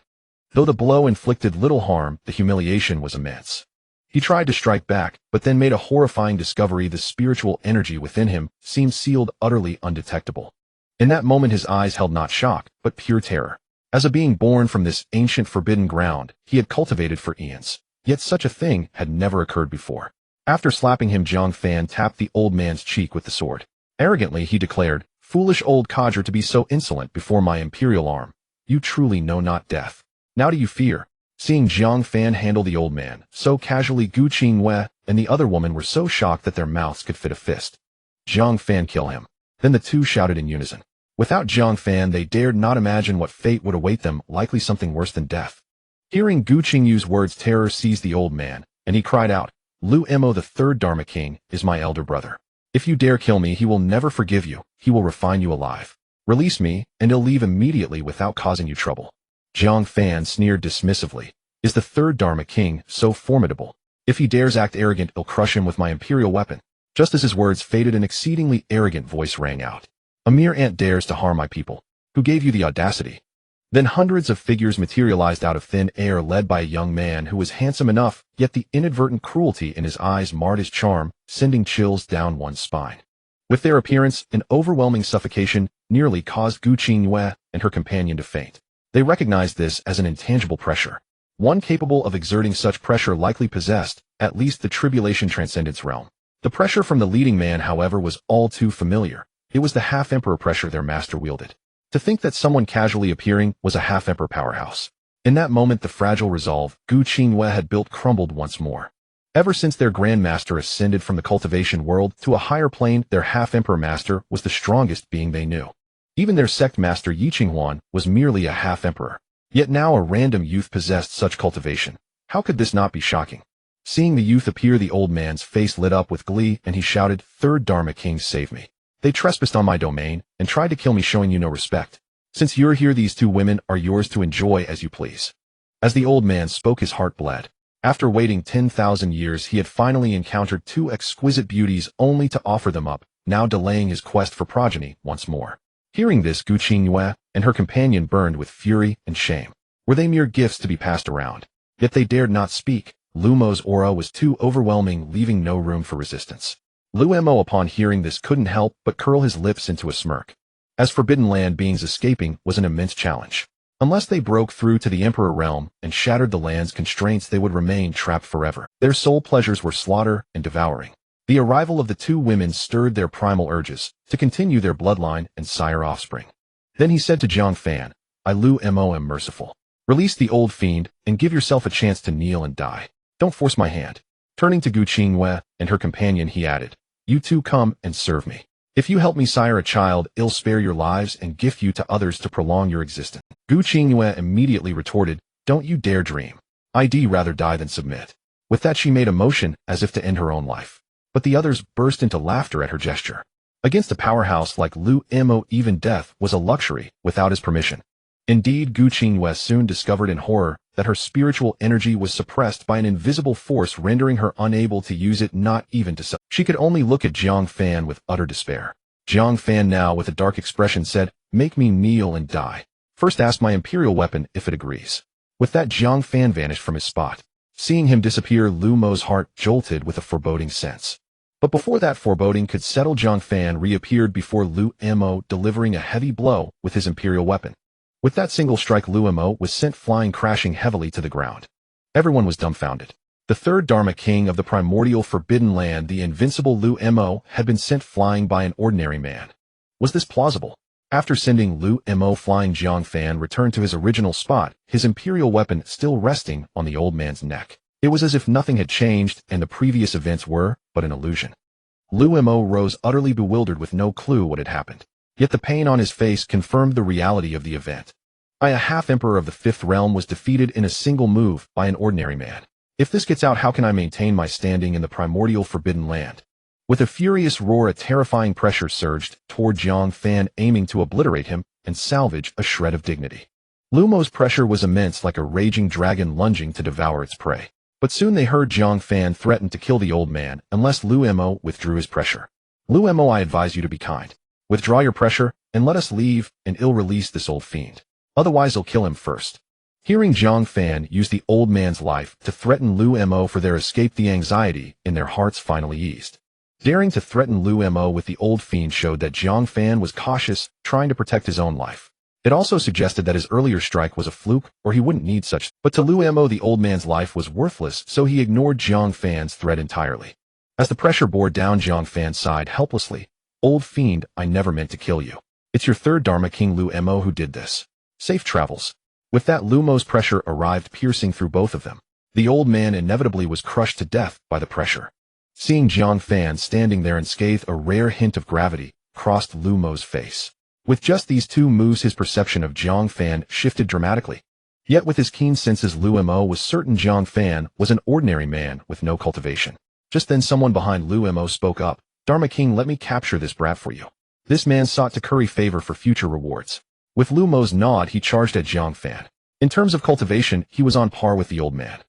Speaker 1: Though the blow inflicted little harm, the humiliation was immense. He tried to strike back, but then made a horrifying discovery: the spiritual energy within him seemed sealed, utterly undetectable. In that moment his eyes held not shock, but pure terror. As a being born from this ancient forbidden ground, he had cultivated for eons. Yet such a thing had never occurred before. After slapping him, Jiang Fan tapped the old man's cheek with the sword. Arrogantly he declared, "Foolish old codger, to be so insolent before my imperial arm. You truly know not death. Now do you fear?" Seeing Jiang Fan handle the old man so casually, Gu Qingyue and the other woman were so shocked that their mouths could fit a fist. "Jiang Fan, kill him." Then the two shouted in unison. Without Jiang Fan, they dared not imagine what fate would await them, likely something worse than death. Hearing Gu Qingyu's words, terror seized the old man, and he cried out, "Lu Mo, the third Dharma King, is my elder brother. If you dare kill me, he will never forgive you. He will refine you alive." Release me, and I'll leave immediately without causing you trouble. Jiang Fan sneered dismissively. Is the third Dharma King so formidable? If he dares act arrogant, I'll crush him with my imperial weapon. Just as his words faded, an exceedingly arrogant voice rang out. A mere ant dares to harm my people. Who gave you the audacity? Then hundreds of figures materialized out of thin air, led by a young man who was handsome enough, yet the inadvertent cruelty in his eyes marred his charm, sending chills down one's spine. With their appearance, an overwhelming suffocation nearly caused Gu Qingyue and her companion to faint. They recognized this as an intangible pressure. One capable of exerting such pressure likely possessed, at least, the tribulation transcendence realm. The pressure from the leading man, however, was all too familiar. It was the half-emperor pressure their master wielded. To think that someone casually appearing was a half-emperor powerhouse. In that moment, the fragile resolve Gu Qingyue had built crumbled once more. Ever since their grandmaster ascended from the cultivation world to a higher plane, their half-emperor master was the strongest being they knew. Even their sect master Yi Qinghuan was merely a half-emperor. Yet now a random youth possessed such cultivation. How could this not be shocking? Seeing the youth appear, the old man's face lit up with glee, and he shouted, "Third Dharma King, save me. They trespassed on my domain and tried to kill me, showing you no respect. Since you're here, these two women are yours to enjoy as you please." As the old man spoke, his heart bled. After waiting 10,000 years, he had finally encountered two exquisite beauties, only to offer them up, now delaying his quest for progeny once more. Hearing this, Gu Qingyue and her companion burned with fury and shame. Were they mere gifts to be passed around? Yet they dared not speak. Lu Mo's aura was too overwhelming, leaving no room for resistance. Lu Mo, upon hearing this, couldn't help but curl his lips into a smirk. As Forbidden Land beings, escaping was an immense challenge. Unless they broke through to the Emperor realm and shattered the land's constraints, they would remain trapped forever. Their sole pleasures were slaughter and devouring. The arrival of the two women stirred their primal urges to continue their bloodline and sire offspring. Then he said to Jiang Fan, "I Lu Mo am merciful. Release the old fiend and give yourself a chance to kneel and die. Don't force my hand." Turning to Gu Qingyue and her companion, he added, "You two come and serve me. If you help me sire a child, I'll spare your lives and gift you to others to prolong your existence." Gu Qingyue immediately retorted, "Don't you dare dream. I'd rather die than submit." With that, she made a motion as if to end her own life. But the others burst into laughter at her gesture. Against a powerhouse like Lu Mo, even death was a luxury without his permission. Indeed, Gu Qingyue soon discovered in horror that her spiritual energy was suppressed by an invisible force, rendering her unable to use it, not even to self. She could only look at Jiang Fan with utter despair. Jiang Fan, now with a dark expression, said, "Make me kneel and die. First ask my imperial weapon if it agrees." With that, Jiang Fan vanished from his spot. Seeing him disappear, Lu Mo's heart jolted with a foreboding sense. But before that foreboding could settle, Jiang Fan reappeared before Lu Mo, delivering a heavy blow with his imperial weapon. With that single strike, Lu Mo was sent flying, crashing heavily to the ground. Everyone was dumbfounded. The third Dharma King of the primordial Forbidden Land, the invincible Lu Mo, had been sent flying by an ordinary man. Was this plausible? After sending Lu Mo flying, Jiang Fan returned to his original spot, his imperial weapon still resting on the old man's neck. It was as if nothing had changed and the previous events were but an illusion. Lu Mo rose utterly bewildered with no clue what had happened. Yet the pain on his face confirmed the reality of the event. A half-emperor of the fifth realm was defeated in a single move by an ordinary man. If this gets out, how can I maintain my standing in the primordial Forbidden Land? With a furious roar, a terrifying pressure surged toward Jiang Fan, aiming to obliterate him and salvage a shred of dignity. Lu Mo's pressure was immense, like a raging dragon lunging to devour its prey. But soon they heard Jiang Fan threaten to kill the old man unless Lu Mo withdrew his pressure. "Lu Mo, I advise you to be kind. Withdraw your pressure and let us leave, and I'll release this old fiend. Otherwise I'll kill him first." Hearing Jiang Fan use the old man's life to threaten Lu Mo for their escape, the anxiety in their hearts finally eased. Daring to threaten Lu Mo with the old fiend showed that Jiang Fan was cautious, trying to protect his own life. It also suggested that his earlier strike was a fluke, or he wouldn't need such. But to Lu Mo, the old man's life was worthless, so he ignored Jiang Fan's threat entirely. As the pressure bore down, Jiang Fan sighed helplessly. "Old fiend, I never meant to kill you. It's your third Dharma King Lu Mo who did this. Safe travels." With that, Lu Mo's pressure arrived, piercing through both of them. The old man inevitably was crushed to death by the pressure. Seeing Jiang Fan standing there unscathed, a rare hint of gravity crossed Lu Mo's face. With just these two moves, his perception of Jiang Fan shifted dramatically. Yet with his keen senses, Lu Mo was certain Jiang Fan was an ordinary man with no cultivation. Just then someone behind Lu Mo spoke up. "Dharma King, let me capture this brat for you." This man sought to curry favor for future rewards. With Lu Mo's nod, he charged at Jiang Fan. In terms of cultivation, he was on par with the old man.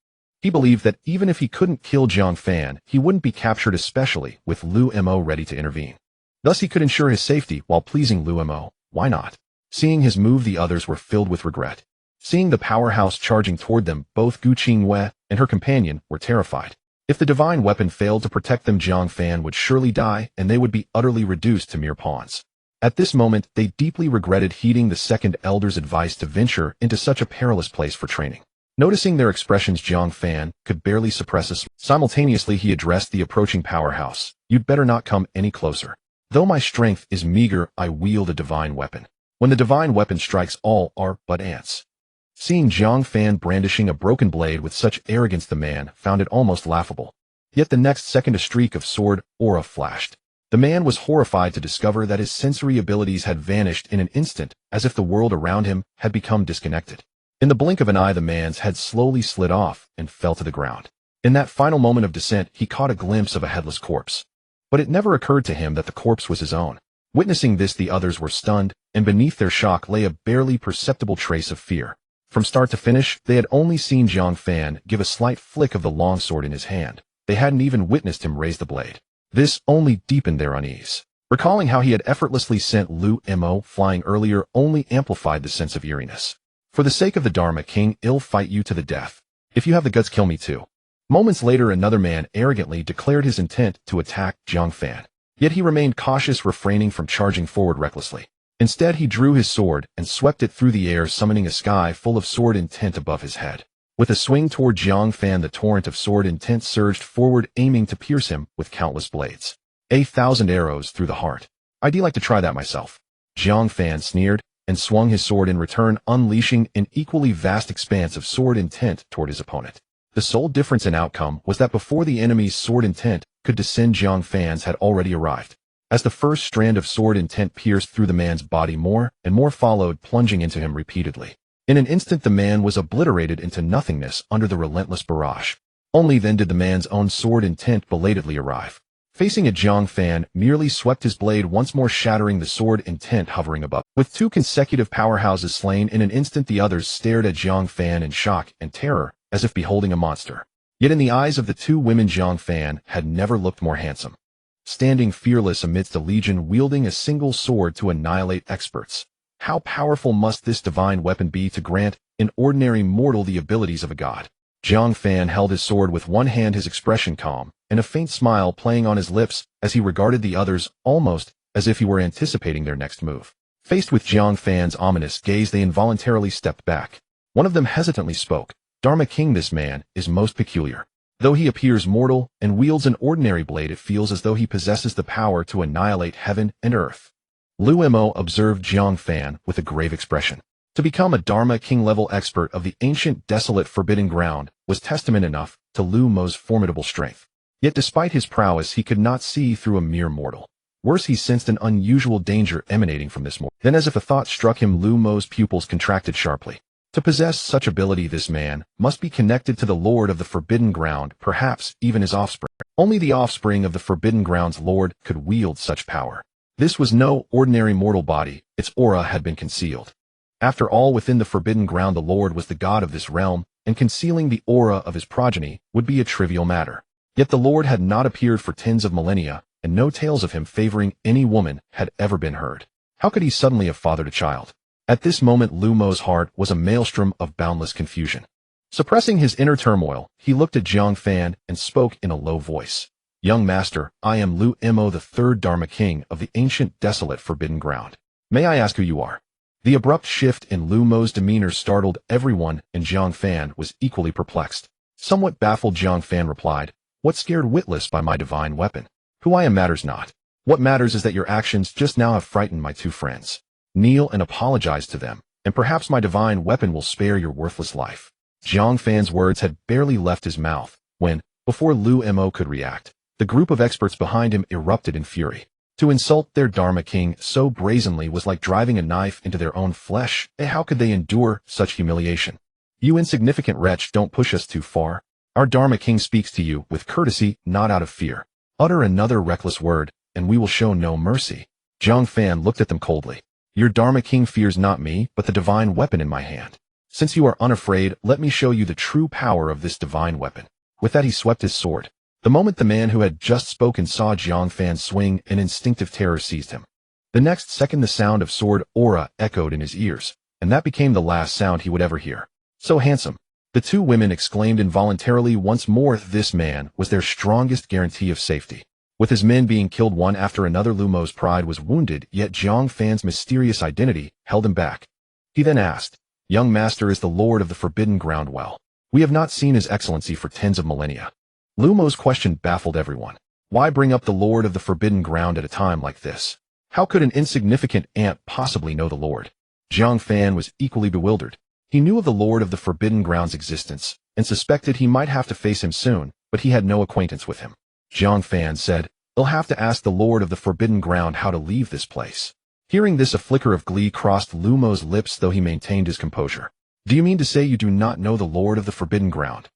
Speaker 1: He believed that even if he couldn't kill Jiang Fan, he wouldn't be captured, especially with Lu Mo ready to intervene. Thus he could ensure his safety while pleasing Lu Mo. Why not? Seeing his move, the others were filled with regret. Seeing the powerhouse charging toward them, both Gu Qingwei and her companion were terrified. If the divine weapon failed to protect them, Jiang Fan would surely die, and they would be utterly reduced to mere pawns. At this moment, they deeply regretted heeding the second elder's advice to venture into such a perilous place for training. Noticing their expressions, Jiang Fan could barely suppress a smile. Simultaneously, he addressed the approaching powerhouse. You'd better not come any closer. Though my strength is meager, I wield a divine weapon. When the divine weapon strikes, all are but ants. Seeing Jiang Fan brandishing a broken blade with such arrogance, the man found it almost laughable. Yet the next second a streak of sword aura flashed. The man was horrified to discover that his sensory abilities had vanished in an instant, as if the world around him had become disconnected. In the blink of an eye, the man's head slowly slid off and fell to the ground. In that final moment of descent, he caught a glimpse of a headless corpse. But it never occurred to him that the corpse was his own. Witnessing this, the others were stunned, and beneath their shock lay a barely perceptible trace of fear. From start to finish, they had only seen Jiang Fan give a slight flick of the longsword in his hand. They hadn't even witnessed him raise the blade. This only deepened their unease. Recalling how he had effortlessly sent Lu Mo flying earlier only amplified the sense of eeriness. For the sake of the Dharma King, I'll fight you to the death. If you have the guts, kill me too. Moments later, another man arrogantly declared his intent to attack Jiang Fan. Yet he remained cautious, refraining from charging forward recklessly. Instead, he drew his sword and swept it through the air, summoning a sky full of sword intent above his head. With a swing toward Jiang Fan, the torrent of sword intent surged forward, aiming to pierce him with countless blades. 1,000 arrows through the heart. I'd like to try that myself. Jiang Fan sneered and swung his sword in return, unleashing an equally vast expanse of sword intent toward his opponent. The sole difference in outcome was that before the enemy's sword intent could descend, Jiang Fan's had already arrived. As the first strand of sword intent pierced through the man's body, more and more followed, plunging into him repeatedly. In an instant, the man was obliterated into nothingness under the relentless barrage. Only then did the man's own sword intent belatedly arrive. Facing it, Jiang Fan merely swept his blade once more, shattering the sword intent hovering above. With two consecutive powerhouses slain in an instant, the others stared at Jiang Fan in shock and terror, as if beholding a monster. Yet in the eyes of the two women, Jiang Fan had never looked more handsome. Standing fearless amidst a legion, wielding a single sword to annihilate experts. How powerful must this divine weapon be to grant an ordinary mortal the abilities of a god? Jiang Fan held his sword with one hand, his expression calm, and a faint smile playing on his lips as he regarded the others, almost as if he were anticipating their next move. Faced with Jiang Fan's ominous gaze, they involuntarily stepped back. One of them hesitantly spoke. Dharma King, this man is most peculiar. Though he appears mortal and wields an ordinary blade, it feels as though he possesses the power to annihilate heaven and earth. Lu Mo observed Jiang Fan with a grave expression. To become a Dharma King-level expert of the ancient, desolate, forbidden ground was testament enough to Lu Mo's formidable strength. Yet despite his prowess, he could not see through a mere mortal. Worse, he sensed an unusual danger emanating from this mortal. Then, as if a thought struck him, Lu Mo's pupils contracted sharply. To possess such ability, this man must be connected to the Lord of the Forbidden Ground, perhaps even his offspring. Only the offspring of the Forbidden Ground's Lord could wield such power. This was no ordinary mortal body, its aura had been concealed. After all, within the Forbidden Ground the Lord was the god of this realm, and concealing the aura of his progeny would be a trivial matter. Yet the Lord had not appeared for tens of millennia, and no tales of him favoring any woman had ever been heard. How could he suddenly have fathered a child? At this moment, Lu Mo's heart was a maelstrom of boundless confusion. Suppressing his inner turmoil, he looked at Jiang Fan and spoke in a low voice. Young master, I am Lu Mo, the third Dharma King of the ancient, desolate, forbidden ground. May I ask who you are? The abrupt shift in Lu Mo's demeanor startled everyone, and Jiang Fan was equally perplexed. Somewhat baffled, Jiang Fan replied, What scared witless by my divine weapon? Who I am matters not. What matters is that your actions just now have frightened my two friends. Kneel and apologize to them, and perhaps my divine weapon will spare your worthless life. Jiang Fan's words had barely left his mouth when, before Lu Mo could react, the group of experts behind him erupted in fury. To insult their Dharma King so brazenly was like driving a knife into their own flesh. How could they endure such humiliation? You insignificant wretch, don't push us too far. Our Dharma King speaks to you with courtesy, not out of fear. Utter another reckless word, and we will show no mercy. Jiang Fan looked at them coldly. Your Dharma King fears not me, but the divine weapon in my hand. Since you are unafraid, let me show you the true power of this divine weapon. With that he swept his sword. The moment the man who had just spoken saw Jiang Fan swing, an instinctive terror seized him. The next second the sound of sword aura echoed in his ears, and that became the last sound he would ever hear. So handsome. The two women exclaimed involuntarily once more. This man was their strongest guarantee of safety. With his men being killed one after another, Lumo's pride was wounded, yet Jiang Fan's mysterious identity held him back. He then asked, Young master, is the lord of the forbidden ground well? We have not seen his excellency for tens of millennia. Lumo's question baffled everyone. Why bring up the lord of the forbidden ground at a time like this? How could an insignificant ant possibly know the lord? Jiang Fan was equally bewildered. He knew of the lord of the forbidden ground's existence, and suspected he might have to face him soon, but he had no acquaintance with him. Jiang Fan said, You'll have to ask the lord of the forbidden ground how to leave this place. Hearing this, a flicker of glee crossed Lumo's lips, though he maintained his composure. Do you mean to say you do not know the lord of the forbidden ground?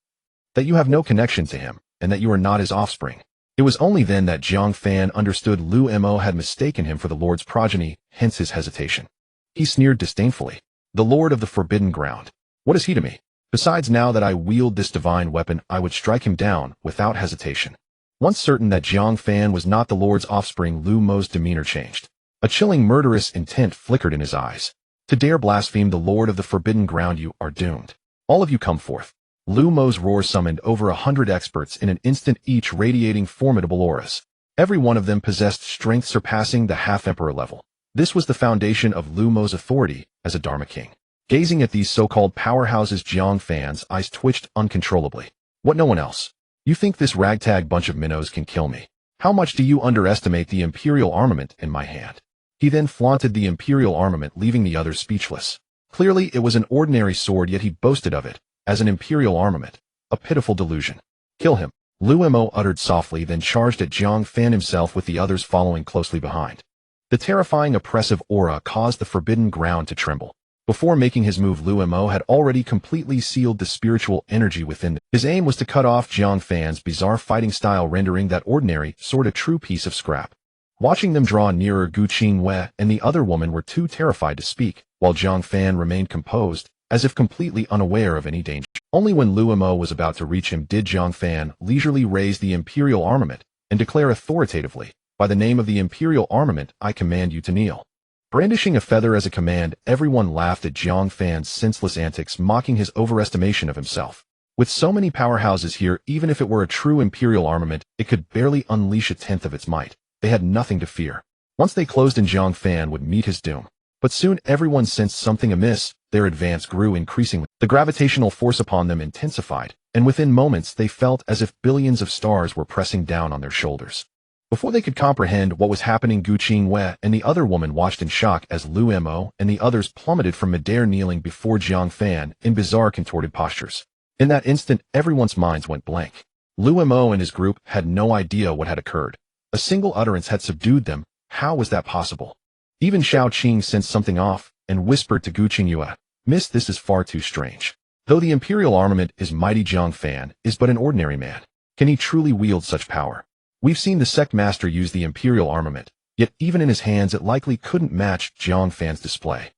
Speaker 1: That you have no connection to him, and that you are not his offspring? It was only then that Jiang Fan understood Lu Mo had mistaken him for the lord's progeny, hence his hesitation. He sneered disdainfully. The lord of the forbidden ground. What is he to me? Besides, now that I wield this divine weapon, I would strike him down without hesitation. Once certain that Jiang Fan was not the lord's offspring, Lu Mo's demeanor changed. A chilling murderous intent flickered in his eyes. To dare blaspheme the lord of the forbidden ground, you are doomed. All of you come forth. Lu Mo's roar summoned over 100 experts in an instant, each radiating formidable auras. Every one of them possessed strength surpassing the half-emperor level. This was the foundation of Lu Mo's authority as a Dharma King. Gazing at these so-called powerhouses, Jiang Fan's eyes twitched uncontrollably. What, no one else? You think this ragtag bunch of minnows can kill me? How much do you underestimate the imperial armament in my hand? He then flaunted the imperial armament, leaving the others speechless. Clearly it was an ordinary sword, yet he boasted of it as an imperial armament. A pitiful delusion. Kill him, Lu Mo uttered softly, then charged at Jiang Fan himself, with the others following closely behind. The terrifying oppressive aura caused the forbidden ground to tremble. Before making his move, Lu Mo had already completely sealed the spiritual energy within them. His aim was to cut off Jiang Fan's bizarre fighting style, rendering that ordinary sword a true piece of scrap. Watching them draw nearer, Gu Qingwei and the other woman were too terrified to speak, while Jiang Fan remained composed, as if completely unaware of any danger. Only when Lu Mo was about to reach him did Jiang Fan leisurely raise the imperial armament and declare authoritatively, By the name of the imperial armament, I command you to kneel. Brandishing a feather as a command, everyone laughed at Jiang Fan's senseless antics, mocking his overestimation of himself. With so many powerhouses here, even if it were a true imperial armament, it could barely unleash a tenth of its might. They had nothing to fear. Once they closed in, Jiang Fan would meet his doom. But soon everyone sensed something amiss. Their advance grew increasingly. The gravitational force upon them intensified, and within moments they felt as if billions of stars were pressing down on their shoulders. Before they could comprehend what was happening, Gu Qingwei and the other woman watched in shock as Lu Mo and the others plummeted from midair, kneeling before Jiang Fan in bizarre contorted postures. In that instant, everyone's minds went blank. Lu Mo and his group had no idea what had occurred. A single utterance had subdued them. How was that possible? Even Shao Qing sensed something off and whispered to Gu Qingwei, "Miss, this is far too strange. Though the imperial armament is mighty, Jiang Fan is but an ordinary man. Can he truly wield such power? We've seen the sect master use the imperial armament, yet even in his hands it likely couldn't match Jiang Fan's display.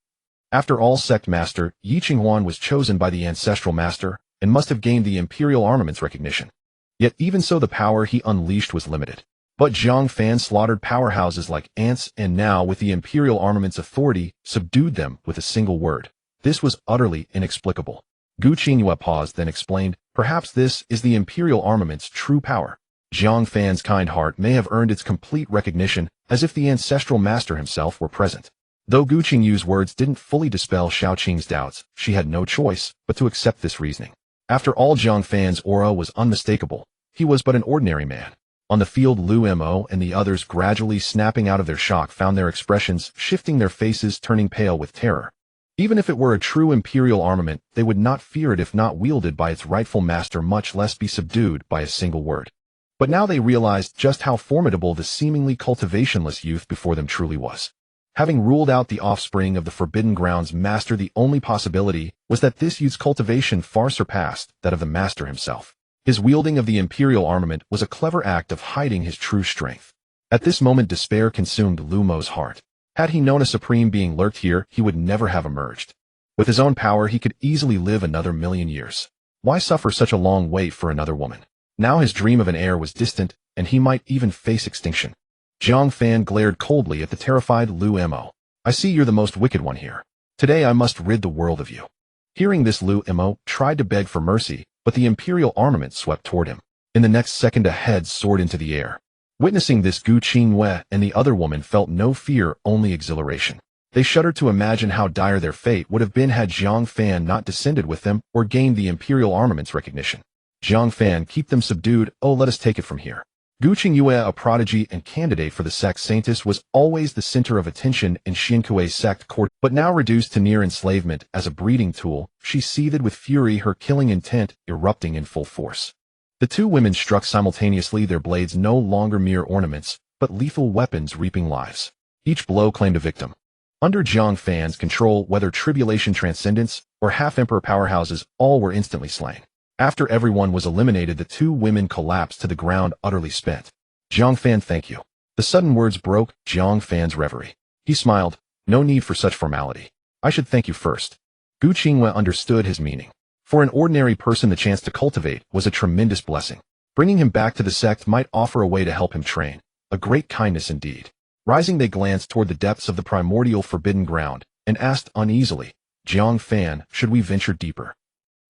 Speaker 1: After all, sect master Yi Qinghuan was chosen by the ancestral master and must have gained the imperial armament's recognition. Yet even so, the power he unleashed was limited. But Jiang Fan slaughtered powerhouses like ants, and now, with the imperial armament's authority, subdued them with a single word. This was utterly inexplicable. Gu Qingwei paused, then explained, "Perhaps this is the imperial armament's true power." Jiang Fan's kind heart may have earned its complete recognition, as if the ancestral master himself were present. Though Gu Qingyu's words didn't fully dispel Shao Qing's doubts, she had no choice but to accept this reasoning. After all, Jiang Fan's aura was unmistakable. He was but an ordinary man. On the field, Lu Mo and the others, gradually snapping out of their shock, found their expressions shifting, their faces turning pale with terror. Even if it were a true imperial armament, they would not fear it if not wielded by its rightful master, much less be subdued by a single word. But now they realized just how formidable the seemingly cultivationless youth before them truly was. Having ruled out the offspring of the Forbidden Ground's master, the only possibility was that this youth's cultivation far surpassed that of the master himself. His wielding of the imperial armament was a clever act of hiding his true strength. At this moment despair consumed Lu Mo's heart. Had he known a supreme being lurked here, he would never have emerged. With his own power, he could easily live another 1,000,000 years. Why suffer such a long wait for another woman? Now his dream of an heir was distant, and he might even face extinction. Jiang Fan glared coldly at the terrified Lu Mo. I see you're the most wicked one here. Today I must rid the world of you. Hearing this, Lu Mo tried to beg for mercy, but the imperial armament swept toward him. In the next second a head soared into the air. Witnessing this, Gu Qingwei and the other woman felt no fear, only exhilaration. They shuddered to imagine how dire their fate would have been had Jiang Fan not descended with them or gained the imperial armament's recognition. Jiang Fan, keep them subdued, oh let us take it from here. Gu Qingwei, a prodigy and candidate for the sect Saintis, was always the center of attention in Xinkui's sect court, but now reduced to near enslavement as a breeding tool, she seethed with fury, her killing intent erupting in full force. The two women struck simultaneously, their blades no longer mere ornaments, but lethal weapons reaping lives. Each blow claimed a victim. Under Jiang Fan's control, whether tribulation transcendence or half-emperor powerhouses, all were instantly slain. After everyone was eliminated, the two women collapsed to the ground, utterly spent. Jiang Fan, thank you. The sudden words broke Jiang Fan's reverie. He smiled. No need for such formality. I should thank you first. Gu Qingwei understood his meaning. For an ordinary person, the chance to cultivate was a tremendous blessing. Bringing him back to the sect might offer a way to help him train. A great kindness indeed. Rising, they glanced toward the depths of the primordial forbidden ground and asked uneasily, Jiang Fan, should we venture deeper?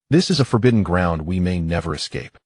Speaker 1: This is a forbidden ground we may never escape.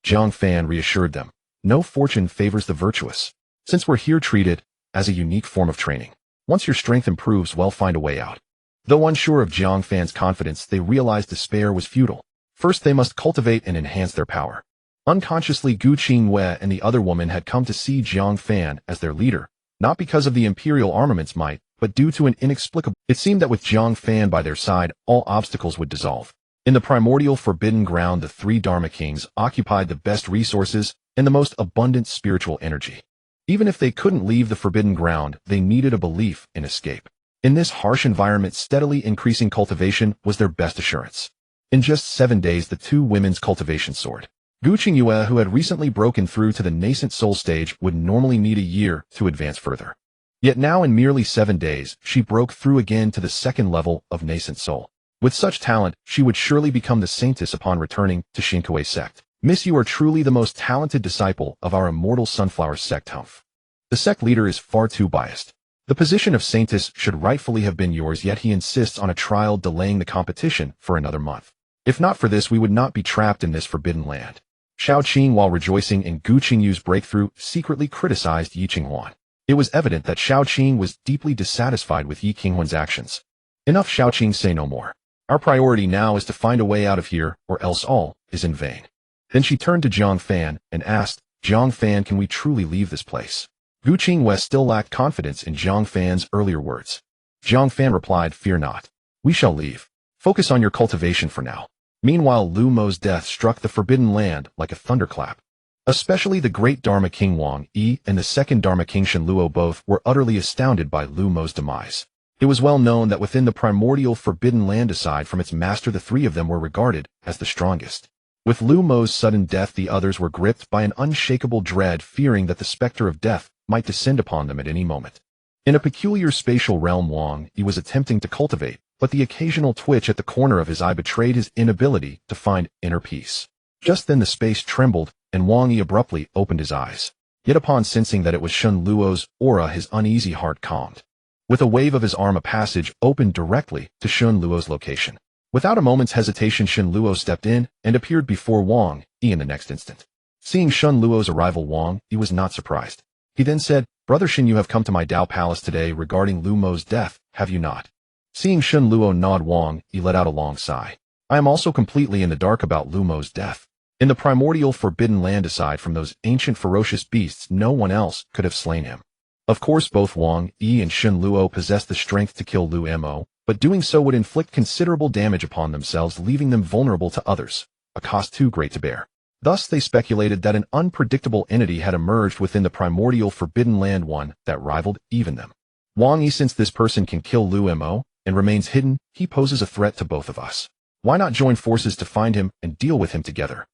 Speaker 1: Jiang Fan reassured them. No fortune favors the virtuous. Since we're here, treat it as a unique form of training. Once your strength improves, we'll find a way out. Though unsure of Jiang Fan's confidence, they realized despair was futile. First, they must cultivate and enhance their power. Unconsciously, Gu Qingwei and the other woman had come to see Jiang Fan as their leader, not because of the imperial armament's might, but due to an inexplicable. It seemed that with Jiang Fan by their side, all obstacles would dissolve. In the primordial forbidden ground, the three Dharma kings occupied the best resources and the most abundant spiritual energy. Even if they couldn't leave the forbidden ground, they needed a belief in escape. In this harsh environment, steadily increasing cultivation was their best assurance. In just 7 days, the two women's cultivation soared. Gu Qingwei, who had recently broken through to the nascent soul stage, would normally need a year to advance further. Yet now, in merely 7 days, she broke through again to the second level of nascent soul. With such talent, she would surely become the saintess upon returning to Xinkui's sect. Miss, you are truly the most talented disciple of our immortal sunflower sect, Humph. The sect leader is far too biased. The position of saintess should rightfully have been yours, yet he insists on a trial, delaying the competition for another month. If not for this, we would not be trapped in this forbidden land. Shao Qing, while rejoicing in Gu Qingyu's breakthrough, secretly criticized Yi Qinghuan. It was evident that Shao Qing was deeply dissatisfied with Yi Qinghuan's actions. Enough, Shao Qing, say no more. Our priority now is to find a way out of here, or else all is in vain. Then she turned to Jiang Fan and asked, Jiang Fan, can we truly leave this place? Gu Qingwei still lacked confidence in Jiang Fan's earlier words. Jiang Fan replied, fear not. We shall leave. Focus on your cultivation for now. Meanwhile, Lu Mo's death struck the forbidden land like a thunderclap. Especially the great Dharma King Wang Yi and the second Dharma King Shen Luo both were utterly astounded by Lu Mo's demise. It was well known that within the primordial forbidden land, aside from its master, the three of them were regarded as the strongest. With Lu Mo's sudden death, the others were gripped by an unshakable dread, fearing that the specter of death might descend upon them at any moment. In a peculiar spatial realm, Wang Yi was attempting to cultivate, but the occasional twitch at the corner of his eye betrayed his inability to find inner peace. Just then the space trembled, and Wang Yi abruptly opened his eyes. Yet upon sensing that it was Shen Luo's aura, his uneasy heart calmed. With a wave of his arm, a passage opened directly to Shen Luo's location. Without a moment's hesitation, Shen Luo stepped in and appeared before Wang Yi in the next instant. Seeing Shen Luo's arrival, Wang Yi was not surprised. He then said, Brother Shen, you have come to my Dao Palace today regarding Lu Mo's death, have you not? Seeing Shen Luo nod, Wang Yi let out a long sigh. I am also completely in the dark about Lu Mo's death. In the primordial forbidden land, aside from those ancient ferocious beasts, no one else could have slain him. Of course, both Wang Yi and Shen Luo possessed the strength to kill Lu Mo, but doing so would inflict considerable damage upon themselves, leaving them vulnerable to others, a cost too great to bear. Thus, they speculated that an unpredictable entity had emerged within the primordial forbidden land, one that rivaled even them. Wang Yi, since this person can kill Lu Mo and remains hidden, he poses a threat to both of us. Why not join forces to find him and deal with him together?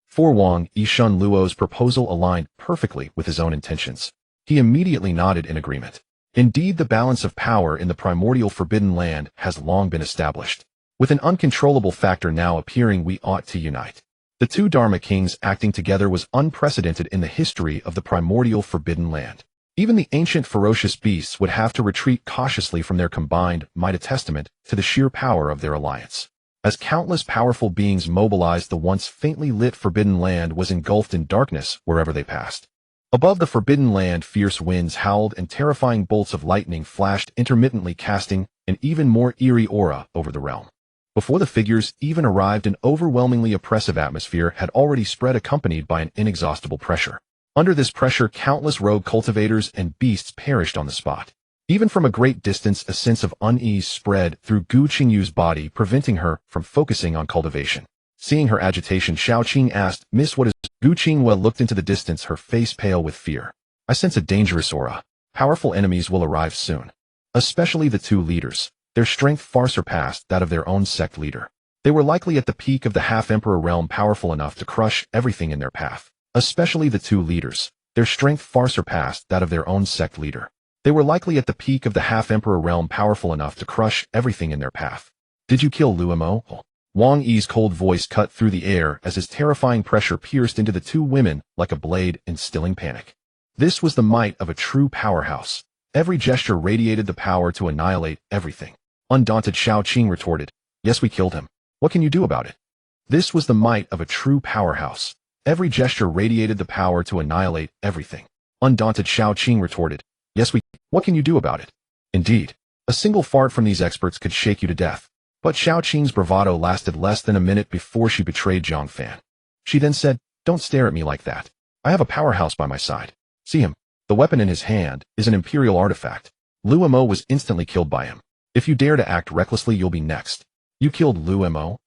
Speaker 1: For Wang Yi, Shen Luo's proposal aligned perfectly with his own intentions. He immediately nodded in agreement. Indeed, the balance of power in the primordial forbidden land has long been established. With an uncontrollable factor now appearing, we ought to unite. The two Dharma kings acting together was unprecedented in the history of the primordial forbidden land. Even the ancient ferocious beasts would have to retreat cautiously from their combined might, a testament to the sheer power of their alliance. As countless powerful beings mobilized, the once faintly lit forbidden land was engulfed in darkness wherever they passed. Above the forbidden land, fierce winds howled and terrifying bolts of lightning flashed intermittently, casting an even more eerie aura over the realm. Before the figures even arrived, an overwhelmingly oppressive atmosphere had already spread, accompanied by an inexhaustible pressure. Under this pressure, countless rogue cultivators and beasts perished on the spot. Even from a great distance, a sense of unease spread through Gu Qingyu's body, preventing her from focusing on cultivation. Seeing her agitation, Xiao Qing asked, "Miss, what is—" Gu Qinghua looked into the distance, her face pale with fear. "I sense a dangerous aura. Powerful enemies will arrive soon. Especially the two leaders. Their strength far surpassed that of their own sect leader. They were likely at the peak of the half-emperor realm, powerful enough to crush everything in their path. Especially the two leaders. Their strength far surpassed that of their own sect leader. They were likely at the peak of the half-emperor realm, powerful enough to crush everything in their path." "Did you kill Luomo?" Wang Yi's cold voice cut through the air as his terrifying pressure pierced into the two women like a blade, instilling panic. This was the might of a true powerhouse. Every gesture radiated the power to annihilate everything. Undaunted, Xiao Qing retorted, "Yes, we killed him. What can you do about it?" This was the might of a true powerhouse. Every gesture radiated the power to annihilate everything. Undaunted, Xiao Qing retorted, "Yes, what can you do about it?" Indeed, a single fart from these experts could shake you to death. But Xiao Qing's bravado lasted less than a minute before she betrayed Zhang Fan. She then said, "Don't stare at me like that. I have a powerhouse by my side. See him. The weapon in his hand is an imperial artifact. Luomo was instantly killed by him. If you dare to act recklessly, you'll be next." "You killed Luomo?"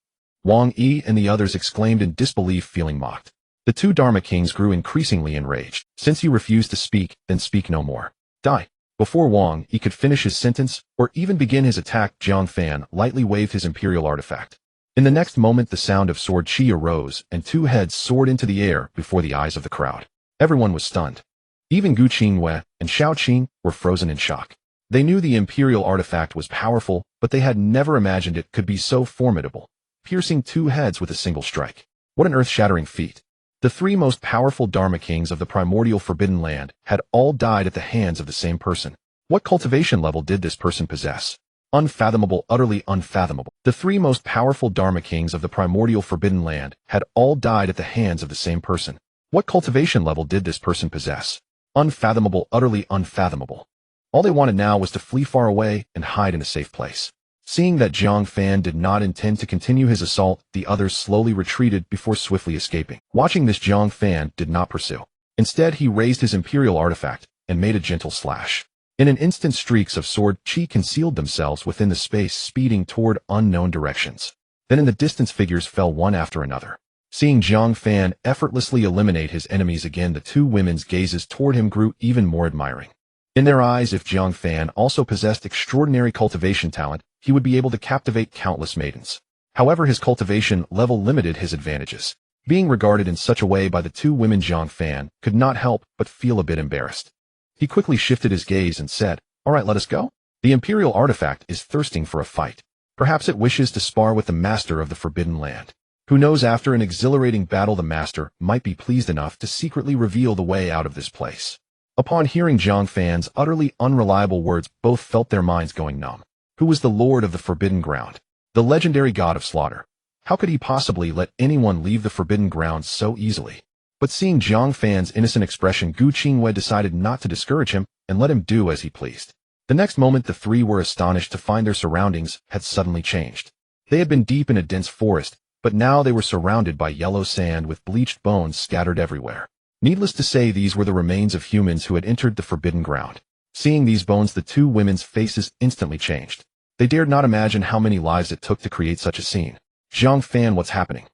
Speaker 1: Wang Yi and the others exclaimed in disbelief, feeling mocked. The two Dharma kings grew increasingly enraged. "Since you refuse to speak, then speak no more. Die." Before Wang Yi could finish his sentence or even begin his attack, Zhang Fan lightly waved his imperial artifact. In the next moment, the sound of sword chi arose, and two heads soared into the air before the eyes of the crowd. Everyone was stunned. Even Gu Qinghua and Xiao Qing were frozen in shock. They knew the imperial artifact was powerful, but they had never imagined it could be so formidable, piercing two heads with a single strike. What an earth-shattering feat. The three most powerful Dharma kings of the primordial forbidden land had all died at the hands of the same person. What cultivation level did this person possess? Unfathomable, utterly unfathomable. The three most powerful Dharma kings of the primordial forbidden land had all died at the hands of the same person. What cultivation level did this person possess? Unfathomable, utterly unfathomable. All they wanted now was to flee far away and hide in a safe place. Seeing that Zhang Fan did not intend to continue his assault, the others slowly retreated before swiftly escaping. Watching this, Zhang Fan did not pursue. Instead, he raised his imperial artifact and made a gentle slash. In an instant, streaks of sword chi concealed themselves within the space, speeding toward unknown directions. Then in the distance, figures fell one after another. Seeing Zhang Fan effortlessly eliminate his enemies again, the two women's gazes toward him grew even more admiring. In their eyes, if Zhang Fan also possessed extraordinary cultivation talent, he would be able to captivate countless maidens. However, his cultivation level limited his advantages. Being regarded in such a way by the two women, Zhang Fan could not help but feel a bit embarrassed. He quickly shifted his gaze and said, "All right, let us go. The imperial artifact is thirsting for a fight. Perhaps it wishes to spar with the master of the forbidden land. Who knows, after an exhilarating battle, the master might be pleased enough to secretly reveal the way out of this place." Upon hearing Zhang Fan's utterly unreliable words, both felt their minds going numb. Who was the lord of the forbidden ground? The legendary god of slaughter. How could he possibly let anyone leave the forbidden ground so easily? But seeing Zhang Fan's innocent expression, Gu Qinghua decided not to discourage him and let him do as he pleased. The next moment, the three were astonished to find their surroundings had suddenly changed. They had been deep in a dense forest, but now they were surrounded by yellow sand with bleached bones scattered everywhere. Needless to say, these were the remains of humans who had entered the forbidden ground. Seeing these bones, the two women's faces instantly changed. They dared not imagine how many lives it took to create such a scene. "Zhang Fan, what's happening?"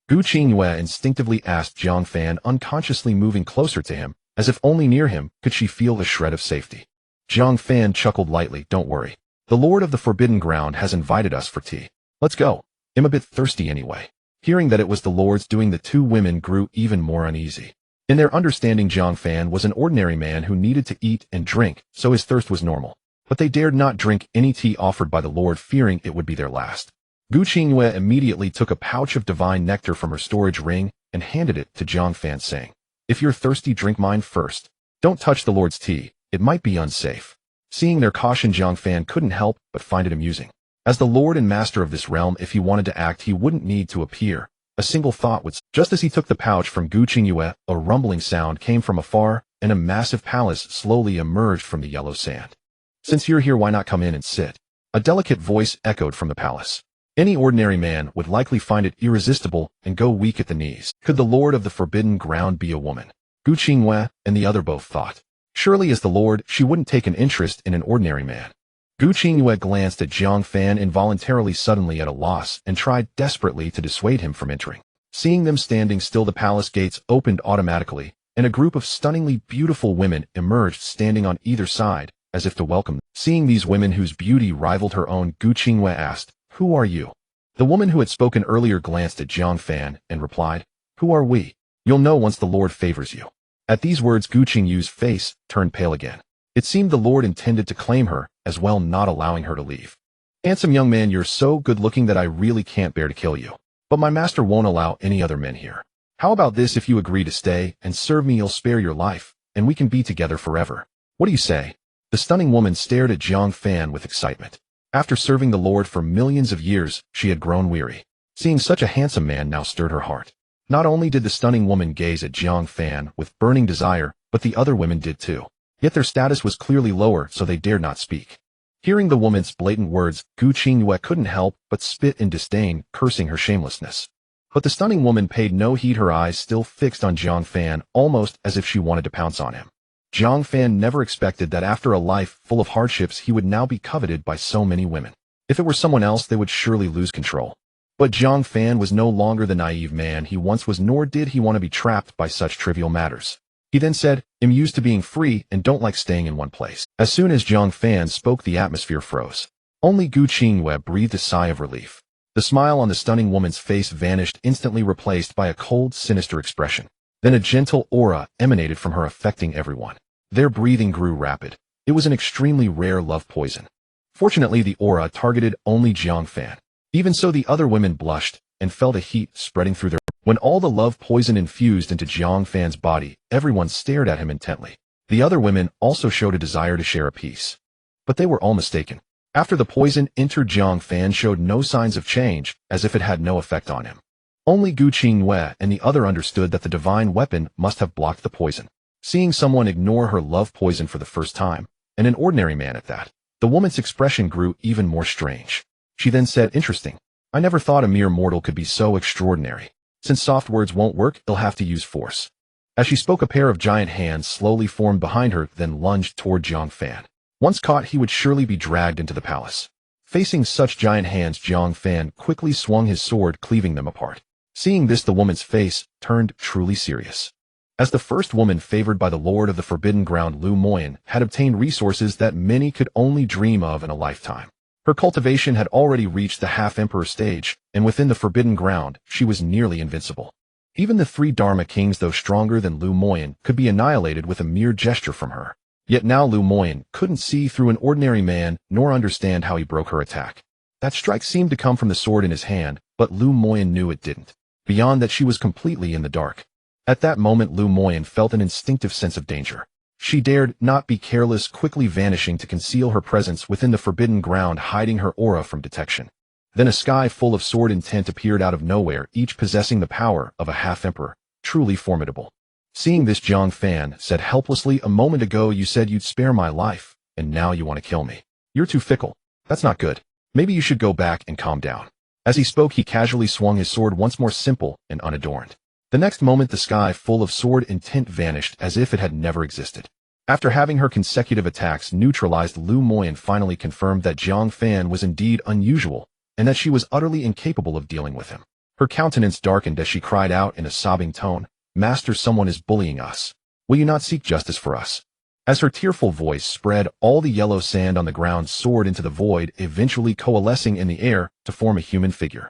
Speaker 1: Gu Qinghua instinctively asked Zhang Fan, unconsciously moving closer to him, as if only near him could she feel a shred of safety. Zhang Fan chuckled lightly. "Don't worry. The lord of the forbidden ground has invited us for tea. Let's go. I'm a bit thirsty anyway." Hearing that it was the lords doing, the two women grew even more uneasy. In their understanding, Jiang Fan was an ordinary man who needed to eat and drink, so his thirst was normal. But they dared not drink any tea offered by the Lord, fearing it would be their last. Gu Qingyue immediately took a pouch of divine nectar from her storage ring and handed it to Jiang Fan, saying, "If you're thirsty, drink mine first. Don't touch the Lord's tea, it might be unsafe." Seeing their caution, Jiang Fan couldn't help but find it amusing. As the Lord and Master of this realm, if he wanted to act, he wouldn't need to appear. A single thought would. Just as he took the pouch from Gu Qingyue, a rumbling sound came from afar, and a massive palace slowly emerged from the yellow sand. "Since you're here, why not come in and sit?" A delicate voice echoed from the palace. Any ordinary man would likely find it irresistible and go weak at the knees. Could the Lord of the Forbidden Ground be a woman? Gu Qingyue and the other both thought. Surely as the Lord, she wouldn't take an interest in an ordinary man. Gu Qingyue glanced at Jiang Fan involuntarily, suddenly at a loss, and tried desperately to dissuade him from entering. Seeing them standing still, the palace gates opened automatically, and a group of stunningly beautiful women emerged, standing on either side, as if to welcome them. Seeing these women whose beauty rivaled her own, Gu Qingyue asked, "Who are you?" The woman who had spoken earlier glanced at Jiang Fan and replied, "Who are we? You'll know once the Lord favors you." At these words, Gu Qingyue's face turned pale again. It seemed the Lord intended to claim her as well, not allowing her to leave. "Handsome young man, you're so good-looking that I really can't bear to kill you. But my master won't allow any other men here. How about this? If you agree to stay and serve me, you'll spare your life, and we can be together forever. What do you say?" The stunning woman stared at Jiang Fan with excitement. After serving the Lord for millions of years, she had grown weary. Seeing such a handsome man now stirred her heart. Not only did the stunning woman gaze at Jiang Fan with burning desire, but the other women did too. Yet their status was clearly lower, so they dared not speak. Hearing the woman's blatant words, Gu Qingyue couldn't help but spit in disdain, cursing her shamelessness. But the stunning woman paid no heed, her eyes still fixed on Jiang Fan, almost as if she wanted to pounce on him. Jiang Fan never expected that after a life full of hardships, he would now be coveted by so many women. If it were someone else, they would surely lose control. But Jiang Fan was no longer the naive man he once was, nor did he want to be trapped by such trivial matters. He then said, "I'm used to being free and don't like staying in one place." As soon as Jiang Fan spoke, the atmosphere froze. Only Gu Qingyue breathed a sigh of relief. The smile on the stunning woman's face vanished, instantly replaced by a cold, sinister expression. Then a gentle aura emanated from her, affecting everyone. Their breathing grew rapid. It was an extremely rare love poison. Fortunately, the aura targeted only Jiang Fan. Even so, the other women blushed and felt a heat spreading through their... When all the love poison infused into Jiang Fan's body, everyone stared at him intently. The other women also showed a desire to share a piece. But they were all mistaken. After the poison entered, Jiang Fan showed no signs of change, as if it had no effect on him. Only Gu Qingyue and the other understood that the divine weapon must have blocked the poison. Seeing someone ignore her love poison for the first time, and an ordinary man at that, the woman's expression grew even more strange. She then said, "Interesting. I never thought a mere mortal could be so extraordinary. Since soft words won't work, he'll have to use force." As she spoke, a pair of giant hands slowly formed behind her, then lunged toward Jiang Fan. Once caught, he would surely be dragged into the palace. Facing such giant hands, Jiang Fan quickly swung his sword, cleaving them apart. Seeing this, the woman's face turned truly serious. As the first woman favored by the Lord of the Forbidden Ground, Lu Moyan had obtained resources that many could only dream of in a lifetime. Her cultivation had already reached the half-emperor stage, and within the Forbidden Ground, she was nearly invincible. Even the three Dharma kings, though stronger than Lu Moyan, could be annihilated with a mere gesture from her. Yet now Lu Moyan couldn't see through an ordinary man, nor understand how he broke her attack. That strike seemed to come from the sword in his hand, but Lu Moyan knew it didn't. Beyond that, she was completely in the dark. At that moment, Lu Moyan felt an instinctive sense of danger. She dared not be careless, quickly vanishing to conceal her presence within the Forbidden Ground, hiding her aura from detection. Then a sky full of sword intent appeared out of nowhere, each possessing the power of a half-emperor, truly formidable. Seeing this, Jiang Fan said helplessly, "A moment ago you said you'd spare my life, and now you want to kill me. You're too fickle. That's not good. Maybe you should go back and calm down." As he spoke, he casually swung his sword once more, simple and unadorned. The next moment, the sky full of sword intent vanished as if it had never existed. After having her consecutive attacks neutralized, Lu Moyan finally confirmed that Jiang Fan was indeed unusual, and that she was utterly incapable of dealing with him. Her countenance darkened as she cried out in a sobbing tone, "Master, someone is bullying us. Will you not seek justice for us?" As her tearful voice spread, all the yellow sand on the ground soared into the void, eventually coalescing in the air to form a human figure.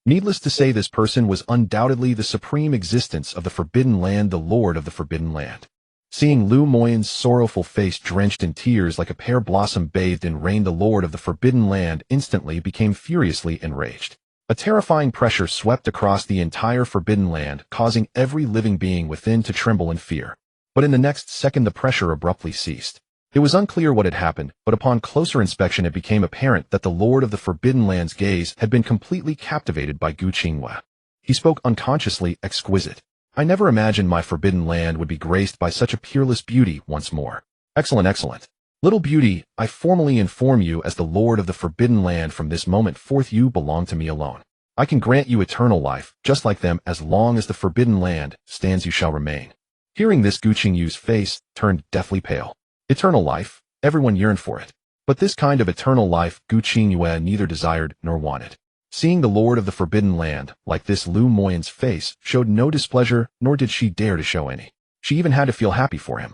Speaker 1: Needless to say, this person was undoubtedly the supreme existence of the Forbidden Land, the Lord of the Forbidden Land. Seeing Lu Moyin's sorrowful face drenched in tears like a pear blossom bathed in rain, the Lord of the Forbidden Land instantly became furiously enraged. A terrifying pressure swept across the entire Forbidden Land, causing every living being within to tremble in fear. But in the next second, the pressure abruptly ceased. It was unclear what had happened, but upon closer inspection it became apparent that the Lord of the Forbidden Land's gaze had been completely captivated by Gu Qinghua. He spoke unconsciously, exquisite. I never imagined my Forbidden Land would be graced by such a peerless beauty once more. Excellent, excellent. Little beauty, I formally inform you as the Lord of the Forbidden Land, from this moment forth you belong to me alone. I can grant you eternal life, just like them, as long as the Forbidden Land stands you shall remain. Hearing this, Gu Qinghua's face turned deathly pale. Eternal life, everyone yearned for it. But this kind of eternal life Gu Qinghua neither desired nor wanted. Seeing the Lord of the Forbidden Land like this, Lu Moyin's face showed no displeasure, nor did she dare to show any. She even had to feel happy for him.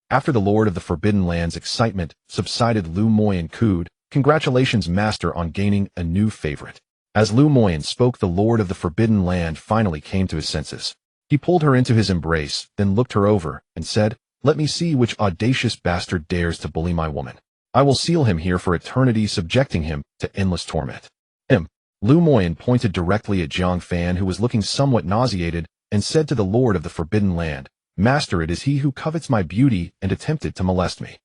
Speaker 1: After the Lord of the Forbidden Land's excitement subsided, Lu Moyin cooed, "Congratulations, master, on gaining a new favorite." As Lu Moyin spoke, the Lord of the Forbidden Land finally came to his senses. He pulled her into his embrace, then looked her over, and said, "Let me see which audacious bastard dares to bully my woman. I will seal him here for eternity, subjecting him to endless torment." Lu Moyin pointed directly at Jiang Fan, who was looking somewhat nauseated, and said to the Lord of the Forbidden Land, "Master, it is he who covets my beauty and attempted to molest me."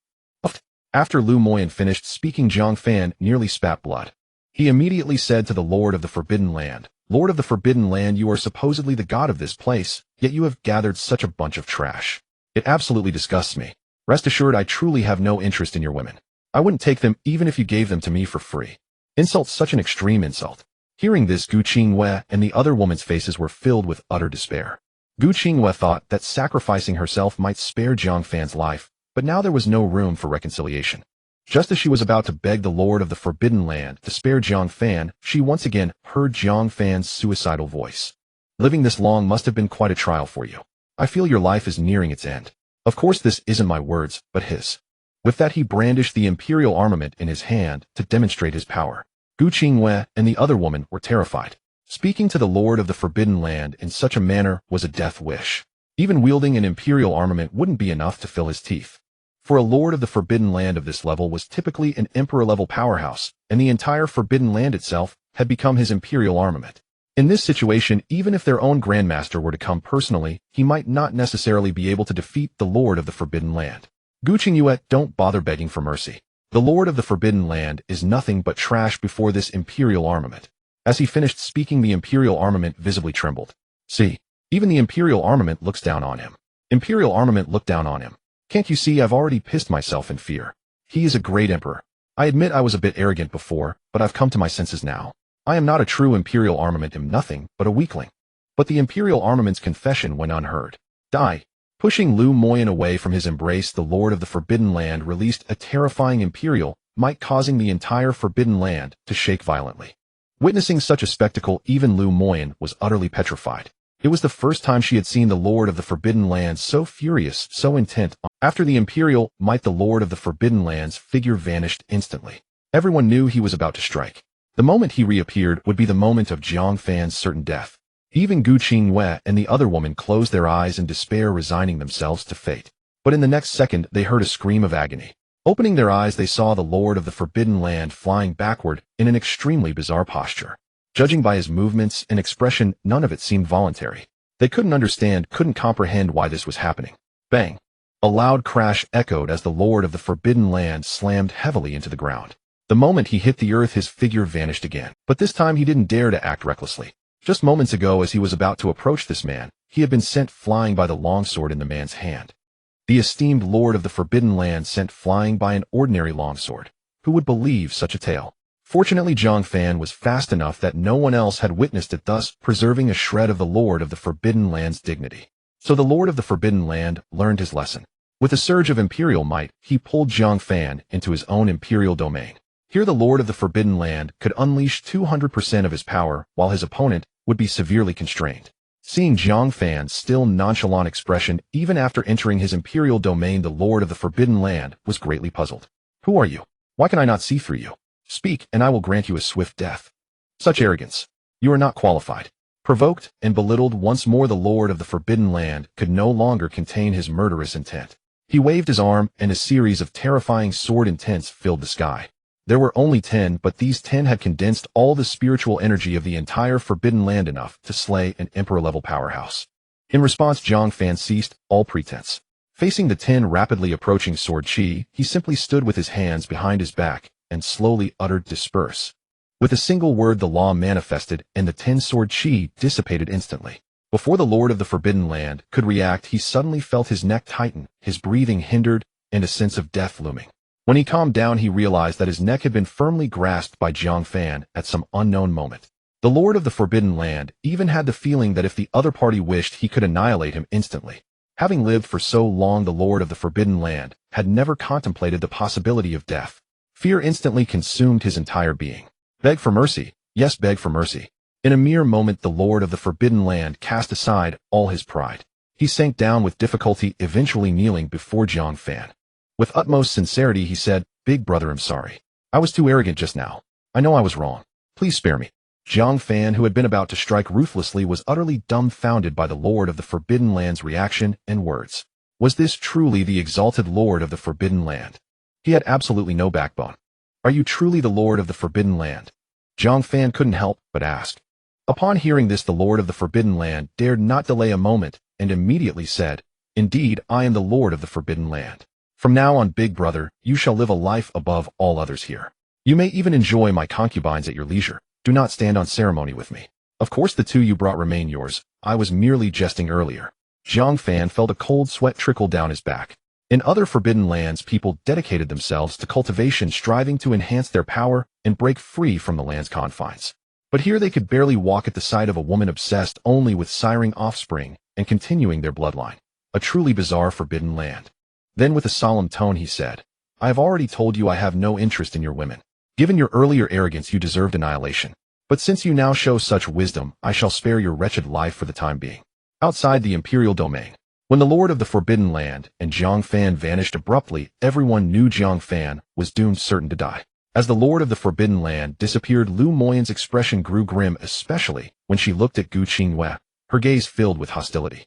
Speaker 1: After Lu Moyin finished speaking, Jiang Fan nearly spat blood. He immediately said to the Lord of the Forbidden Land, "Lord of the Forbidden Land, you are supposedly the god of this place, yet you have gathered such a bunch of trash. It absolutely disgusts me. Rest assured, I truly have no interest in your women. I wouldn't take them even if you gave them to me for free. Insult, such an extreme insult." Hearing this, Gu Qinghua and the other woman's faces were filled with utter despair. Gu Qinghua thought that sacrificing herself might spare Jiang Fan's life, but now there was no room for reconciliation. Just as she was about to beg the Lord of the Forbidden Land to spare Jiang Fan, she once again heard Jiang Fan's suicidal voice. "Living this long must have been quite a trial for you. I feel your life is nearing its end." Of course, this isn't my words, but his. With that, he brandished the imperial armament in his hand to demonstrate his power. Gu Qinghua and the other woman were terrified. Speaking to the Lord of the Forbidden Land in such a manner was a death wish. Even wielding an imperial armament wouldn't be enough to fill his teeth. For a Lord of the Forbidden Land of this level was typically an emperor-level powerhouse, and the entire Forbidden Land itself had become his imperial armament. In this situation, even if their own Grandmaster were to come personally, he might not necessarily be able to defeat the Lord of the Forbidden Land. Gu Qinghua, don't bother begging for mercy. The Lord of the Forbidden Land is nothing but trash before this imperial armament. As he finished speaking, the imperial armament visibly trembled. See, even the imperial armament looks down on him. Imperial armament looked down on him. Can't you see I've already pissed myself in fear? He is a great emperor. I admit I was a bit arrogant before, but I've come to my senses now. I am not a true imperial armament, am nothing but a weakling. But the imperial armament's confession went unheard. Die. Pushing Lu Moyin away from his embrace, the Lord of the Forbidden Land released a terrifying imperial might, causing the entire Forbidden Land to shake violently. Witnessing such a spectacle, even Lu Moyin was utterly petrified. It was the first time she had seen the Lord of the Forbidden Land so furious, so intent on. After the imperial might, the Lord of the Forbidden Land's figure vanished instantly. Everyone knew he was about to strike. The moment he reappeared would be the moment of Jiang Fan's certain death. Even Gu Qinghua and the other woman closed their eyes in despair, resigning themselves to fate. But in the next second, they heard a scream of agony. Opening their eyes, they saw the Lord of the Forbidden Land flying backward in an extremely bizarre posture. Judging by his movements and expression, none of it seemed voluntary. They couldn't understand, couldn't comprehend why this was happening. Bang! A loud crash echoed as the Lord of the Forbidden Land slammed heavily into the ground. The moment he hit the earth, his figure vanished again. But this time he didn't dare to act recklessly. Just moments ago, as he was about to approach this man, he had been sent flying by the longsword in the man's hand. The esteemed Lord of the Forbidden Land sent flying by an ordinary longsword. Who would believe such a tale? Fortunately, Jiang Fan was fast enough that no one else had witnessed it, thus preserving a shred of the Lord of the Forbidden Land's dignity. So the Lord of the Forbidden Land learned his lesson. With a surge of imperial might, he pulled Jiang Fan into his own imperial domain. Here the Lord of the Forbidden Land could unleash 200% of his power, while his opponent would be severely constrained. Seeing Jiang Fan's still nonchalant expression even after entering his imperial domain, the Lord of the Forbidden Land was greatly puzzled. Who are you? Why can I not see through you? Speak, and I will grant you a swift death. Such arrogance. You are not qualified. Provoked and belittled once more, the Lord of the Forbidden Land could no longer contain his murderous intent. He waved his arm, and a series of terrifying sword intents filled the sky. There were only 10, but these 10 had condensed all the spiritual energy of the entire Forbidden Land enough to slay an emperor-level powerhouse. In response, Jiang Fan ceased all pretense. Facing the 10 rapidly approaching sword chi, he simply stood with his hands behind his back and slowly uttered disperse. With a single word, the law manifested, and the 10 sword chi dissipated instantly. Before the Lord of the Forbidden Land could react, he suddenly felt his neck tighten, his breathing hindered, and a sense of death looming. When he calmed down, he realized that his neck had been firmly grasped by Jiang Fan at some unknown moment. The Lord of the Forbidden Land even had the feeling that if the other party wished, he could annihilate him instantly. Having lived for so long, the Lord of the Forbidden Land had never contemplated the possibility of death. Fear instantly consumed his entire being. Beg for mercy. Yes, beg for mercy. In a mere moment, the Lord of the Forbidden Land cast aside all his pride. He sank down with difficulty, eventually kneeling before Jiang Fan. With utmost sincerity, he said, "Big brother, I'm sorry. I was too arrogant just now. I know I was wrong. Please spare me." Jiang Fan, who had been about to strike ruthlessly, was utterly dumbfounded by the Lord of the Forbidden Land's reaction and words. Was this truly the exalted Lord of the Forbidden Land? He had absolutely no backbone. "Are you truly the Lord of the Forbidden Land?" Jiang Fan couldn't help but ask. Upon hearing this, the Lord of the Forbidden Land dared not delay a moment and immediately said, "Indeed, I am the Lord of the Forbidden Land. From now on, big brother, you shall live a life above all others here. You may even enjoy my concubines at your leisure. Do not stand on ceremony with me. Of course the 2 you brought remain yours. I was merely jesting earlier." Jiang Fan felt a cold sweat trickle down his back. In other Forbidden Lands, people dedicated themselves to cultivation, striving to enhance their power and break free from the land's confines. But here they could barely walk at the sight of a woman obsessed only with siring offspring and continuing their bloodline. A truly bizarre Forbidden Land. Then with a solemn tone he said, "I have already told you I have no interest in your women. Given your earlier arrogance, you deserved annihilation. But since you now show such wisdom, I shall spare your wretched life for the time being." Outside the imperial domain, when the Lord of the Forbidden Land and Jiang Fan vanished abruptly, everyone knew Jiang Fan was doomed, certain to die. As the Lord of the Forbidden Land disappeared, Lu Moyan's expression grew grim, especially when she looked at Gu Qingyue, her gaze filled with hostility.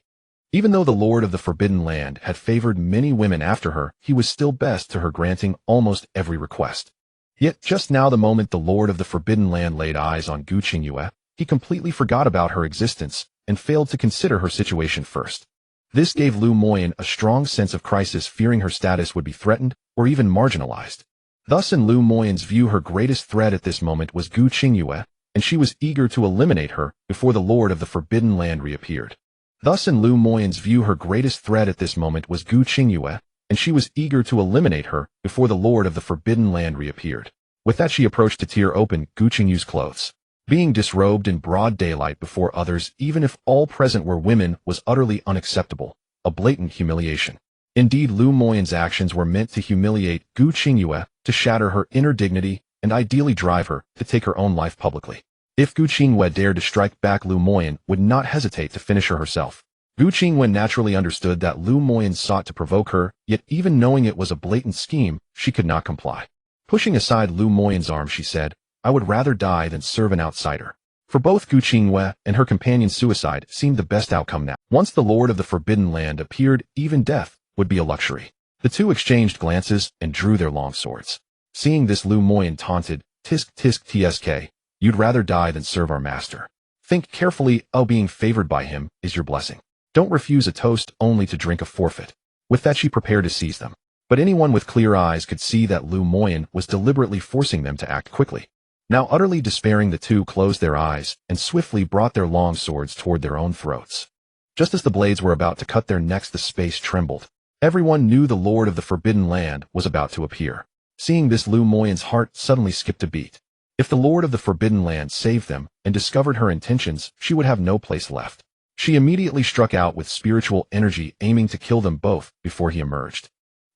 Speaker 1: Even though the Lord of the Forbidden Land had favored many women after her, he was still best to her, granting almost every request. Yet just now, the moment the Lord of the Forbidden Land laid eyes on Gu Qingyue, he completely forgot about her existence and failed to consider her situation first. This gave Lu Moyan a strong sense of crisis, fearing her status would be threatened or even marginalized. Thus, in Lu Moyan's view, her greatest threat at this moment was Gu Qingyue, and she was eager to eliminate her before the Lord of the Forbidden Land reappeared. Thus, in Lu Moyan's view, her greatest threat at this moment was Gu Qingyue, and she was eager to eliminate her before the Lord of the Forbidden Land reappeared. With that, she approached to tear open Gu Qingyue's clothes. Being disrobed in broad daylight before others, even if all present were women, was utterly unacceptable, a blatant humiliation. Indeed, Lu Moyan's actions were meant to humiliate Gu Qingyue, to shatter her inner dignity, and ideally drive her to take her own life publicly. If Gu Qingyue dared to strike back, Lu Moyan would not hesitate to finish her herself. Gu Qingyue naturally understood that Lu Moyan sought to provoke her, yet even knowing it was a blatant scheme, she could not comply. Pushing aside Lu Moyan's arm, she said, "I would rather die than serve an outsider." For both Gu Qingyue and her companion's suicide seemed the best outcome now. Once the Lord of the Forbidden Land appeared, even death would be a luxury. The two exchanged glances and drew their long swords. Seeing this, Lu Moyan taunted, "Tisk tisk tsk, you'd rather die than serve our master. Think carefully, being favored by him is your blessing. Don't refuse a toast only to drink a forfeit." With that, she prepared to seize them. But anyone with clear eyes could see that Lu Moyan was deliberately forcing them to act quickly. Now utterly despairing, the two closed their eyes and swiftly brought their long swords toward their own throats. Just as the blades were about to cut their necks, the space trembled. Everyone knew the Lord of the Forbidden Land was about to appear. Seeing this, Lu Moyan's heart suddenly skipped a beat. If the Lord of the Forbidden Land saved them and discovered her intentions, she would have no place left. She immediately struck out with spiritual energy, aiming to kill them both before he emerged.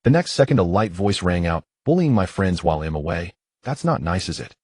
Speaker 1: The next second, a light voice rang out, "Bullying my friends while I'm away? That's not nice, is it?"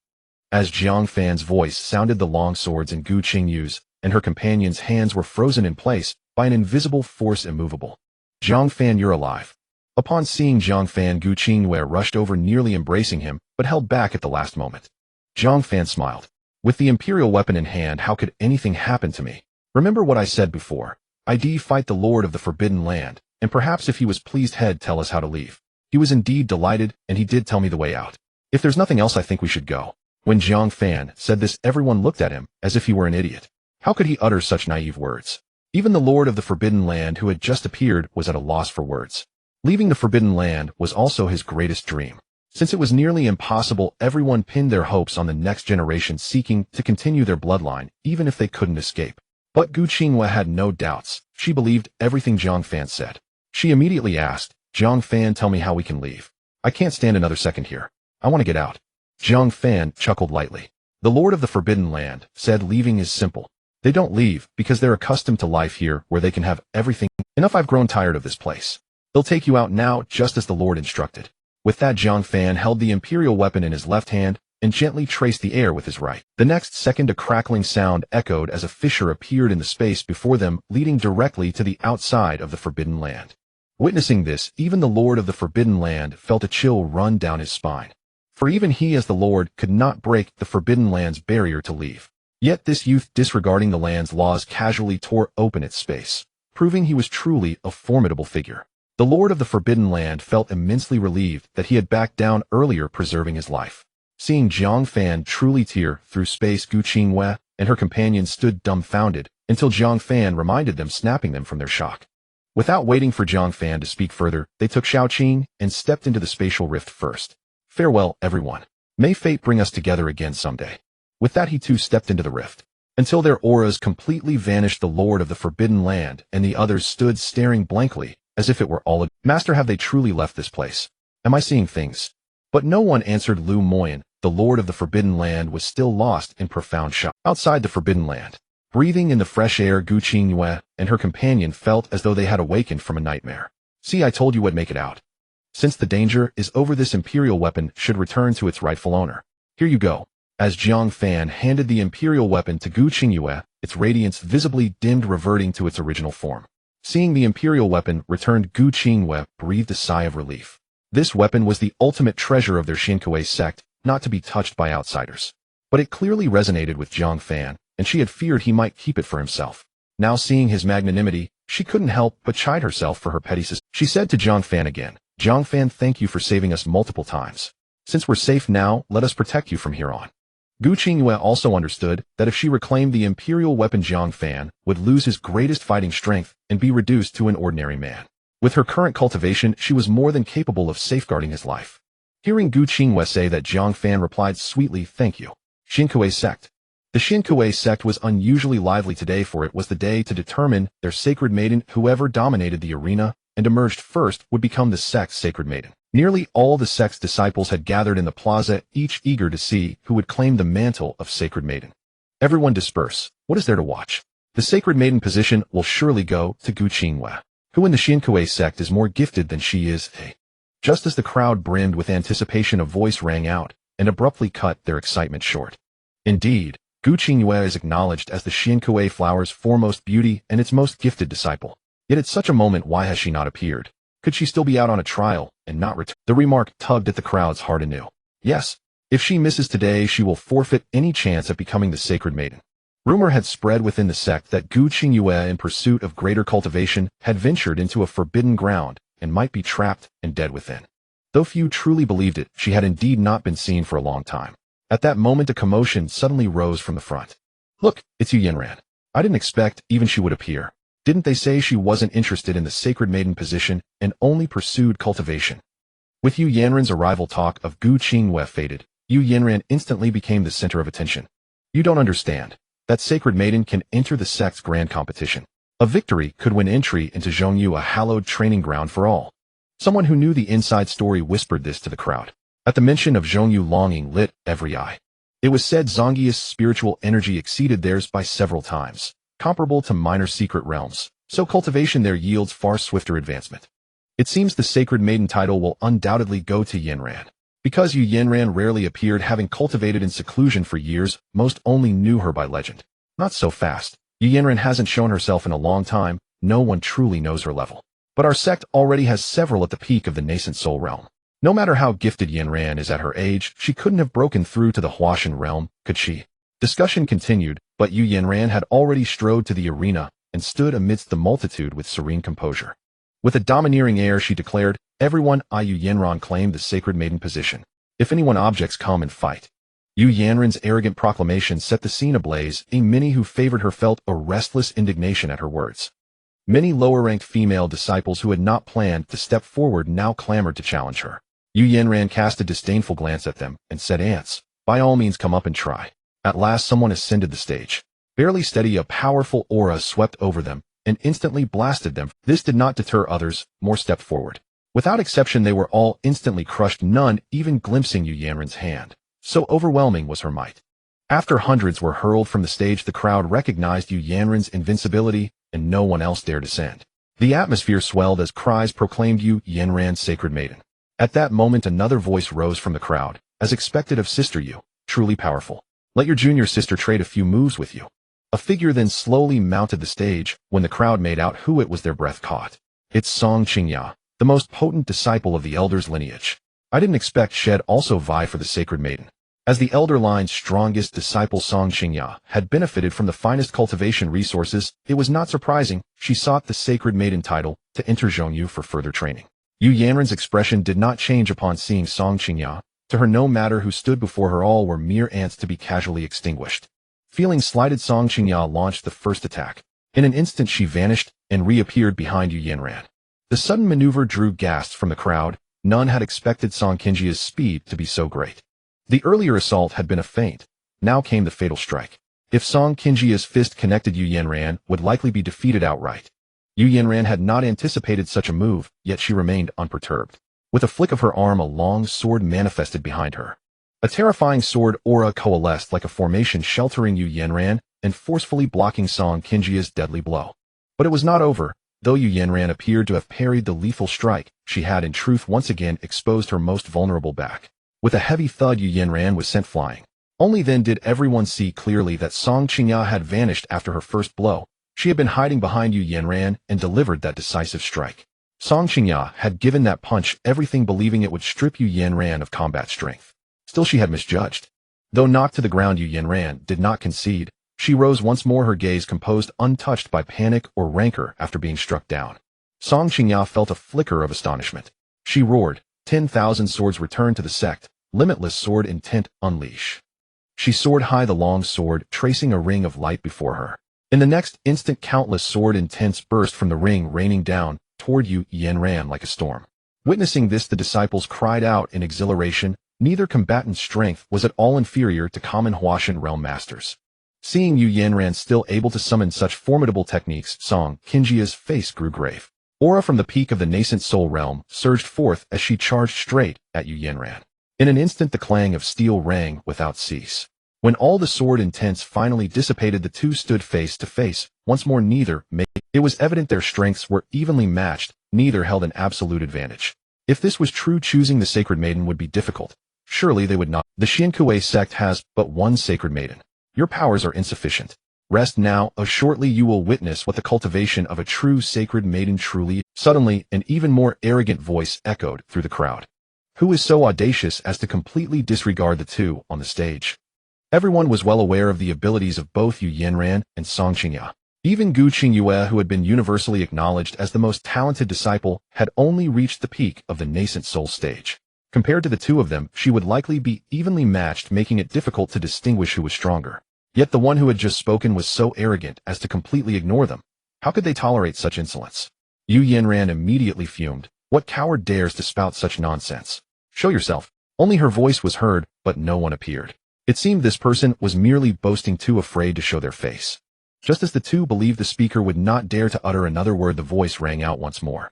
Speaker 1: As Jiang Fan's voice sounded, the long swords in Gu Qingyue's and her companion's hands were frozen in place by an invisible force, immovable. "Jiang Fan, you're alive." Upon seeing Jiang Fan, Gu Qingyue rushed over, nearly embracing him, but held back at the last moment. Jiang Fan smiled. With the imperial weapon in hand, how could anything happen to me? Remember what I said before. I'd fight the Lord of the Forbidden Land, and perhaps if he was pleased he'd tell us how to leave. He was indeed delighted, and he did tell me the way out. If there's nothing else, I think we should go. When Jiang Fan said this, everyone looked at him as if he were an idiot. How could he utter such naive words? Even the Lord of the Forbidden Land, who had just appeared, was at a loss for words. Leaving the Forbidden Land was also his greatest dream. Since it was nearly impossible, everyone pinned their hopes on the next generation seeking to continue their bloodline, even if they couldn't escape. But Gu Qinghua had no doubts. She believed everything Jiang Fan said. She immediately asked, Jiang Fan, tell me how we can leave. I can't stand another second here. I want to get out. Jiang Fan chuckled lightly. The Lord of the Forbidden Land said leaving is simple. They don't leave because they're accustomed to life here where they can have everything. Enough, I've grown tired of this place. They'll take you out now just as the Lord instructed. With that, Jiang Fan held the imperial weapon in his left hand and gently traced the air with his right. The next second, a crackling sound echoed as a fissure appeared in the space before them, leading directly to the outside of the Forbidden Land. Witnessing this, even the Lord of the Forbidden Land felt a chill run down his spine. For even he, as the Lord, could not break the Forbidden Land's barrier to leave. Yet this youth, disregarding the land's laws, casually tore open its space, proving he was truly a formidable figure. The Lord of the Forbidden Land felt immensely relieved that he had backed down earlier, preserving his life. Seeing Jiang Fan truly tear through space, Gu Qinghua and her companions stood dumbfounded until Jiang Fan reminded them, snapping them from their shock. Without waiting for Jiang Fan to speak further, they took Shaoqing and stepped into the spatial rift first. Farewell, everyone. May fate bring us together again someday. With that, he too stepped into the rift. Until their auras completely vanished, the Lord of the Forbidden Land and the others stood staring blankly, as if it were all a Master, have they truly left this place? Am I seeing things? But no one answered. Lu Moyan, the Lord of the Forbidden Land, was still lost in profound shock. Outside the Forbidden Land, breathing in the fresh air, Gu Qinghua and her companion felt as though they had awakened from a nightmare. See, I told you would make it out. Since the danger is over, this imperial weapon should return to its rightful owner. Here you go. As Jiang Fan handed the imperial weapon to Gu Qinghua, its radiance visibly dimmed, reverting to its original form. Seeing the imperial weapon returned, Gu Qinghua breathed a sigh of relief. This weapon was the ultimate treasure of their Xiankui sect, not to be touched by outsiders. But it clearly resonated with Jiang Fan, and she had feared he might keep it for himself. Now seeing his magnanimity, she couldn't help but chide herself for her petty suspicion. She said to Jiang Fan again, Jiang Fan, thank you for saving us multiple times. Since we're safe now, let us protect you from here on. Gu Qinghua also understood that if she reclaimed the imperial weapon, Jiang Fan would lose his greatest fighting strength and be reduced to an ordinary man. With her current cultivation, she was more than capable of safeguarding his life. Hearing Gu Qinghua say that, Jiang Fan replied sweetly, thank you. Xiankui sect. The Xiankui sect was unusually lively today, for it was the day to determine their sacred maiden. Whoever dominated the arena and emerged first would become the sect's sacred maiden. Nearly all the sect's disciples had gathered in the plaza, each eager to see who would claim the mantle of sacred maiden. Everyone disperse. What is there to watch? The sacred maiden position will surely go to Gu Qinghua, who in the Xiankui sect is more gifted than she is. Just as the crowd brimmed with anticipation, a voice rang out and abruptly cut their excitement short. Indeed, Gu Qinghua is acknowledged as the Xiankui flower's foremost beauty and its most gifted disciple. Yet at such a moment, why has she not appeared? Could she still be out on a trial and not return? The remark tugged at the crowd's heart anew. Yes, if she misses today, she will forfeit any chance at becoming the sacred maiden. Rumor had spread within the sect that Gu Qinghua, in pursuit of greater cultivation, had ventured into a forbidden ground and might be trapped and dead within. Though few truly believed it, she had indeed not been seen for a long time. At that moment, a commotion suddenly rose from the front. Look, it's Yu Yanran. I didn't expect even she would appear. Didn't they say she wasn't interested in the sacred maiden position and only pursued cultivation? With Yu Yanran's arrival, talk of Gu Qinghua faded. Yu Yanran instantly became the center of attention. You don't understand. That sacred maiden can enter the sect's grand competition. A victory could win entry into Zhongyu, a hallowed training ground for all. Someone who knew the inside story whispered this to the crowd. At the mention of Zhongyu, longing lit every eye. It was said Zhongyi's spiritual energy exceeded theirs by several times, comparable to minor secret realms, so cultivation there yields far swifter advancement. It seems the sacred maiden title will undoubtedly go to Yanran. Because Yu Yanran rarely appeared, having cultivated in seclusion for years, most only knew her by legend. Not so fast. Yu Yanran hasn't shown herself in a long time, no one truly knows her level. But our sect already has several at the peak of the nascent soul realm. No matter how gifted Yanran is at her age, she couldn't have broken through to the Huashan realm, could she? Discussion continued, but Yu Yanran had already strode to the arena and stood amidst the multitude with serene composure. With a domineering air she declared, "Everyone, Yu Yanran claimed the sacred maiden position. If anyone objects, come and fight." Yu Yanran's arrogant proclamation set the scene ablaze, and many who favored her felt a restless indignation at her words. Many lower-ranked female disciples who had not planned to step forward now clamored to challenge her. Yu Yanran cast a disdainful glance at them and said, "Ants, by all means come up and try." At last someone ascended the stage. Barely steady, a powerful aura swept over them and instantly blasted them. This did not deter others, more stepped forward. Without exception, they were all instantly crushed, none even glimpsing Yu Yanran's hand. So overwhelming was her might. After hundreds were hurled from the stage, the crowd recognized Yu Yanran's invincibility, and no one else dared ascend. The atmosphere swelled as cries proclaimed Yu Yanran's sacred maiden. At that moment another voice rose from the crowd, as expected of Sister Yu, truly powerful. Let your junior sister trade a few moves with you. A figure then slowly mounted the stage. When the crowd made out who it was, their breath caught. It's Song Qingya, the most potent disciple of the Elder's lineage. I didn't expect she'd also vie for the sacred maiden. As the Elder line's strongest disciple, Song Qingya had benefited from the finest cultivation resources, it was not surprising she sought the sacred maiden title to enter Zhongyu for further training. Yu Yanran's expression did not change upon seeing Song Qingya. To her, no matter who stood before her, all were mere ants to be casually extinguished. Feeling slighted, Song Qingya launched the first attack. In an instant she vanished and reappeared behind Yu Yanran. The sudden maneuver drew gasps from the crowd. None had expected Song Qingya's speed to be so great. The earlier assault had been a feint. Now came the fatal strike. If Song Qingya's fist connected, Yu Yanran would likely be defeated outright. Yu Yanran had not anticipated such a move, yet she remained unperturbed. With a flick of her arm, a long sword manifested behind her. A terrifying sword aura coalesced like a formation, sheltering Yu Yanran and forcefully blocking Song Qingya's deadly blow. But it was not over. Though Yu Yanran appeared to have parried the lethal strike, she had in truth once again exposed her most vulnerable back. With a heavy thud, Yu Yanran was sent flying. Only then did everyone see clearly that Song Qingya had vanished after her first blow. She had been hiding behind Yu Yanran and delivered that decisive strike. Song Qingya had given that punch everything, believing it would strip Yu Yanran of combat strength. Still, she had misjudged. Though knocked to the ground, Yu Yanran did not concede. She rose once more, her gaze composed, untouched by panic or rancor after being struck down. Song Qingya felt a flicker of astonishment. She roared, 10,000 swords return to the sect, limitless sword intent, unleash. She soared high, the long sword tracing a ring of light before her. In the next instant, countless sword intents burst from the ring, raining down toward Yu Yanran like a storm. Witnessing this, the disciples cried out in exhilaration. Neither combatant's strength was at all inferior to common Huashan realm masters. Seeing Yu Yanran still able to summon such formidable techniques, Song Qingya's face grew grave. Aura from the peak of the nascent soul realm surged forth as she charged straight at Yu Yanran. In an instant, the clang of steel rang without cease. When all the sword intents finally dissipated, the two stood face to face. Once more, it was evident their strengths were evenly matched. Neither held an absolute advantage. If this was true, choosing the sacred maiden would be difficult. Surely they would not. The Xiankui sect has but one sacred maiden. Your powers are insufficient. Rest now, or shortly you will witness what the cultivation of a true sacred maiden truly is. Suddenly, an even more arrogant voice echoed through the crowd. Who is so audacious as to completely disregard the two on the stage? Everyone was well aware of the abilities of both Yu Yanran and Song Qingya. Even Gu Qingyue, who had been universally acknowledged as the most talented disciple, had only reached the peak of the nascent soul stage. Compared to the two of them, she would likely be evenly matched, making it difficult to distinguish who was stronger. Yet the one who had just spoken was so arrogant as to completely ignore them. How could they tolerate such insolence? Yu Yanran immediately fumed. What coward dares to spout such nonsense? Show yourself. Only her voice was heard, but no one appeared. It seemed this person was merely boasting, too afraid to show their face. Just as the two believed the speaker would not dare to utter another word, the voice rang out once more.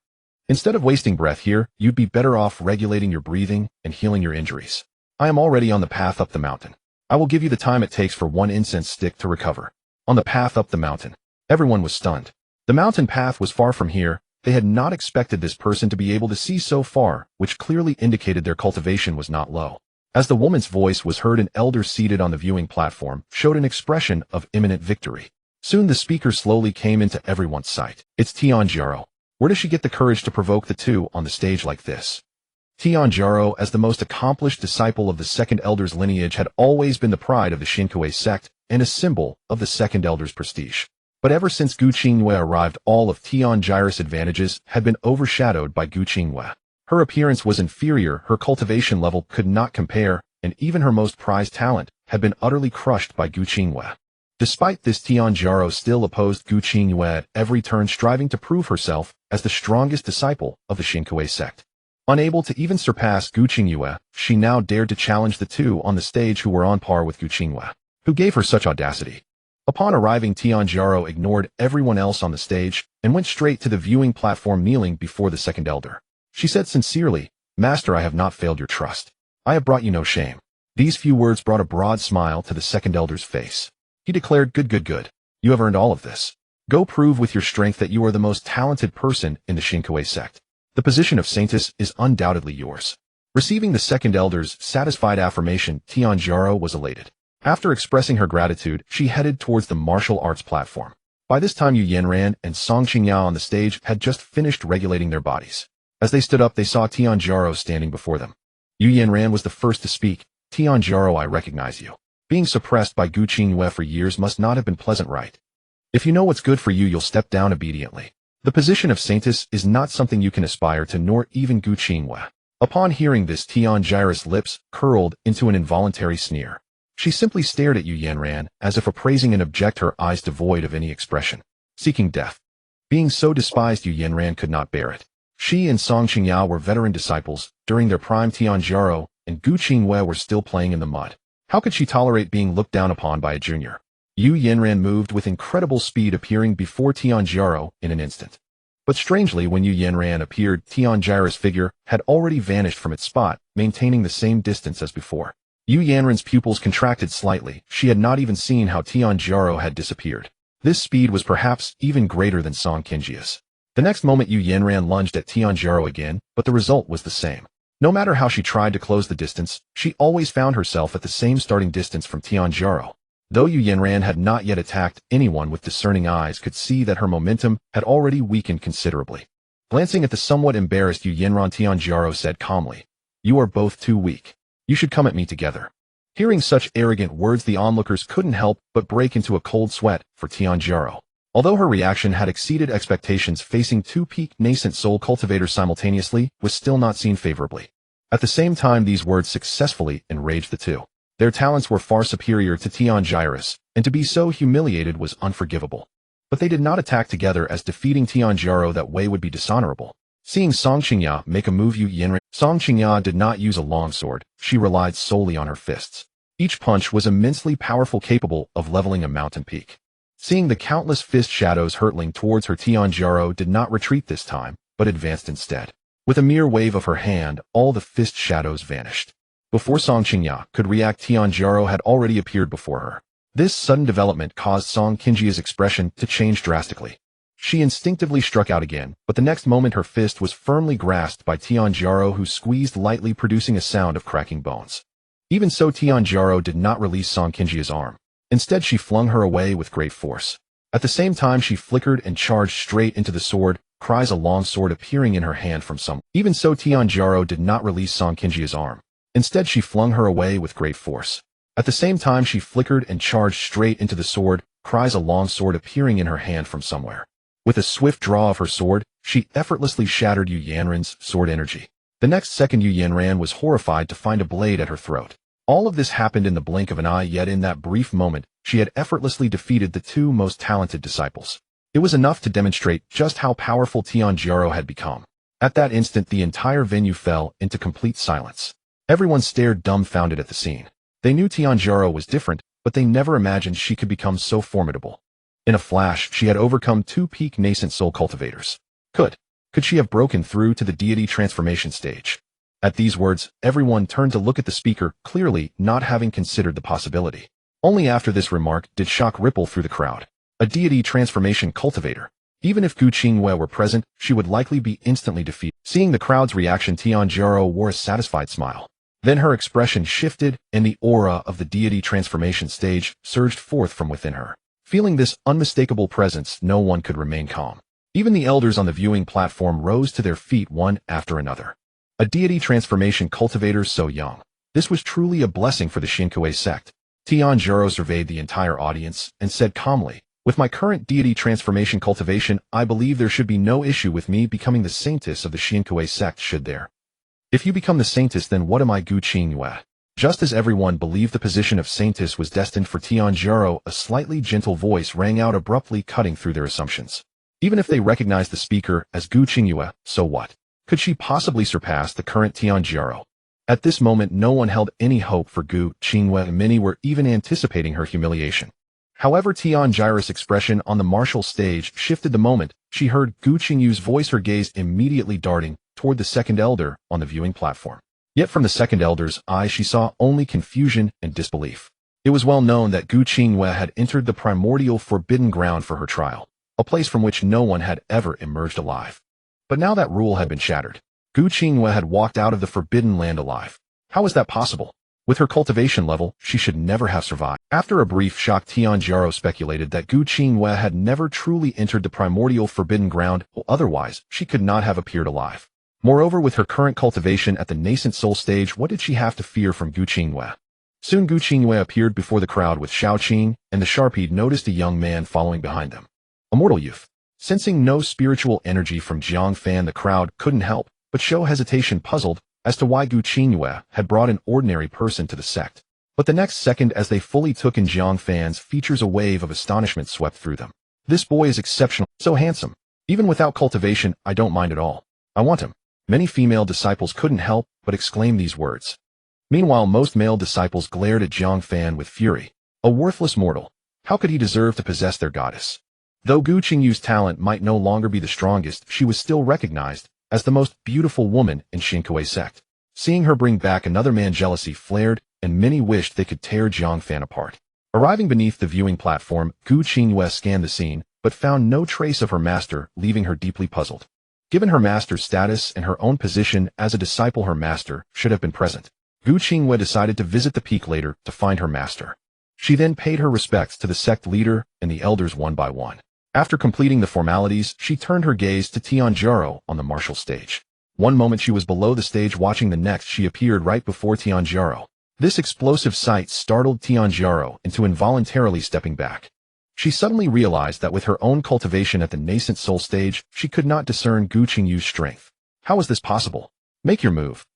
Speaker 1: Instead of wasting breath here, you'd be better off regulating your breathing and healing your injuries. I am already on the path up the mountain. I will give you the time it takes for one incense stick to recover. On the path up the mountain. Everyone was stunned. The mountain path was far from here. They had not expected this person to be able to see so far, which clearly indicated their cultivation was not low. As the woman's voice was heard, an elder seated on the viewing platform showed an expression of imminent victory. Soon the speaker slowly came into everyone's sight. It's Tianjiaro. Where does she get the courage to provoke the two on the stage like this? Tianjaro, as the most accomplished disciple of the Second Elder's lineage, had always been the pride of the Xinkuei sect and a symbol of the Second Elder's prestige. But ever since Gu Qingyue arrived, all of Tianjiro's advantages had been overshadowed by Gu Qingyue. Her appearance was inferior, her cultivation level could not compare, and even her most prized talent had been utterly crushed by Gu Qingyue. Despite this, Tianjaro still opposed Gu Qingyue at every turn, striving to prove herself as the strongest disciple of the Xinkuei sect. Unable to even surpass Gu Qingyue, she now dared to challenge the two on the stage who were on par with Gu Qingyue. Who gave her such audacity? Upon arriving, Tianjaro ignored everyone else on the stage and went straight to the viewing platform, kneeling before the Second Elder. She said sincerely, "Master, I have not failed your trust. I have brought you no shame." These few words brought a broad smile to the Second Elder's face. He declared, Good. You have earned all of this. Go prove with your strength that you are the most talented person in the Xinkuei sect. The position of saintess is undoubtedly yours." Receiving the Second Elder's satisfied affirmation, Tianjaro was elated. After expressing her gratitude, she headed towards the martial arts platform. By this time, Yu Yanran and Song Qingyao on the stage had just finished regulating their bodies. As they stood up, they saw Tianjaro standing before them. Yu Yanran was the first to speak. "Tianjaro, I recognize you. Being suppressed by Gu Qingyue for years must not have been pleasant, right? If you know what's good for you, you'll step down obediently. The position of saintess is not something you can aspire to, nor even Gu Qingyue." Upon hearing this, Tianjiro's lips curled into an involuntary sneer. She simply stared at Yu Yanran, as if appraising an object, her eyes devoid of any expression. Seeking death. Being so despised, Yu Yanran could not bear it. She and Song Qingyao were veteran disciples. During their prime, Tianjaro and Gu Qingyue were still playing in the mud. How could she tolerate being looked down upon by a junior? Yu Yanran moved with incredible speed, appearing before Tianjaro in an instant. But strangely, when Yu Yanran appeared, Tianjiro's figure had already vanished from its spot, maintaining the same distance as before. Yu Yanran's pupils contracted slightly. She had not even seen how Tianjaro had disappeared. This speed was perhaps even greater than Song Qingyue's. The next moment, Yu Yanran lunged at Tianjaro again, but the result was the same. No matter how she tried to close the distance, she always found herself at the same starting distance from Tianjaro. Though Yu Yanran had not yet attacked, anyone with discerning eyes could see that her momentum had already weakened considerably. Glancing at the somewhat embarrassed Yu Yanran, Tianjaro said calmly, "You are both too weak. You should come at me together." Hearing such arrogant words, the onlookers couldn't help but break into a cold sweat for Tianjaro. Although her reaction had exceeded expectations, facing two peak nascent soul cultivators simultaneously was still not seen favorably. At the same time, these words successfully enraged the two. Their talents were far superior to Tianjiro's, and to be so humiliated was unforgivable. But they did not attack together, as defeating Tianjaro that way would be dishonorable. Seeing Song Qingyao make a move, Song Qingyao did not use a longsword. She relied solely on her fists. Each punch was immensely powerful, capable of leveling a mountain peak. Seeing the countless fist shadows hurtling towards her, Tianjaro did not retreat this time, but advanced instead. With a mere wave of her hand, all the fist shadows vanished. Before Song Qingyao could react, Tianjaro had already appeared before her. This sudden development caused Song Qingyue's expression to change drastically. She instinctively struck out again, but the next moment her fist was firmly grasped by Tianjaro, who squeezed lightly, producing a sound of cracking bones. Even so, Tianjaro did not release Song Qingyue's arm. Instead, she flung her away with great force. At the same time, she flickered and charged straight into the sword, cries a long sword appearing in her hand from some. Even so, Tianjaro did not release Song Qingyue's arm. Instead, she flung her away with great force. At the same time, she flickered and charged straight into the sword, cries a long sword appearing in her hand from somewhere. With a swift draw of her sword, she effortlessly shattered Yu Yanran's sword energy. The next second, Yu Yanran was horrified to find a blade at her throat. All of this happened in the blink of an eye, yet in that brief moment, she had effortlessly defeated the two most talented disciples. It was enough to demonstrate just how powerful Tianjaro had become. At that instant, the entire venue fell into complete silence. Everyone stared dumbfounded at the scene. They knew Tianjaro was different, but they never imagined she could become so formidable. In a flash, she had overcome two peak nascent soul cultivators. Could she have broken through to the deity transformation stage? At these words, everyone turned to look at the speaker, clearly not having considered the possibility. Only after this remark did shock ripple through the crowd. A deity transformation cultivator. Even if Gu Qingyue were present, she would likely be instantly defeated. Seeing the crowd's reaction, Tianjaro wore a satisfied smile. Then her expression shifted, and the aura of the deity transformation stage surged forth from within her. Feeling this unmistakable presence, no one could remain calm. Even the elders on the viewing platform rose to their feet one after another. A deity transformation cultivator so young. This was truly a blessing for the Shinkui sect. Tianjiro surveyed the entire audience and said calmly, "With my current deity transformation cultivation, I believe there should be no issue with me becoming the saintess of the Shinkui sect, should there? If you become the saintess, then what am I, Gu Qingyue?" Just as everyone believed the position of saintess was destined for Tianjiro, a slightly gentle voice rang out abruptly, cutting through their assumptions. Even if they recognized the speaker as Gu Qingyue, so what? Could she possibly surpass the current Tianjiro? At this moment, no one held any hope for Gu Qingyue, and many were even anticipating her humiliation. However, Tianjiro's expression on the martial stage shifted the moment she heard Gu Qingyue's voice, her gaze immediately darting toward the second elder on the viewing platform. Yet from the second elder's eyes she saw only confusion and disbelief. It was well known that Gu Qingyue had entered the primordial forbidden ground for her trial, a place from which no one had ever emerged alive. But now that rule had been shattered. Gu Qingyue had walked out of the forbidden land alive. How was that possible? With her cultivation level, she should never have survived. After a brief shock, Tianjiro speculated that Gu Qingyue had never truly entered the primordial forbidden ground, or otherwise she could not have appeared alive. Moreover, with her current cultivation at the nascent soul stage, what did she have to fear from Gu Qingyue? Soon Gu Qingyue appeared before the crowd with Shaoqing, and the Sharpie noticed a young man following behind them. A mortal youth. Sensing no spiritual energy from Jiang Fan, the crowd couldn't help but show hesitation, puzzled as to why Gu Qingyue had brought an ordinary person to the sect. But the next second, as they fully took in Jiang Fan's features, a wave of astonishment swept through them. This boy is exceptional, so handsome. Even without cultivation, I don't mind at all. I want him. Many female disciples couldn't help but exclaim these words. Meanwhile, most male disciples glared at Jiang Fan with fury. A worthless mortal. How could he deserve to possess their goddess? Though Gu Qingyue's talent might no longer be the strongest, she was still recognized as the most beautiful woman in Shinkui sect. Seeing her bring back another man, jealousy flared, and many wished they could tear Jiang Fan apart. Arriving beneath the viewing platform, Gu Qingyue scanned the scene, but found no trace of her master, leaving her deeply puzzled. Given her master's status and her own position as a disciple, her master should have been present. Gu Qingyue decided to visit the peak later to find her master. She then paid her respects to the sect leader and the elders one by one. After completing the formalities, she turned her gaze to Tianjiro on the martial stage. One moment she was below the stage watching, the next she appeared right before Tianjiro. This explosive sight startled Tianjiro into involuntarily stepping back. She suddenly realized that with her own cultivation at the nascent soul stage, she could not discern Gu Qingyue's strength. How was this possible? Make your move.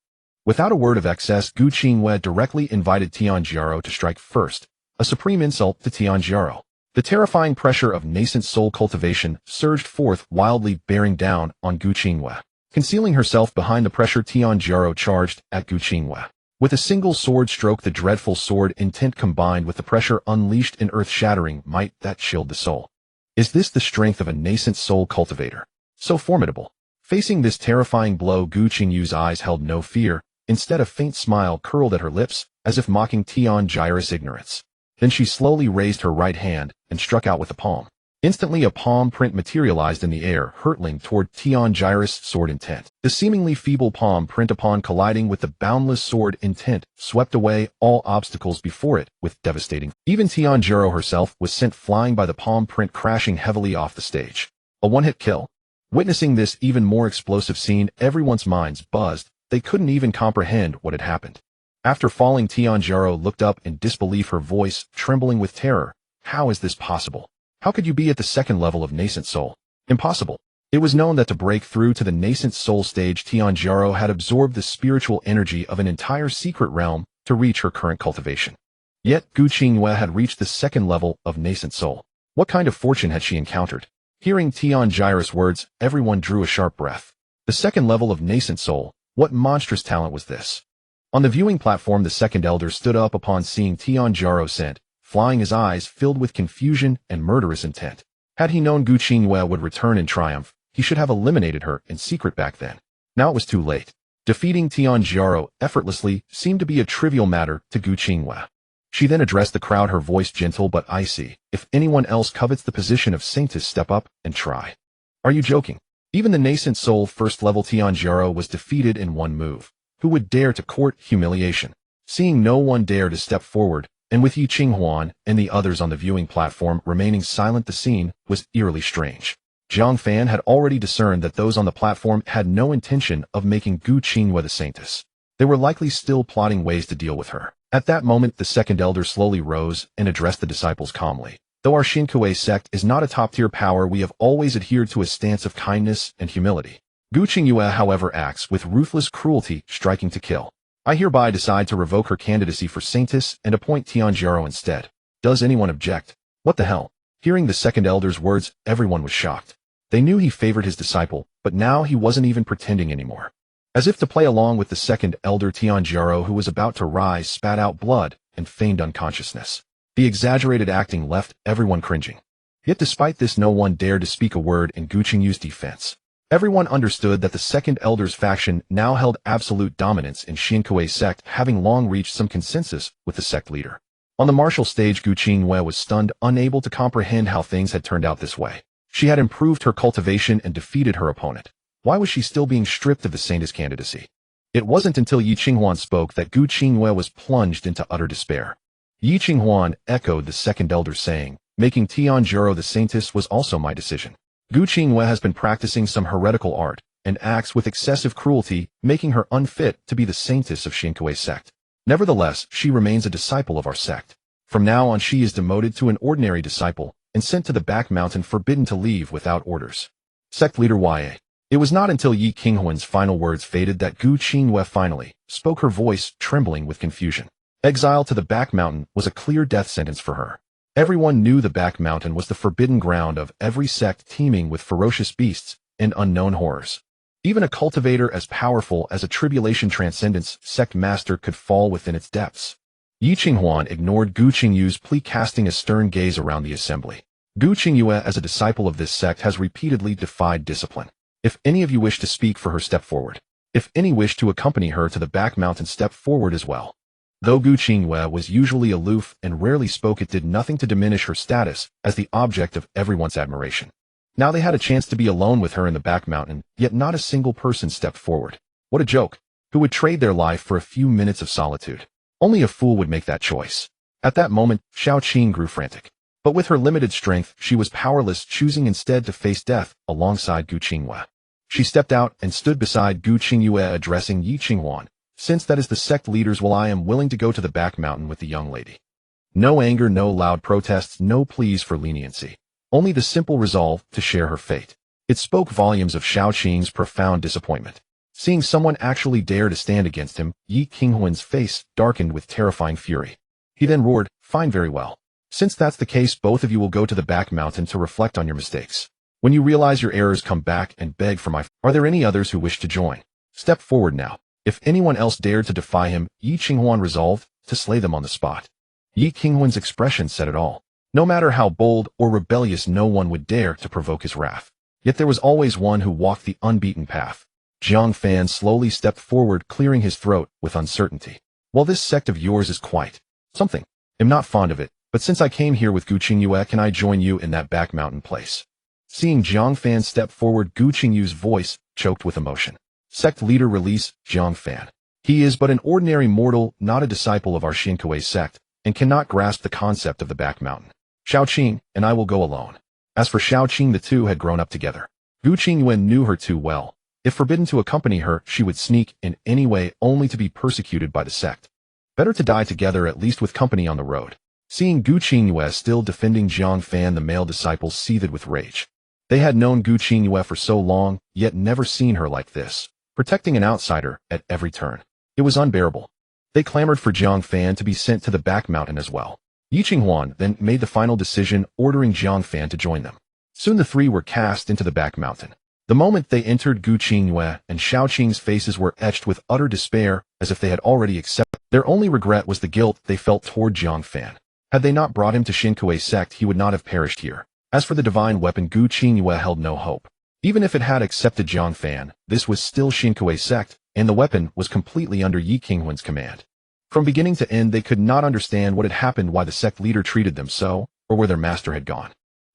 Speaker 1: Without a word of excess, Gu Qingyue directly invited Tianjiro to strike first, a supreme insult to Tianjiro. The terrifying pressure of nascent soul cultivation surged forth wildly, bearing down on Gu Qingyue. Concealing herself behind the pressure, Tianjiro charged at Gu Qingyue. With a single sword stroke, the dreadful sword intent combined with the pressure unleashed in earth-shattering might that chilled the soul. Is this the strength of a nascent soul cultivator? So formidable. Facing this terrifying blow, Gu Qingyue's eyes held no fear. Instead, a faint smile curled at her lips, as if mocking Tianjiro's ignorance. Then she slowly raised her right hand and struck out with a palm. Instantly, a palm print materialized in the air, hurtling toward Tianjiro's sword intent. The seemingly feeble palm print, upon colliding with the boundless sword intent, swept away all obstacles before it with devastating. Even Tianjiro herself was sent flying by the palm print, crashing heavily off the stage. A one-hit kill. Witnessing this even more explosive scene, everyone's minds buzzed. They couldn't even comprehend what had happened. After falling, Tianjiro looked up in disbelief, her voice trembling with terror. How is this possible? How could you be at the second level of nascent soul? Impossible. It was known that to break through to the nascent soul stage, Tianjiro had absorbed the spiritual energy of an entire secret realm to reach her current cultivation. Yet Gu Qingyue had reached the second level of nascent soul. What kind of fortune had she encountered? Hearing Tianjiro's words, everyone drew a sharp breath. The second level of nascent soul, what monstrous talent was this? On the viewing platform, the second elder stood up upon seeing Tianjiro sent, flying, his eyes filled with confusion and murderous intent. Had he known Gu Qingyue would return in triumph, he should have eliminated her in secret back then. Now it was too late. Defeating Tianjiro effortlessly seemed to be a trivial matter to Gu Qingyue. She then addressed the crowd, her voice gentle but icy. If anyone else covets the position of saintess, step up and try. Are you joking? Even the nascent soul first level Tianjiro was defeated in one move. Who would dare to court humiliation? Seeing no one dare to step forward, and with Yi Qinghuan and the others on the viewing platform remaining silent, the scene was eerily strange. Jiang Fan had already discerned that those on the platform had no intention of making Gu Qinghua the saintess. They were likely still plotting ways to deal with her. At that moment, the second elder slowly rose and addressed the disciples calmly. Though our Xinkuei sect is not a top-tier power, we have always adhered to a stance of kindness and humility. Gu Qinghua, however, acts with ruthless cruelty, striking to kill. I hereby decide to revoke her candidacy for saintess and appoint Tianjiao instead. Does anyone object? What the hell? Hearing the second elder's words, everyone was shocked. They knew he favored his disciple, but now he wasn't even pretending anymore. As if to play along with the second elder, Tianjiao, who was about to rise, spat out blood and feigned unconsciousness. The exaggerated acting left everyone cringing. Yet despite this, no one dared to speak a word in Gu Qingyu's defense. Everyone understood that the second elder's faction now held absolute dominance in Xinkuei sect, having long reached some consensus with the sect leader. On the martial stage, Gu Qinghua was stunned, unable to comprehend how things had turned out this way. She had improved her cultivation and defeated her opponent. Why was she still being stripped of the saintess candidacy? It wasn't until Yi Qinghuan spoke that Gu Qinghua was plunged into utter despair. Yi Qinghuan echoed the second elder, saying, "Making Tianjiao the saintess was also my decision. Gu Qinghua has been practicing some heretical art and acts with excessive cruelty, making her unfit to be the saintess of Xinkuei sect. Nevertheless, she remains a disciple of our sect. From now on, she is demoted to an ordinary disciple and sent to the back mountain, forbidden to leave without orders." Sect leader Ya. It was not until Yi Qinghuan's final words faded that Gu Qinghua finally spoke, her voice trembling with confusion. Exile to the back mountain was a clear death sentence for her. Everyone knew the back mountain was the forbidden ground of every sect, teeming with ferocious beasts and unknown horrors. Even a cultivator as powerful as a tribulation transcendence sect master could fall within its depths. Yi Qinghuan ignored Gu Qingyu's plea, casting a stern gaze around the assembly. Gu Qinghua, as a disciple of this sect, has repeatedly defied discipline. If any of you wish to speak for her, step forward. If any wish to accompany her to the back mountain, step forward as well. Though Gu Qinghua was usually aloof and rarely spoke, it did nothing to diminish her status as the object of everyone's admiration. Now they had a chance to be alone with her in the back mountain, yet not a single person stepped forward. What a joke! Who would trade their life for a few minutes of solitude? Only a fool would make that choice. At that moment, Xiao Qing grew frantic. But with her limited strength, she was powerless, choosing instead to face death alongside Gu Qinghua. She stepped out and stood beside Gu Qinghua, addressing Yi Qinghuan. "Since that is the sect leader's will, I am willing to go to the back mountain with the young lady." No anger, no loud protests, no pleas for leniency. Only the simple resolve to share her fate. It spoke volumes of Xiao Qing's profound disappointment. Seeing someone actually dare to stand against him, Yi Qinghuan's face darkened with terrifying fury. He then roared, "Fine, very well. Since that's the case, both of you will go to the back mountain to reflect on your mistakes. When you realize your errors, come back and beg for my— Are there any others who wish to join? Step forward now." If anyone else dared to defy him, Yi Qinghuan resolved to slay them on the spot. Yi Qinghuan's expression said it all. No matter how bold or rebellious, no one would dare to provoke his wrath. Yet there was always one who walked the unbeaten path. Jiang Fan slowly stepped forward, clearing his throat with uncertainty. "Well, this sect of yours is quite something. I'm not fond of it, but since I came here with Gu Qinghua, can I join you in that back mountain place?" Seeing Jiang Fan step forward, Gu Qingyu's voice choked with emotion. "Sect leader, release Jiang Fan. He is but an ordinary mortal, not a disciple of our Xinkuei sect, and cannot grasp the concept of the back mountain. Xiao Qing and I will go alone." As for Xiao Qing, the two had grown up together. Gu Qinghua knew her too well. If forbidden to accompany her, she would sneak in any way, only to be persecuted by the sect. Better to die together, at least with company on the road. Seeing Gu Qinghua still defending Jiang Fan, the male disciples seethed with rage. They had known Gu Qinghua for so long, yet never seen her like this, protecting an outsider at every turn. It was unbearable. They clamored for Jiang Fan to be sent to the back mountain as well. Yi Qinghuan then made the final decision, ordering Jiang Fan to join them. Soon the three were cast into the back mountain. The moment they entered, Gu Qinghua and Xiao Qing's faces were etched with utter despair, as if they had already accepted. Their only regret was the guilt they felt toward Jiang Fan. Had they not brought him to Xinkuei sect, he would not have perished here. As for the divine weapon, Gu Qinghua held no hope. Even if it had accepted Jiang Fan, this was still Xinkuei sect, and the weapon was completely under Yi Qinghuan's command. From beginning to end, they could not understand what had happened, why the sect leader treated them so, or where their master had gone.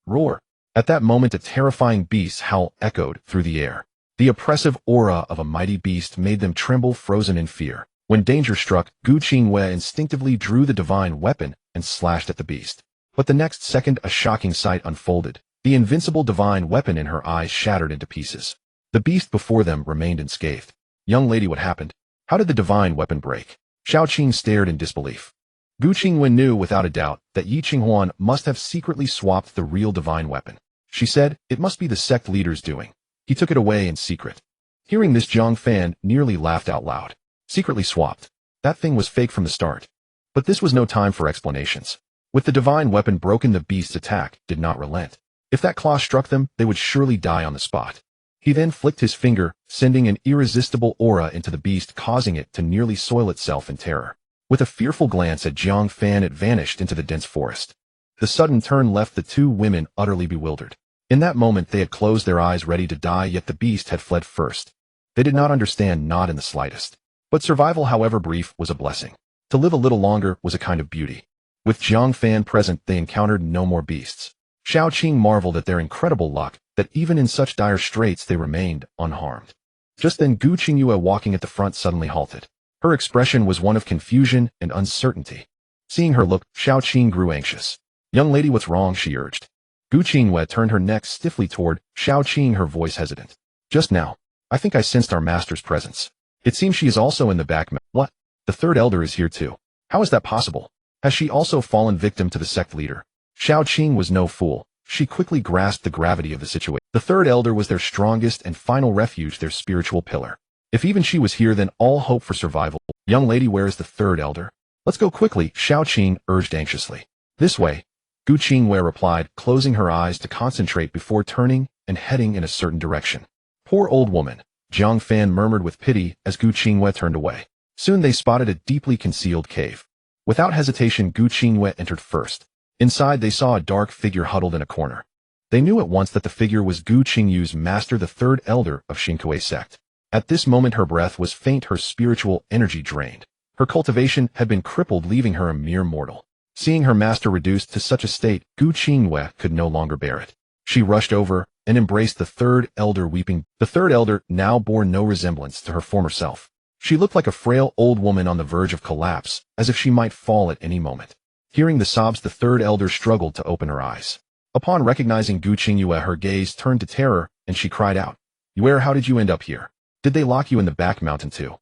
Speaker 1: Roar! At that moment, a terrifying beast's howl echoed through the air. The oppressive aura of a mighty beast made them tremble, frozen in fear. When danger struck, Gu Qinghua instinctively drew the divine weapon and slashed at the beast. But the next second, a shocking sight unfolded. The invincible divine weapon in her eyes shattered into pieces. The beast before them remained unscathed. Young lady, what happened? How did the divine weapon break? Xiao Qing stared in disbelief. Gu Qingwen knew without a doubt that Yi Qinghuan must have secretly swapped the real divine weapon. She said, it must be the sect leader's doing. He took it away in secret. Hearing this, Zhang Fan nearly laughed out loud. Secretly swapped. That thing was fake from the start. But this was no time for explanations. With the divine weapon broken, the beast's attack did not relent. If that claw struck them, they would surely die on the spot. He then flicked his finger, sending an irresistible aura into the beast, causing it to nearly soil itself in terror. With a fearful glance at Zhang Fan, it vanished into the dense forest. The sudden turn left the two women utterly bewildered. In that moment they had closed their eyes ready to die, yet the beast had fled first. They did not understand, not in the slightest. But survival, however brief, was a blessing. To live a little longer was a kind of beauty. With Zhang Fan present, they encountered no more beasts. Xiao Qing marveled at their incredible luck, that even in such dire straits they remained unharmed. Just then Gu Qingyue, walking at the front, suddenly halted. Her expression was one of confusion and uncertainty. Seeing her look, Xiao Qing grew anxious. Young lady, what's wrong? She urged. Gu Qingyue turned her neck stiffly toward Xiao Qing, her voice hesitant. Just now, I think I sensed our master's presence. It seems she is also in the back. What? The third elder is here too. How is that possible? Has she also fallen victim to the sect leader? Xiao Qing was no fool. She quickly grasped the gravity of the situation. The third elder was their strongest and final refuge, their spiritual pillar. If even she was here, then all hope for survival. Young lady, where is the third elder? Let's go quickly, Xiao Qing urged anxiously. This way, Gu Qingyue replied, closing her eyes to concentrate before turning and heading in a certain direction. Poor old woman, Zhang Fan murmured with pity as Gu Qingyue turned away. Soon they spotted a deeply concealed cave. Without hesitation, Gu Qingyue entered first. Inside they saw a dark figure huddled in a corner. They knew at once that the figure was Gu Qingyu's master, the third elder of Xinkuei sect. At this moment her breath was faint, her spiritual energy drained. Her cultivation had been crippled, leaving her a mere mortal. Seeing her master reduced to such a state, Gu Qingyue could no longer bear it. She rushed over and embraced the third elder, weeping. The third elder now bore no resemblance to her former self. She looked like a frail old woman on the verge of collapse, as if she might fall at any moment. Hearing the sobs, the third elder struggled to open her eyes. Upon recognizing Gu Qingyue, her gaze turned to terror, and she cried out, "Yue, how did you end up here? Did they lock you in the back mountain too?"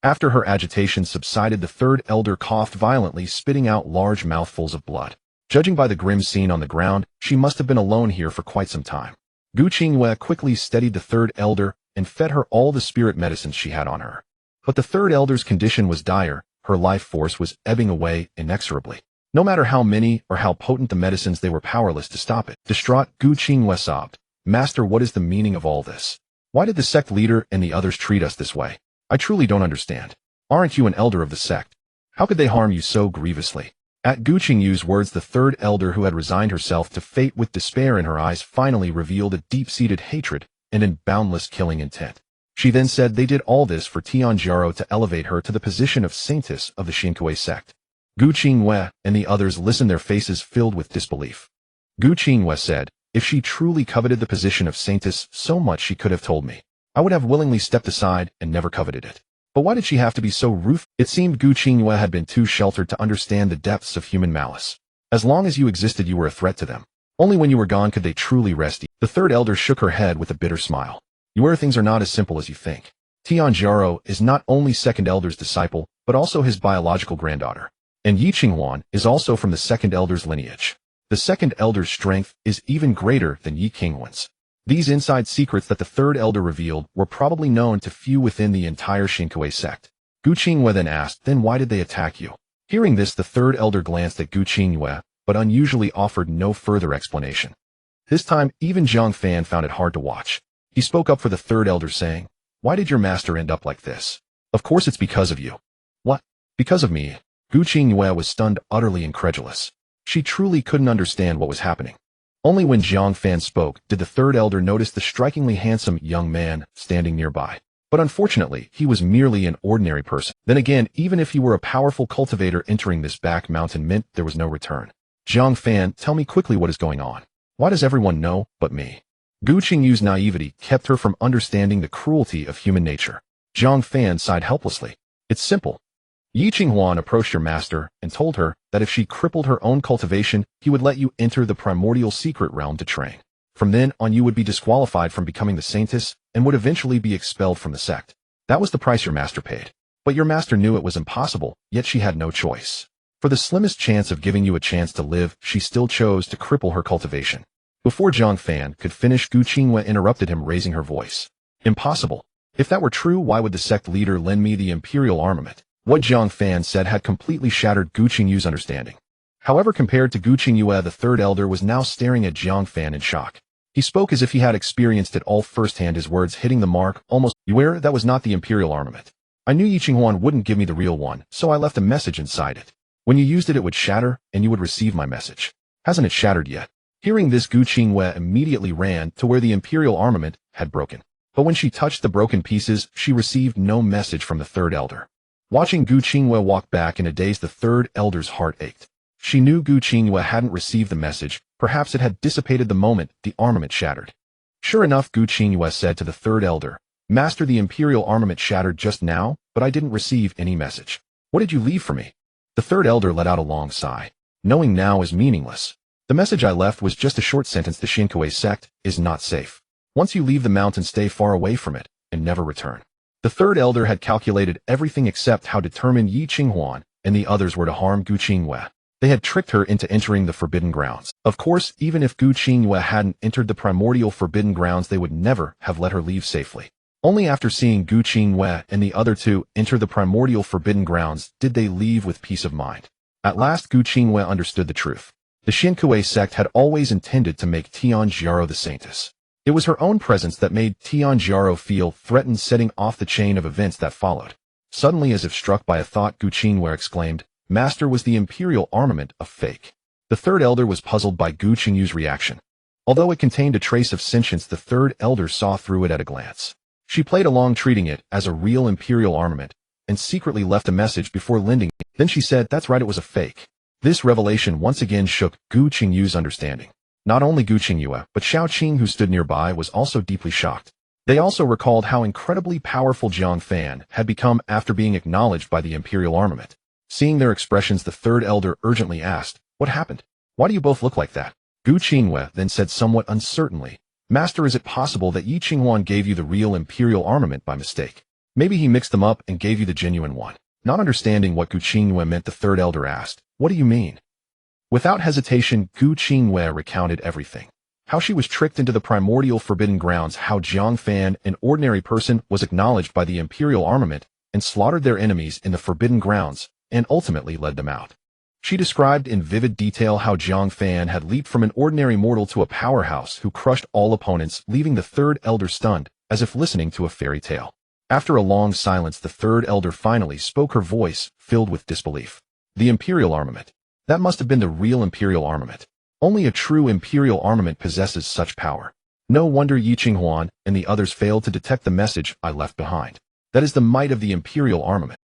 Speaker 1: After her agitation subsided, the third elder coughed violently, spitting out large mouthfuls of blood. Judging by the grim scene on the ground, she must have been alone here for quite some time. Gu Qingyue quickly steadied the third elder and fed her all the spirit medicines she had on her. But the third elder's condition was dire, her life force was ebbing away inexorably. No matter how many or how potent the medicines, they were powerless to stop it. Distraught, Gu Qingyue sobbed, "Master, what is the meaning of all this? Why did the sect leader and the others treat us this way? I truly don't understand. Aren't you an elder of the sect? How could they harm you so grievously?" At Gu Qingyue's words, the third elder, who had resigned herself to fate with despair in her eyes, finally revealed a deep-seated hatred and a boundless killing intent. She then said they did all this for Tianjaro to elevate her to the position of saintess of the Xinkuei sect. Gu Qingyue and the others listened, their faces filled with disbelief. Gu Qingyue said, "If she truly coveted the position of saintess so much, she could have told me. I would have willingly stepped aside and never coveted it. But why did she have to be so ruthless?" It seemed Gu Qingyue had been too sheltered to understand the depths of human malice. As long as you existed, you were a threat to them. Only when you were gone could they truly rest. The third elder shook her head with a bitter smile. "Yue, things are not as simple as you think. Tianjaro is not only second elder's disciple, but also his biological granddaughter. And Yi Qinghuan is also from the second elder's lineage. The second elder's strength is even greater than Yi Qinghuan's." These inside secrets that the third elder revealed were probably known to few within the entire Xinkuei sect. Gu Qingyue then asked, "Then why did they attack you?" Hearing this, the third elder glanced at Gu Qingyue, but unusually offered no further explanation. This time, even Zhang Fan found it hard to watch. He spoke up for the third elder, saying, "Why did your master end up like this? Of course it's because of you." "What? Because of me?" Gu Qingyue was stunned, utterly incredulous. She truly couldn't understand what was happening. Only when Zhang Fan spoke did the third elder notice the strikingly handsome young man standing nearby. But unfortunately, he was merely an ordinary person. Then again, even if he were a powerful cultivator, entering this back mountain meant there was no return. "Zhang Fan, tell me quickly what is going on. Why does everyone know but me?" Gu Qingyue's naivety kept her from understanding the cruelty of human nature. Zhang Fan sighed helplessly. "It's simple. Yi Qinghuan approached your master and told her that if she crippled her own cultivation, he would let you enter the primordial secret realm to train. From then on you would be disqualified from becoming the saintess and would eventually be expelled from the sect. That was the price your master paid. But your master knew it was impossible, yet she had no choice. For the slimmest chance of giving you a chance to live, she still chose to cripple her cultivation. Before Jiang Fan could finish, Gu Qingwei interrupted him, raising her voice. Impossible. If that were true, why would the sect leader lend me the imperial armament? What Jiang Fan said had completely shattered Gu Qingyu's understanding. However, compared to Gu Qingyue, the third elder was now staring at Jiang Fan in shock. He spoke as if he had experienced it all firsthand, his words hitting the mark almost. Beware, that was not the imperial armament. I knew Yi Qinghuan wouldn't give me the real one, so I left a message inside it. When you used it, it would shatter, and you would receive my message. Hasn't it shattered yet? Hearing this, Gu Qingwei immediately ran to where the imperial armament had broken. But when she touched the broken pieces, she received no message from the third elder. Watching Gu Qingwei walk back in a daze, the third elder's heart ached. She knew Gu Qingwei hadn't received the message. Perhaps it had dissipated the moment the armament shattered. Sure enough, Gu Qingwei said to the third elder, Master, the imperial armament shattered just now, but I didn't receive any message. What did you leave for me? The third elder let out a long sigh. Knowing now is meaningless. The message I left was just a short sentence. The Xinkuei sect is not safe. Once you leave the mountain, stay far away from it, and never return. The third elder had calculated everything except how determined Yi Qinghuan and the others were to harm Gu Qingwei. They had tricked her into entering the Forbidden Grounds. Of course, even if Gu Qingwei hadn't entered the primordial Forbidden Grounds, they would never have let her leave safely. Only after seeing Gu Qingwei and the other two enter the primordial Forbidden Grounds did they leave with peace of mind. At last, Gu Qingwei understood the truth. The Xinkuei sect had always intended to make Tianjiaro the saintess. It was her own presence that made Tianjiaro feel threatened, setting off the chain of events that followed. Suddenly, as if struck by a thought, Gu Qingwei exclaimed, Master, was the imperial armament a fake? The third elder was puzzled by Gu Qingyu's reaction. Although it contained a trace of sentience, the third elder saw through it at a glance. She played along, treating it as a real imperial armament, and secretly left a message before lending it. Then she said, that's right, it was a fake. This revelation once again shook Gu Qingyu's understanding. Not only Gu Qingyue, but Xiao Qing, who stood nearby, was also deeply shocked. They also recalled how incredibly powerful Jiang Fan had become after being acknowledged by the imperial armament. Seeing their expressions, the third elder urgently asked, what happened? Why do you both look like that? Gu Qingwei then said somewhat uncertainly, Master, is it possible that Yi Qinghuan gave you the real imperial armament by mistake? Maybe he mixed them up and gave you the genuine one. Not understanding what Gu Qingwei meant, the third elder asked, what do you mean? Without hesitation, Gu Qingwei recounted everything. How she was tricked into the primordial Forbidden Grounds, how Jiang Fan, an ordinary person, was acknowledged by the imperial armament and slaughtered their enemies in the Forbidden Grounds, and ultimately led them out. She described in vivid detail how Jiang Fan had leaped from an ordinary mortal to a powerhouse who crushed all opponents, leaving the third elder stunned, as if listening to a fairy tale. After a long silence, the third elder finally spoke, her voice filled with disbelief. The imperial armament. That must have been the real imperial armament. Only a true imperial armament possesses such power. No wonder Yi Qinghuan and the others failed to detect the message I left behind. That is the might of the imperial armament.